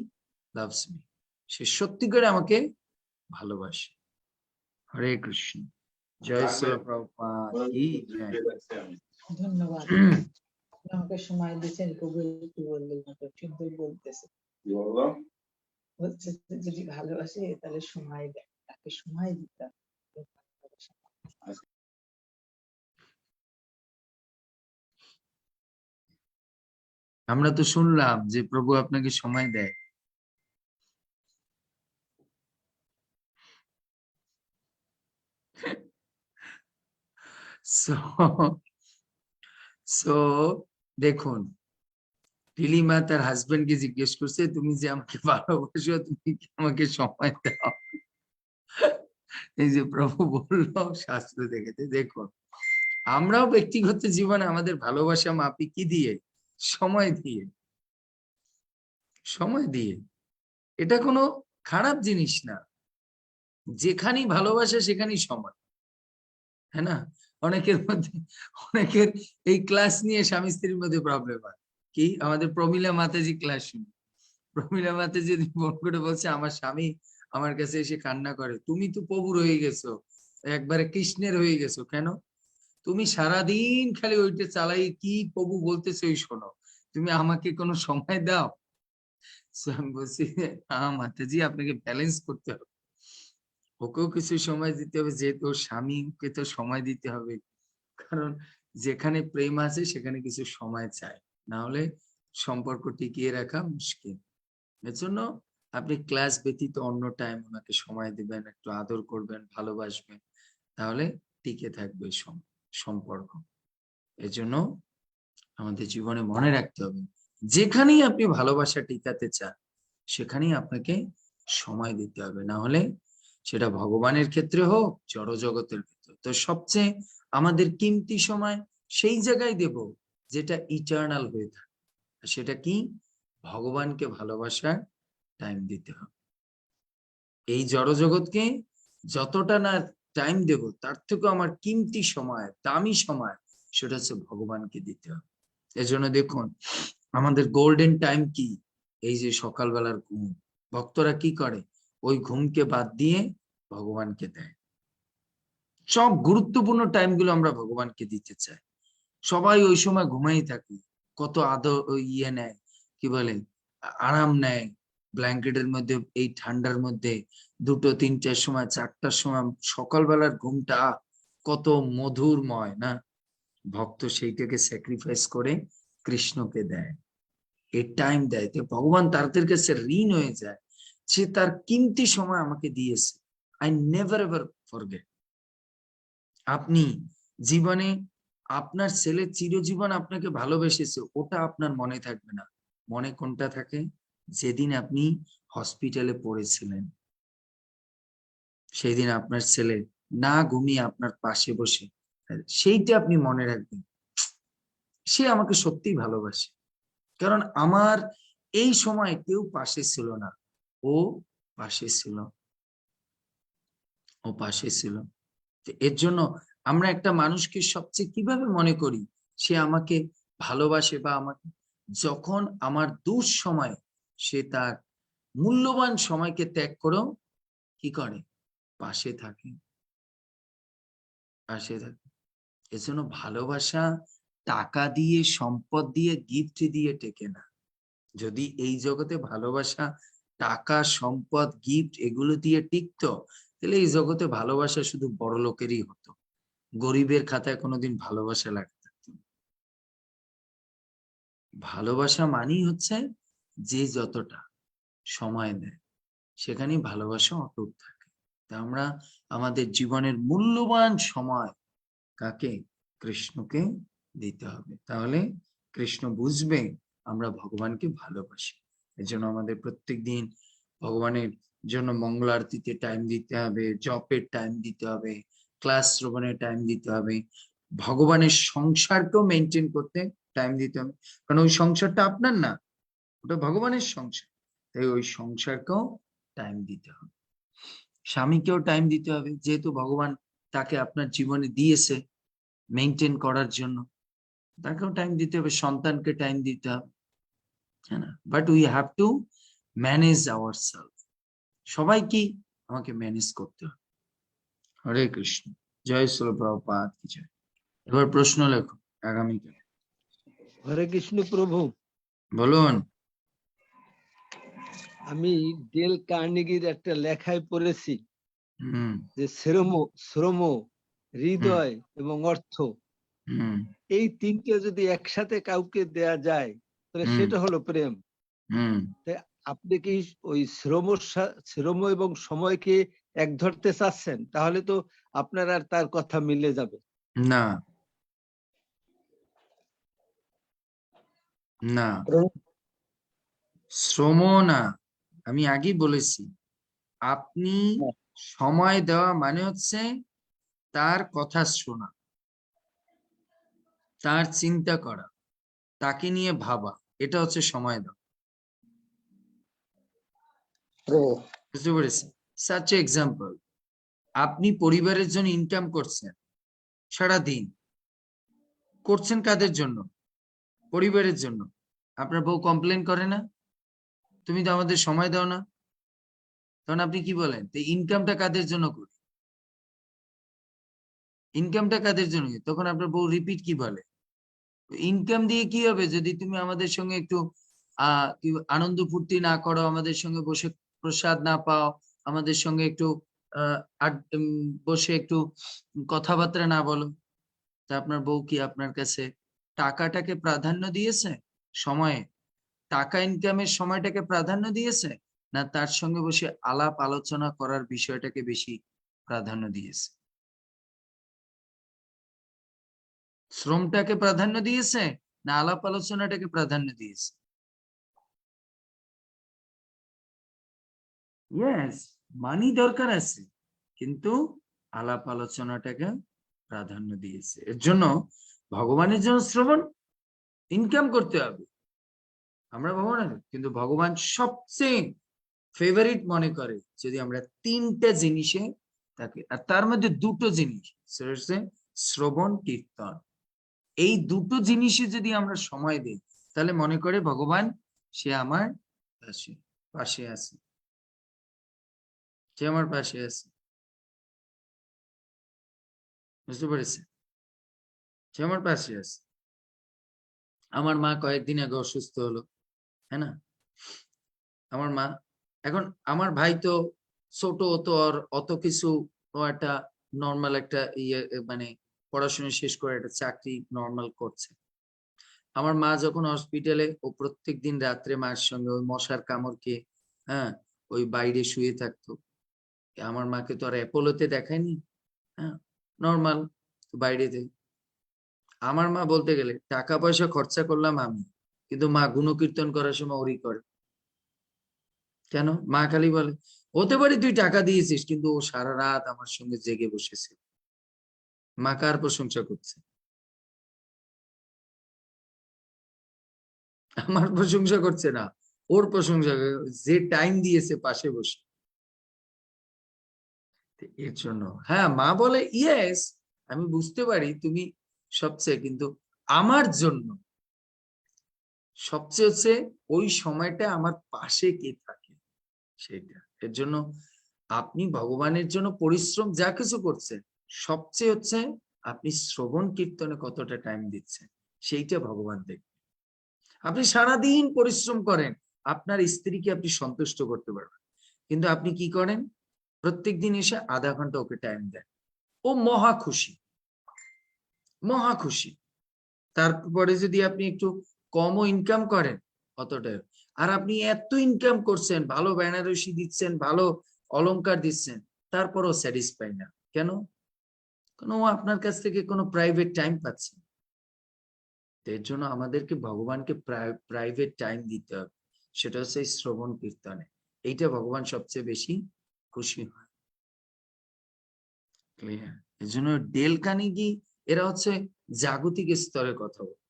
[SPEAKER 1] loves me, সে সত্যিকারে আমাকে ভালোবাসে। হরে কৃষ্ণ, জয় শ্রী প্রভুপাদ কি জয়।
[SPEAKER 9] ধন্যবাদ, আমাকে সময় দিয়েছেন। প্রভু একটু বললেন, ঠিক বলতেছে, বলছে যদি ভালোবাসে তাহলে সময় দেয়, তাকে সময় দিতে হবে।
[SPEAKER 1] আমরা তো শুনলাম যে প্রভু আপনাকে সময় দেয়। সো দেখুন, টিলিমা তার হাজবেন্ডকে জিজ্ঞেস করছে, তুমি যে আমাকে ভালোবাসো, তুমি কি আমাকে সময় দাও? এই যে প্রভু বললো শাস্ত্র দেখেতে। দেখুন, আমরাও ব্যক্তিগত জীবনে আমাদের ভালোবাসা মাপি কি দিয়ে? সময় দিয়ে। সময় দিয়ে। এটা কোনো খারাপ জিনিস না। যেখানেই ভালোবাসা সেখানেই সময়, হ্যাঁ না? অনেকের এই ক্লাস নিয়ে স্বামী স্ত্রীর মধ্যে প্রবলেম হয়। কি আমাদের প্রমিলা মাতাজি ক্লাস শুনি, প্রমিলা মাতাজি ফোন করে বলছে আমার স্বামী আমার কাছে এসে কান্না করে, তুমি তো প্রভুর হয়ে গেছো, একবারে কৃষ্ণের হয়ে গেছো, কেন? তুমি সারাদিন খালি ওইটা চালাই, কি প্রভু বলতেছে ওই শোনো, তুমি আমাকে কোনো সময় দাও? আমি বলছি মাতাজি আপনাকে ব্যালেন্স করতে হবে, ওকেও কিছু সময় দিতে হবে, যেহেতু ওর স্বামীকে তো সময় দিতে হবে। কারণ যেখানে প্রেম আছে সেখানে কিছু সময় চাই, না হলে সম্পর্ক টিকিয়ে রাখা মুশকিল। এর জন্য আপনি ক্লাস ব্যতীত অন্য টাইম ওনাকে সময় দিবেন, একটু আদর করবেন, ভালোবাসবেন, তাহলে টিকে থাকবে সম্পর্ক। এর জন্য আমাদের জীবনে মনে রাখতে হবে, যেখানেই আপনি ভালোবাসা টিকাতে চান সেখানেই আপনাকে সময় দিতে হবে, না হলে সেটা ভগবানের ক্ষেত্রে হোক, জড়জগতের ক্ষেত্রে। তো সবচেয়ে আমাদের কিমতি সময় সেই জায়গায় দেব যেটা ইটার্নাল হয়ে থাকে। সেটা কি? ভগবানকে ভালোবাসার টাইম দিতে হবে। এই জড়জগৎকে যতটা না টাইম দেব, তার থেকে আমার কিমতি সময়, দামি সময়, সেটা হচ্ছে ভগবানকে দিতে হবে। এজন্য দেখুন, আমাদের গোল্ডেন টাইম কি? এই যে সকালবেলার ঘুম। ভক্তরা কি করে? ওই ঘুমকে বাদ দিয়ে ভগবানকে দেয়। সব গুরুত্বপূর্ণ টাইম গুলো আমরা ভগবানকে দিতে চাই। সবাই ওই সময় ঘুমাই থাকে, কত ইয়ে নেয়, কি বলে, আরাম নেয় ব্ল্যাঙ্কেটের মধ্যে, এই ঠান্ডার মধ্যে 2টো 3টার সময় 4টার সময় সকালবেলার ঘুমটা কত মধুরময় না? ভক্ত সেইটাকে স্যাক্রিফাইস করে কৃষ্ণকে দেয়, এই টাইম দেয়। তো ভগবান তাদের কাছে ঋণ হয়ে যায়, সে তার কিমতি সময় আমাকে দিয়েছে। I never ever forget. আপনি জীবনে আপনার ছেলে চিরজীবন আপনাকে ভালোবেসেছে, ওটা আপনার মনে থাকবে না। মনে কোনটা থাকে? যেদিন আপনি হসপিটালে পড়েছিলেন, সেই দিন আপনার ছেলে না ঘুমিয়ে আপনার পাশে বসে, সেইটা আপনি মনে রাখবেন, সে আমাকে সত্যিই ভালোবাসে, কারণ আমার এই সময় কেউ পাশে ছিল না, ও পাশে ছিল, ও পাশে ছিল। এর জন্য আমরা একটা মানুষকে সবচেয়ে কিভাবে মনে করি সে আমাকে ভালোবাসে, বা আমাকে যখন আমার দুঃসময় সে তার মূল্যবান সময়কে ত্যাগ করেও কি করে? পাশে থাকে, পাশে থাকে। এর জন্য ভালোবাসা টাকা দিয়ে, সম্পদ দিয়ে, গিফট দিয়ে টেকে না। যদি এই জগতে ভালোবাসা টাকা, সম্পদ, গিফট এগুলো দিয়ে টিকতো, তাহলে এই জগতে ভালোবাসা শুধু বড় লোকেরই হতো, গরিবের খাতায় কোনোদিন ভালোবাসা লাগতো না। ভালোবাসা মানেই হচ্ছে যে যতটা সময় দেয়, সেখানেই ভালোবাসা অটুট থাকে। তা আমরা আমাদের জীবনের মূল্যবান সময় কাকে? কৃষ্ণকে দিতে হবে, তাহলে কৃষ্ণ বুঝবে আমরা ভগবানকে ভালোবাসি। এজন্য আমাদের প্রত্যেক দিন ভগবানের জন্য মঙ্গল আরতিতে টাইম দিতে হবে, জপের টাইম দিতে হবে, ক্লাস শ্রবণের টাইম দিতে হবে, ভগবানের সংসারকেও মেনটেন করতে টাইম দিতে হবে, কারণ ওই সংসারটা আপনার না, ওটা ভগবানের সংসার। তাই ওই সংসারকেও টাইম দিতে হবে, স্বামীকেও টাইম দিতে হবে, যেহেতু ভগবান তাকে আপনার জীবনে দিয়েছে মেনটেন করার জন্য, তাকেও টাইম দিতে হবে, সন্তানকে টাইম দিতে হবে, হ্যাঁ না? But we have to manage our self. সবাই কি আমাকে ম্যানেজ করতে হবে। হরে কৃষ্ণ, জয় শ্রী প্রভুপাদ কি জয়। এবার প্রশ্ন লেখো আগামীকাল।
[SPEAKER 12] হরে কৃষ্ণ প্রভু।
[SPEAKER 1] বলুন।
[SPEAKER 12] আমি ডেল কার্নেগির একটা লেখায় পড়েছি যে শ্রম, হৃদয় এবং অর্থ, এই তিনটে যদি একসাথে কাউকে দেয়া যায় তাহলে
[SPEAKER 1] হুম।
[SPEAKER 12] সেটা হলো প্রেম।
[SPEAKER 1] হুম।
[SPEAKER 12] তাই আপনি কি ওই শ্রম এবং সময়কে এক ধরতে চাচ্ছেন? তাহলে তো আপনার আর তার কথা মিলে যাবে।
[SPEAKER 1] না, না, শ্রম না, আমি আগেই বলেছি, আপনি সময় দেওয়া মানে হচ্ছে তার কথা শোনা, তার চিন্তা করা, তাকে নিয়ে ভাবা, এটা হচ্ছে সময় দেওয়া। বুঝতে পেরেছি? সাচ এক্সাম্পল, আপনি পরিবারের জন্য ইনকাম করছেন সারাদিন, করছেন কাদের জন্য? পরিবারের জন্য। আপনার বউ কমপ্লেন করে না, তুমি তো আমাদের সময় দাও না, তখন আপনি কি বলেন? তো ইনকামটা কাদের জন্য করি? ইনকামটা কাদের জন্য? তখন আপনার বউ রিপিট কি বলে? ইনকাম দিয়ে কি হবে যদি তুমি আমাদের সঙ্গে একটু আনন্দ ফুর্তি না করো, আমাদের সঙ্গে বসে প্রসাদ না পাও, আমাদের সঙ্গে একটু বসে একটু কথাবার্তা না বলো? তা আপনার বউ কি আপনার কাছে টাকাটাকে প্রাধান্য দিয়েছে? সময়ে টাকা ইনকামের সময়টাকে প্রাধান্য দিয়েছে, না তার সঙ্গে বসে আলাপ আলোচনা করার বিষয়টাকে বেশি প্রাধান্য দিয়েছে? শ্রমটাকে প্রাধান্য দিয়েছে না আলাপ আলোচনাটাকে প্রাধান্য দিয়েছে? ইয়েস, মানি দরকার আছে, কিন্তু আলাপ আলোচনাটাকে প্রাধান্য দিয়েছে। এর জন্য ভগবানের জন্য শ্রবণ, ইনকাম করতে হবে, আমরা ভগবানের, কিন্তু ভগবান সবচেয়ে ফেভারিট মনে করে যদি আমরা তিনটা জিনিসে থাকে, আর তার মধ্যে দুটো জিনিস, সেটা হচ্ছে শ্রবণ কীর্তন। এই দুটো জিনিসে যদি আমরা সময় দিই, তাহলে মনে করে ভগবান সে আমার পাশে পাশে আছে, সে আমার পাশে আছে। বুঝতে পেরেছে? সে আমার পাশে আছে। আমার মা কয়েকদিন আগে অসুস্থ হলো, হ্যাঁ না? আমার মা, এখন আমার ভাই তো ছোট, তো আর অত কিছু, ও একটা নর্মাল একটা ইয়ে, মানে পড়াশোনা শেষ করে একটা চাকরি নর্মাল করছে। আমার মা যখন হসপিটালে, ও প্রত্যেকদিন রাত্রে মার সঙ্গে ওই মশার কামড় খেয়ে, হ্যাঁ, ওই বাইরে শুয়ে থাকতো। আমার মাকে তো আর অ্যাপোলোতে দেখায়নি, হ্যাঁ, নর্মাল বাইরেতে। আমার মা বলতে গেলে টাকা পয়সা খরচা করলাম আমি, কিন্তু মা গুণকীর্তন করার সময় ওরই করে। কেন? মা খালি বলে, হতে পারে তুই টাকা দিয়েছিস, কিন্তু ও সারা রাত আমার সঙ্গে জেগে বসেছে। মা কার প্রশংসা করছে? আমার প্রশংসা করছে না, ওর প্রশংসা, যে টাইম দিয়েছে পাশে বসে। এর জন্য হ্যাঁ, মা বলে ইয়েস, আমি বুঝতে পারি তুমি সবচেয়ে, কিন্তু আমার জন্য সবচেয়ে হচ্ছে ওই সময়টা আমার পাশে কে থাকে সেটা। এর জন্য আপনি ভগবানের জন্য পরিশ্রম যা কিছু করছেন, সবচেয়ে হচ্ছে আপনি শ্রবণ কীর্তনে কতটা টাইম দিচ্ছেন, সেইটা ভগবান দেখবেন। আপনি সারাদিন পরিশ্রম করেন, আপনার স্ত্রীকে আপনি সন্তুষ্ট করতে পারবেন, কিন্তু আপনি কি করেন? প্রত্যেকদিন এসে আধা ঘন্টা ওকে টাইম দেন, ও মহা খুশি, মহা খুশি। তারপরে যদি আপনি একটু কমও ইনকাম করেন অতটা, আর আপনি এত ইনকাম করছেন, ভালো বেনারসি দিচ্ছেন, ভালো অলংকার দিচ্ছেন, তারপরও স্যাটিসফাই না। কেন? কারণ ও আপনার কাছ থেকে কোনো প্রাইভেট টাইম পাচ্ছে না। এর জন্য আমাদেরকে ভগবানকে প্রাইভেট টাইম দিতে হবে, সেটা হচ্ছে এই শ্রবণ কীর্তনে। এইটা ভগবান সবচেয়ে বেশি খুশি হয়। ক্লিয়ার? এর জন্য ডেল কার্নেগি এরা হচ্ছে জাগতিক স্তরে কথা বলে,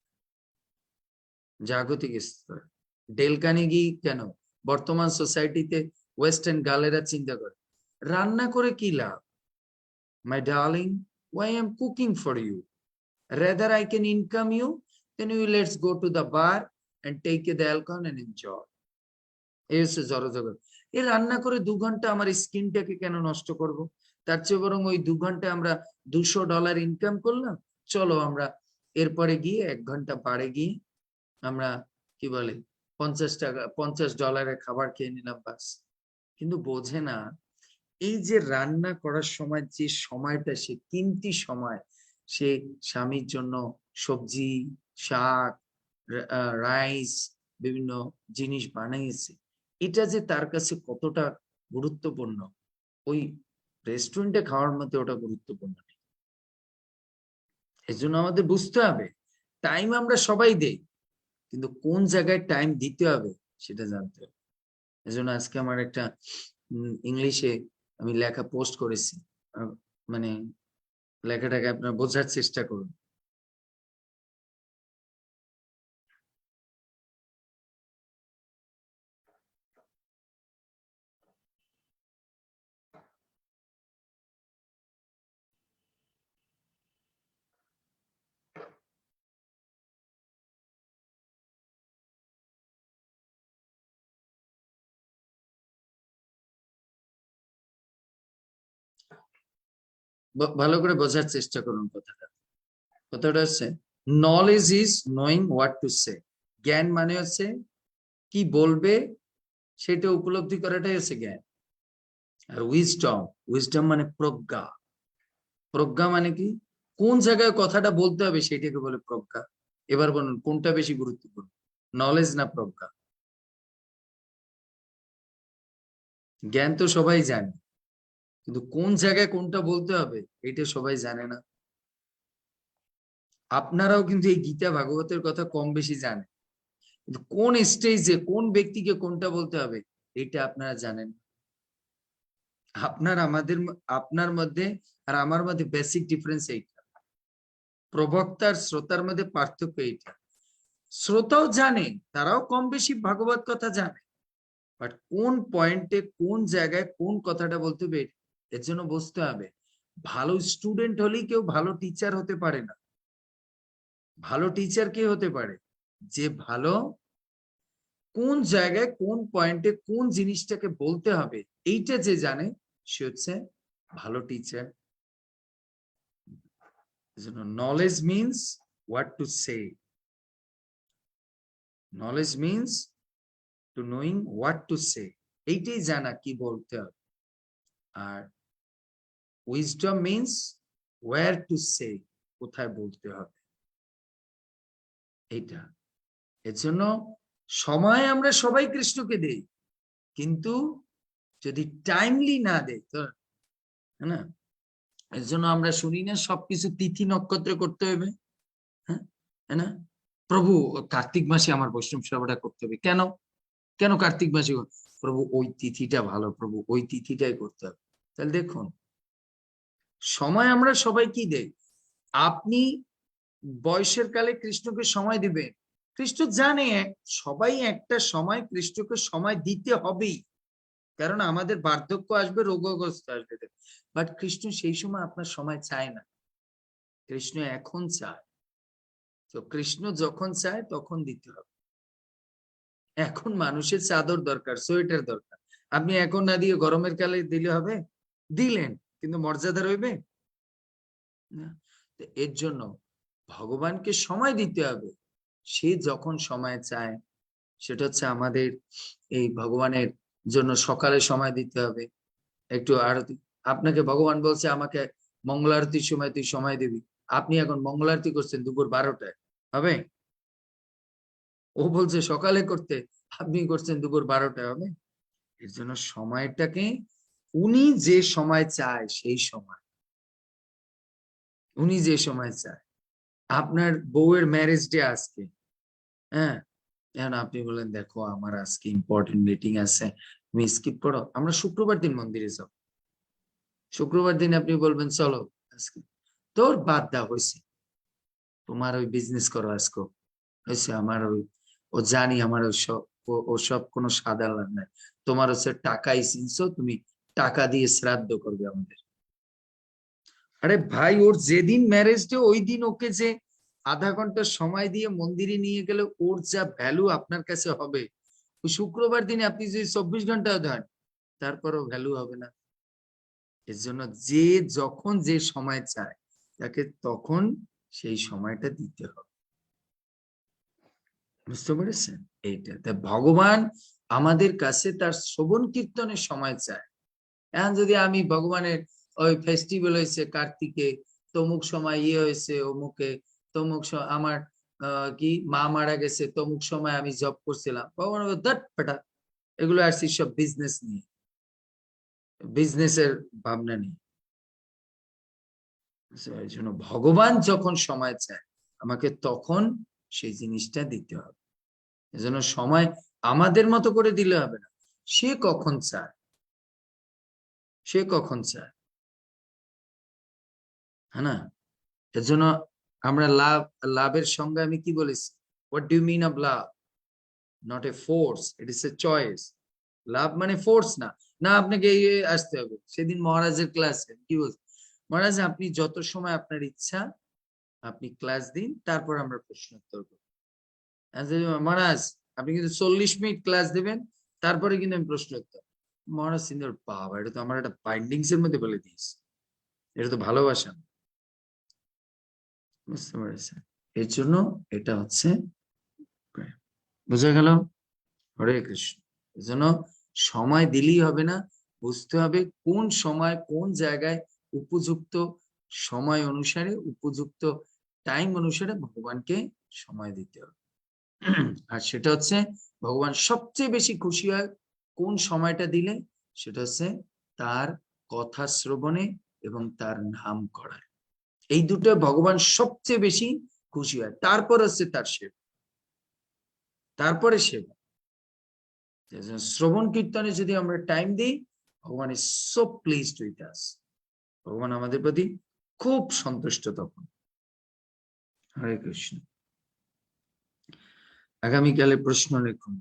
[SPEAKER 1] জাগতিক স্তরে। ডেল কার্নেগি কেন বর্তমান সোসাইটিতে ওয়েস্টার্ন গার্লেরা চিন্তা করে, রান্না করে কি লাভ? My darling, why I am cooking for you, rather I can income you, then you let's go to the bar and take the alcohol and enjoy. এই হচ্ছে জড়জগৎ। এই রান্না করে 2 ঘন্টা আমার স্কিনটাকে কেন নষ্ট করব? তার চেয়ে বরং ওই 2 ঘন্টা আমরা $200 ইনকাম করলাম, চলো আমরা এরপরে গিয়ে 1 ঘন্টা বাড়ে গিয়ে আমরা কি বলে $50 খাবার খেয়ে নিলাম, বাস। কিন্তু বোঝে না, এই যে রান্না করার সময় যে সময়টা, সে কিমতি সময়, সে স্বামীর জন্য সবজি, শাক, রাইস, বিভিন্ন জিনিস বানাইছে, এটা যে তার কাছে কতটা গুরুত্বপূর্ণ, ওই রেস্টুরেন্টে খাওয়ার মধ্যে ওটা গুরুত্বপূর্ণ নেই। এজন্য আমাদের বুঝতে হবে টাইম আমরা সবাই দেই, কিন্তু কোন জায়গায় টাইম দিতে হবে সেটা জানতে হবে। এজন্য আজকে আমার একটা ইংলিশে আমি লেখা পোস্ট করেছি, মানে লেখাটাকে আপনারা বোঝার চেষ্টা করুন। ভালো করে বোঝার চেষ্টা করুন কথাটা। কথাটা হচ্ছে knowledge is knowing what to সে। জ্ঞান মানে হচ্ছে কি বলবে সেটা উপলব্ধি করাটাই হচ্ছে জ্ঞান। আর উইজডম মানে প্রজ্ঞা। প্রজ্ঞা মানে কি, কোন জায়গায় কথাটা বলতে হবে সেটাকে বলে প্রজ্ঞা। এবার বলুন কোনটা বেশি গুরুত্বপূর্ণ, নলেজ না প্রজ্ঞা? জ্ঞান তো সবাই জানে, কিন্তু কোন জায়গায় কোনটা বলতে হবে এটা সবাই জানে না। আপনারাও কিন্তু এই গীতা ভাগবতের কথা কম বেশি জানেন, কিন্তু কোন স্টেজে কোন ব্যক্তিকে কোনটা বলতে হবে এটা আপনারা জানেন। আপনার মধ্যে আর আমার মধ্যে বেসিক ডিফারেন্স এইটা। প্রবক্তার শ্রোতার মধ্যে পার্থক্য এইটা। শ্রোতাও জানে, তারাও কম বেশি ভাগবত কথা জানে, বাট কোন পয়েন্টে কোন জায়গায় কোন কথাটা বলতে হবে এর জন্য বুঝতে হবে। ভালো স্টুডেন্ট হলেই কেউ ভালো টিচার হতে পারে না। ভালো টিচার কে হতে পারে, যে ভালো কোন জায়গায় কোন পয়েন্টে কোন জিনিসটাকে বলতে হবে এইটা যে জানে সে হচ্ছে ভালো teacher. Knowledge means what to say. Knowledge means to knowing what to say, এইটাই জানা কি বলতে হবে। আর wisdom means where to say, কোথায় বলতে হবে এইটা। এর জন্য সময় আমরা সবাই কৃষ্ণকে দেই, কিন্তু যদি টাইমলি না দেয় তো না। এর জন্য আমরা শুনি না সবকিছু তিথি নক্ষত্রে করতে হবে, হ্যাঁ না? প্রভু কার্তিক মাসে আমার বৈষ্ণব সেবাটা করতে হবে, কেন কেন কার্তিক মাসে? প্রভু ওই তিথিটা ভালো, প্রভু ওই তিথিটাই করতে হবে। তাহলে দেখুন সময় আমরা সবাই কি দেই। আপনি বয়সের কালে কৃষ্ণকে সময় দিবেন, কৃষ্ণ জানে সবাই একটা সময় কৃষ্ণকে সময় দিতে হবেই, কারণ আমাদের বার্ধক্য আসবে, রোগগ্রস্ত আসবে। বাট কৃষ্ণ সেই সময় আপনার সময় চায় না, কৃষ্ণ এখন চায়। তো কৃষ্ণ যখন চায় তখন দিতে হবে। এখন মানুষের চাদর দরকার, সোয়েটার দরকার, আপনি এখন না দিয়ে গরমের কালে দিলে হবে? দিলেন, কিন্তু মর্যাদা রইবে না। এর জন্য ভগবানকে সময় দিতে হবে, সে যখন সময় চায়। সেটা হচ্ছে আমাদের এই ভগবানের জন্য সকালে সময় দিতে হবে, একটু আরতি। আপনাকে ভগবান বলছে আমাকে মঙ্গল আরতির সময় তুই সময় দিবি, আপনি এখন মঙ্গল আরতি করছেন দুপুর 12টায়, হবে? ও বলছে সকালে করতে, আপনি করছেন দুপুর 12টায়, হবে? এর জন্য সময়টাকে উনি যে সময় চায় সেই সময়, উনি যে সময় চায়। আপনার বউয়ের ম্যারেজ ডে আজকে, হ্যাঁ, এখন আপনি বলেন দেখো আমার আজকে ইম্পর্টেন্ট মিটিং আছে, তুমি স্কিপ করো, আমরা শুক্রবার দিন মন্দিরে যাব। শুক্রবার দিন আপনি বলবেন চলো আজকে, তোর বাদ দা হয়েছে, তোমার ওই বিজনেস করো আজকে হয়েছে, আমার ওই ও জানি আমার ওসব কোনো সাধারণ নাই, তোমার হচ্ছে টাকাই চিনছো, তুমি টাকা দিয়ে শ্রাদ্ধ করবে আমাদের। আরে ভাই, ওর যেদিন ম্যারেজ ডে ওই দিন ওকে যে আধা ঘন্টা সময় দিয়ে মন্দিরে নিয়ে গেলে ওর যা ভ্যালু আপনার কাছে হবে, ওই শুক্রবার দিনে আপনি যদি 24 ঘন্টা দেন তারপরও ভ্যালু হবে না। এর জন্য যে যখন যে সময় চায় তাকে তখন সেই সময়টা দিতে হবে, বুঝতে পেরেছেন? এইটা তাই ভগবান আমাদের কাছে তার শ্রবণ কীর্তনের সময় চায়। এখন যদি আমি ভগবানের ওই ফেস্টিভ্যাল হয়েছে কার্তিকে, তমুক সময় ইয়ে হয়েছে অমুকে, তমুক আমার কি মা মারা গেছে তমুক সময় আমি জব করছিলাম, ভগবান বলে, ধ্যাৎ বেটা, এগুলো আসছি সব বিজনেস নিয়ে, বিজনেসের ভাবনা নিয়ে। এই জন্য ভগবান যখন সময় চায় আমাকে তখন সেই জিনিসটা দিতে হবে। এজন্য সময় আমাদের মতো করে দিলে হবে না, সে কখন চায়, সে কখন চায়, হ্যাঁ না? এর জন্য আমরা লাভের সঙ্গে আমি কি বলেছি, what do you mean of love? Not a force, it is a choice. Love মানে ফোর্স না, না আপনাকে এই আসতে হবে। সেদিন মহারাজের ক্লাসে কি বলছে, মহারাজ আপনি যত সময় আপনার ইচ্ছা আপনি ক্লাস দিন, তারপর আমরা প্রশ্ন উত্তর করব। মহারাজ আপনি কিন্তু 40 মিনিট ক্লাস দেবেন, তারপরে কিন্তু আমি প্রশ্ন উত্তর। মহারাজ সিন্দর, বাবা এটা তো আমার একটা বাইন্ডিংস এর মধ্যে বলে দিয়েছে, এটা তো ভালোবাসা। বুঝতে পেরেছেন? এর জন্য এটা হচ্ছে বুঝা গেল? হরে কৃষ্ণ। এর জন্য সময় দিলেই হবে না, বুঝতে হবে কোন সময় কোন জায়গায় উপযুক্ত সময় অনুসারে উপযুক্ত টাইম অনুসারে ভগবানকে সময় দিতে হবে। আর সেটা হচ্ছে ভগবান সবচেয়ে বেশি খুশি হয় কোন সময়টা দিলে, সেটা হচ্ছে তার কথা শ্রবণে এবং তার নাম করার। এই দুটো ভগবান সবচেয়ে বেশি খুশি হয়, তারপর হচ্ছে তার সেবা, তারপরে সেবা। শ্রবণ কীর্তনে যদি আমরা টাইম দিই, ভগবান is so pleased with us, ভগবান আমাদের প্রতি খুব সন্তুষ্ট তখন। হরে কৃষ্ণ। আগামীকালে প্রশ্ন লিখুন।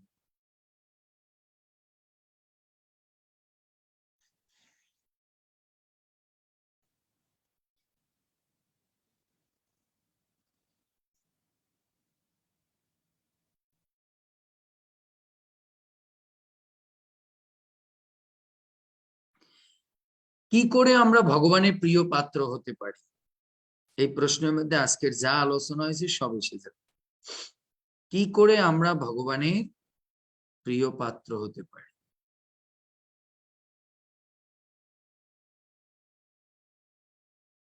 [SPEAKER 1] কি করে আমরা ভগবানের প্রিয় পাত্র হতে পারি? এই প্রশ্নের মধ্যে আজকের যা আলোচনা হয়েছে সব এসে যাবে। কি করে আমরা ভগবানের প্রিয় পাত্র হতে পারি?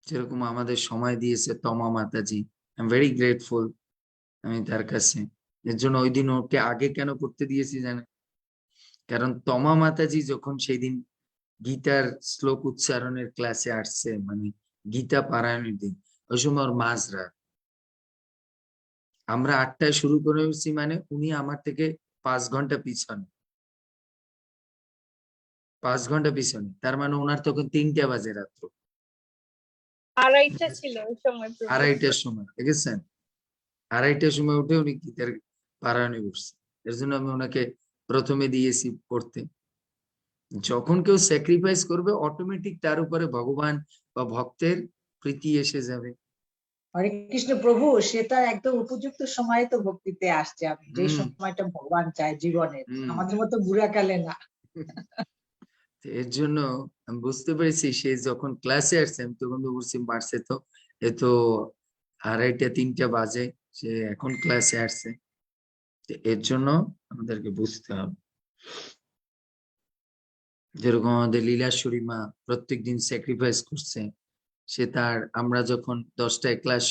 [SPEAKER 1] যেরকম আমাদের সময় দিয়েছে তমা মাতাজি, আই এম ভেরি গ্রেটফুল আমি তার কাছে। এর জন্য ওই দিন ওকে আগে কেন করতে দিয়েছি জানেন? কারণ তমা মাতাজি যখন সেই দিন গীতার শ্লোক উচ্চারণের ক্লাসে আসছে, মানে গীতা পারায়ণের দিন, ওই সময় ওর মাঝরাত। আমরা 8টায় শুরু করেছি, মানে উনি আমার থেকে 5 ঘন্টা পিছনে, 5 ঘন্টা পিছনে। তার মানে ওনার তখন 3টা বাজে রাত্র,
[SPEAKER 7] আড়াইটা ছিল ওই সময় প্রভু।
[SPEAKER 1] 2:30টার সময়, দেখেছেন? 2:30টার সময় উঠে উনি গীতার পারায়ণে বসছে। এর জন্য আমি ওনাকে প্রথমে দিয়েছি পড়তে। যখন কেউ স্যাক্রিফাইস করবে, অটোমেটিক তার উপরে ভগবান বা ভক্তের প্রীতি এসে যাবে।
[SPEAKER 9] হরে কৃষ্ণ প্রভু, সেটা একদম উপযুক্ত সময়ে তো ভক্তিতে আসছে, যে সময়টা ভগবান চায় জীবনের, আমাদের মতো বুড়াকালে না।
[SPEAKER 1] এর জন্য আমি বুঝতে পেরেছি সে যখন ক্লাসে আসছে, আমি তখন তো বুঝছি মারছে তো এ তো 2:30 3টা বাজে, সে এখন ক্লাসে আসছে। এর জন্য আমাদেরকে বুঝতে হবে, যেরকম আমাদের লীলাশ্বরী মা প্রত্যেকদিন স্যাক্রিফাইস করছে। সে তার, আমরা যখন 10টায় ক্লাস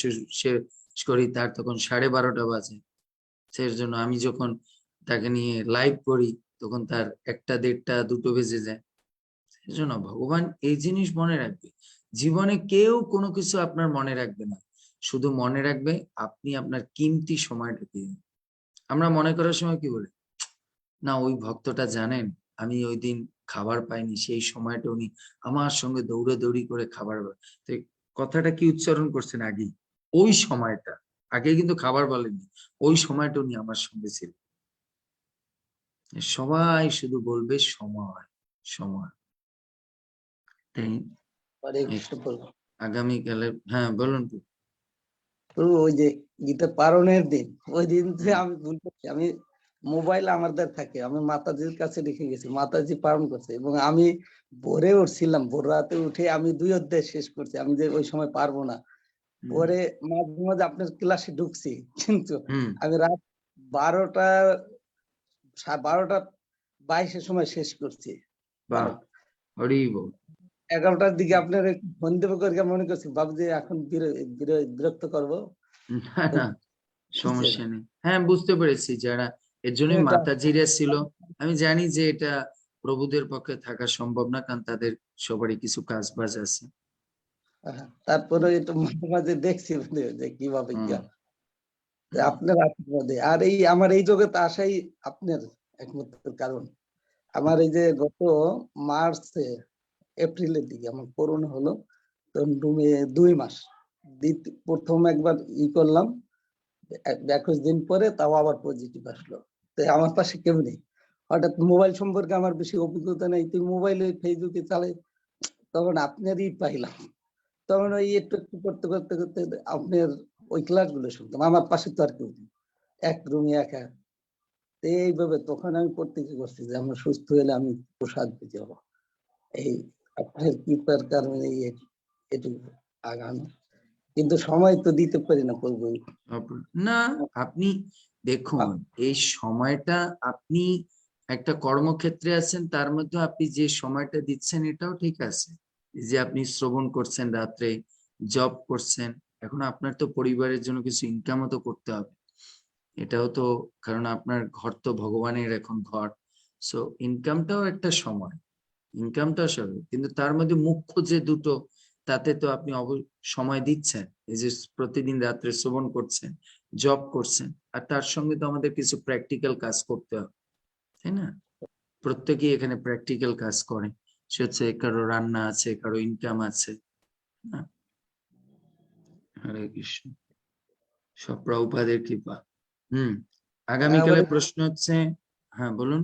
[SPEAKER 1] শেষ করি তার তখন 12:30 বাজে। সেই জন্য আমি যখন তাকে নিয়ে লাইভ করি তখন তার 1টা 1:30 2টো বেজে যায়। সেই জন্য ভগবান এই জিনিস মনে রাখবে, জীবনে কেউ কোনো কিছু আপনার মনে রাখবে না, শুধু মনে রাখবে আপনি আপনার কিমতি সময়টা দিয়ে। আমরা মনে করার সময় কি বলি, না ওই ভক্তটা জানেন আমি ওই দিন খাবার পাইনি, সেই সময়টা উনি আমার সঙ্গে দৌড়াদৌড়ি করে খাবার, তো কথাটা কি উচ্চারণ করছেন আগে, ওই সময়টা, আগে কিন্তু খাবার বলেননি, ওই সময়টা উনি আমার সঙ্গে ছিল। সবাই শুধু বলবে সময় সময়। তাই আগামীকালে, হ্যাঁ বলুন।
[SPEAKER 13] ওই যে গীতা পারণের দিন, ওই দিন আমি ভুল করছি, আমি মোবাইল আমাদের থাকে, আমি মাতাজির কাছে রেখে গেছি, মাতাজি পালন করছে এবং আমি ভোরে উঠছিলাম, ভোর রাতে উঠে আমি 2 অধ্যায় শেষ করছি, আমি যে ওই সময় পারবো না, পরে মাঝে মাঝে আপনার ক্লাসে ঢুকছি, কিন্তু আমি রাত 12:22 সময় শেষ করছি। 11টার দিকে আপনার ফোন দেবো করে মনে করছি, বাবুজি এখন বিরক্ত করবো।
[SPEAKER 1] সমস্যা নেই, হ্যাঁ বুঝতে পেরেছি। যারা এর জন্যই মাতাজিরা ছিল। আমি জানি যে এটা প্রভুদের পক্ষে থাকা সম্ভব না, কারণ তাদের সবারই কিছু কাজ বাজ আছে।
[SPEAKER 13] তারপরে একটু মাঝে মাঝে দেখছি যে কিভাবে কি হয়। আপনার আশীর্বাদে আর এই আমার এই জগতে আসাই আপনার একমাত্র কারণ। আমার এই যে গত মার্চে এপ্রিলের দিকে আমার করোনা হলো, তখন রুমে 2 মাস। প্রথম একবার করলাম 21 দিন পরে, তাও আবার পজিটিভ আসলো। তো আমার পাশে কেউ নেই, হঠাৎ মোবাইল সম্পর্কে আমার বেশি অভিজ্ঞতা নেই, তুই মোবাইলে ফেসবুকে চালাই, তখন আপনারই পাইলাম। তখন ওই একটু একটু করতে করতে করতে আপনার ওই ক্লাস গুলো শুনতাম। আমার পাশে তো আর কেউ নেই, এক রুমে একা। এইভাবে তখন আমি প্রতিজ্ঞা করছি যে আমরা সুস্থ হলে আমি প্রসাদ দিতে হবো। এই আপনার কৃপার কারণে এটুকু আগানো, কিন্তু সময় তো দিতে পারি না প্রভু।
[SPEAKER 1] না আপনি দেখুন, এই সময়টা আপনি একটা কর্মক্ষেত্রে আছেন, তার মধ্যে আপনি যে সময়টা দিচ্ছেন এটাও ঠিক আছে। যে আপনি শ্রবণ করছেন, রাত্রে জব করছেন, এখন আপনার তো পরিবারের জন্য কিছু ইনকামও তো করতে হবে, এটাও তো, কারণ আপনার ঘর তো ভগবানের এখন ঘর। সো ইনকামটাও একটা সময়, ইনকামটাও সব, কিন্তু তার মধ্যে মুখ্য যে দুটো, তাতে তো আপনি সময় দিচ্ছেন। এই যে প্রতিদিন রাত্রে শ্রবণ করছেন, জব করছেন, আর তার সঙ্গে তো আমাদের কিছু প্র্যাকটিক্যাল কাজ করতে হবে, তাই না? প্রত্যেকেই এখানে প্র্যাকটিক্যাল কাজ করে, সে হচ্ছে কারো রান্না আছে, কারো ইনকাম আছে। হরে কৃষ্ণ, সব প্রভুপাদের কৃপা। আগামীকালের প্রশ্ন হচ্ছে, হ্যাঁ বলুন।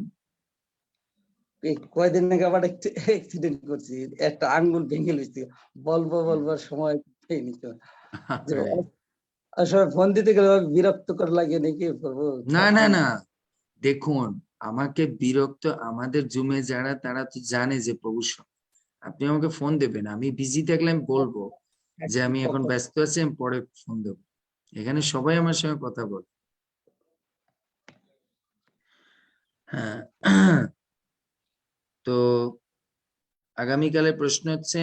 [SPEAKER 13] কয়দিন আগে আবার অ্যাক্সিডেন্ট করছি, একটা আঙ্গুল ভেঙে গেছে, বলবার সময় পেইনি। আসলে ফোন দিতে গেলে বিরক্তকর লাগে নাকি করবো।
[SPEAKER 1] না না না, দেখুন আমাকে বিরক্ত, আমাদের জুমে যারা, তারা তো জানে যে প্রভু, আপনি আমাকে ফোন দেবেন, আমি বিজি থাকলে আমি বলবো যে আমি এখন ব্যস্ত আছি, আমি পরে ফোন দেবো। এখানে সবাই আমার সঙ্গে কথা বলে। হ্যাঁ, তো আগামীকালের প্রশ্ন হচ্ছে,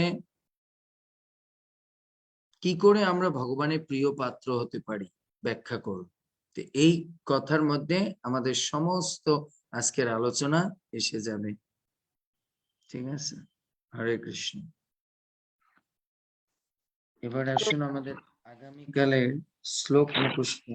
[SPEAKER 1] কি করে আমরা ভগবানের প্রিয় পাত্র হতে পারি, ব্যাখ্যা করুন। তো এই কথার মধ্যে আমাদের সমস্ত আজকের আলোচনা এসে যাবে। ঠিক আছে, হরে কৃষ্ণ। এবার আসুন আমাদের আগামীকালের শ্লোক মুখস্থ।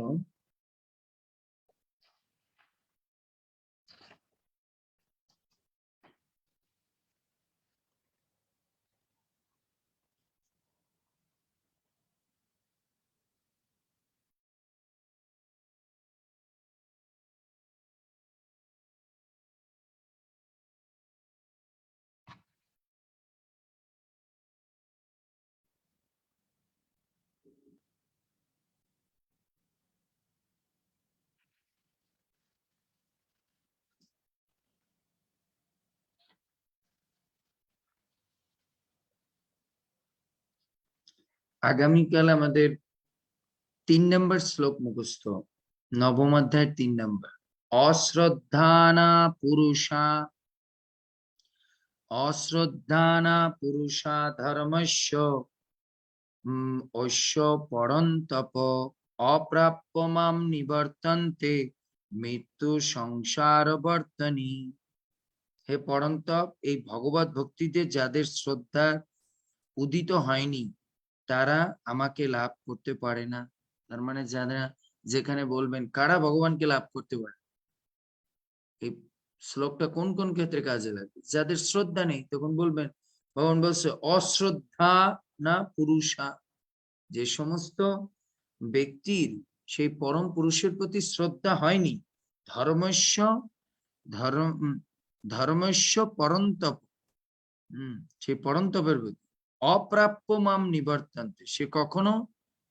[SPEAKER 1] আগামীকাল আমাদের 3 নম্বর শ্লোক মুখস্থ, নবম অধ্যায়ের 3 নম্বর। অশ্রদ্ধানা পুরুষা ধর্মস্য ঐশ্য পরন্তপ অপ্রাপ্য মাম নিবর্তন্তে মৃত্যু সংসার বর্তনী। হে পরন্তপ, এই ভগবত ভক্তিতে যাদের শ্রদ্ধা উদিত হয়নি, তারা আমাকে লাভ করতে পারে না। তার মানে যারা, যেখানে বলবেন কারা ভগবানকে লাভ করতে পারে, এই শ্লোকটা কোন কোন ক্ষেত্রে কাজে লাগে? যাদের শ্রদ্ধা নেই, তখন বলবেন, ভগবান বলছে অশ্রদ্ধা না পুরুষা, যে সমস্ত ব্যক্তির সেই পরম পুরুষের প্রতি শ্রদ্ধা হয়নি, ধর্মস্য পরন্তপ, সেই পরন্তপের প্রতি অপ্রাপ্য মাম নিবর্তন্তে, সে কখনো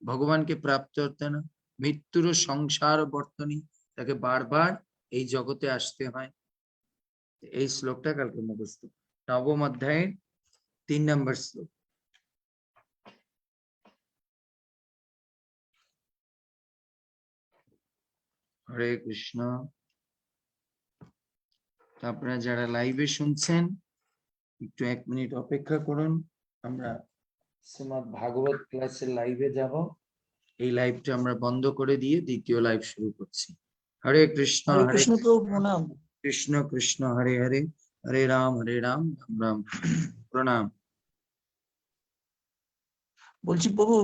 [SPEAKER 1] ভগবানকে প্রাপ্ত হতে না, মৃত্যুর সংসার বর্তনী, তাকে বারবার এই জগতে আসতে হয়। এই শ্লোকটা কালকে মুখস্থ, নবম অধ্যায়ের 3 নম্বর শ্লোক। হরে কৃষ্ণ। আপনারা যারা লাইভে শুনছেন, একটু 1 মিনিট অপেক্ষা করুন, আমরা শ্রীমদ্ ভাগবত ক্লাসের লাইভে যাব। এই লাইভটা আমরা বন্ধ করে দিয়ে দ্বিতীয় লাইভ শুরু করছি। হরে কৃষ্ণ
[SPEAKER 13] হরে
[SPEAKER 1] হরে
[SPEAKER 13] কৃষ্ণ প্রভু প্রণাম।
[SPEAKER 1] কৃষ্ণ কৃষ্ণ হরে হরে, হরে রাম রাম রাম। প্রণাম।
[SPEAKER 13] বলছি প্রভু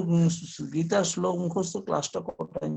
[SPEAKER 13] গীতার শ্লোক মুখস্থ ক্লাসটা কটায়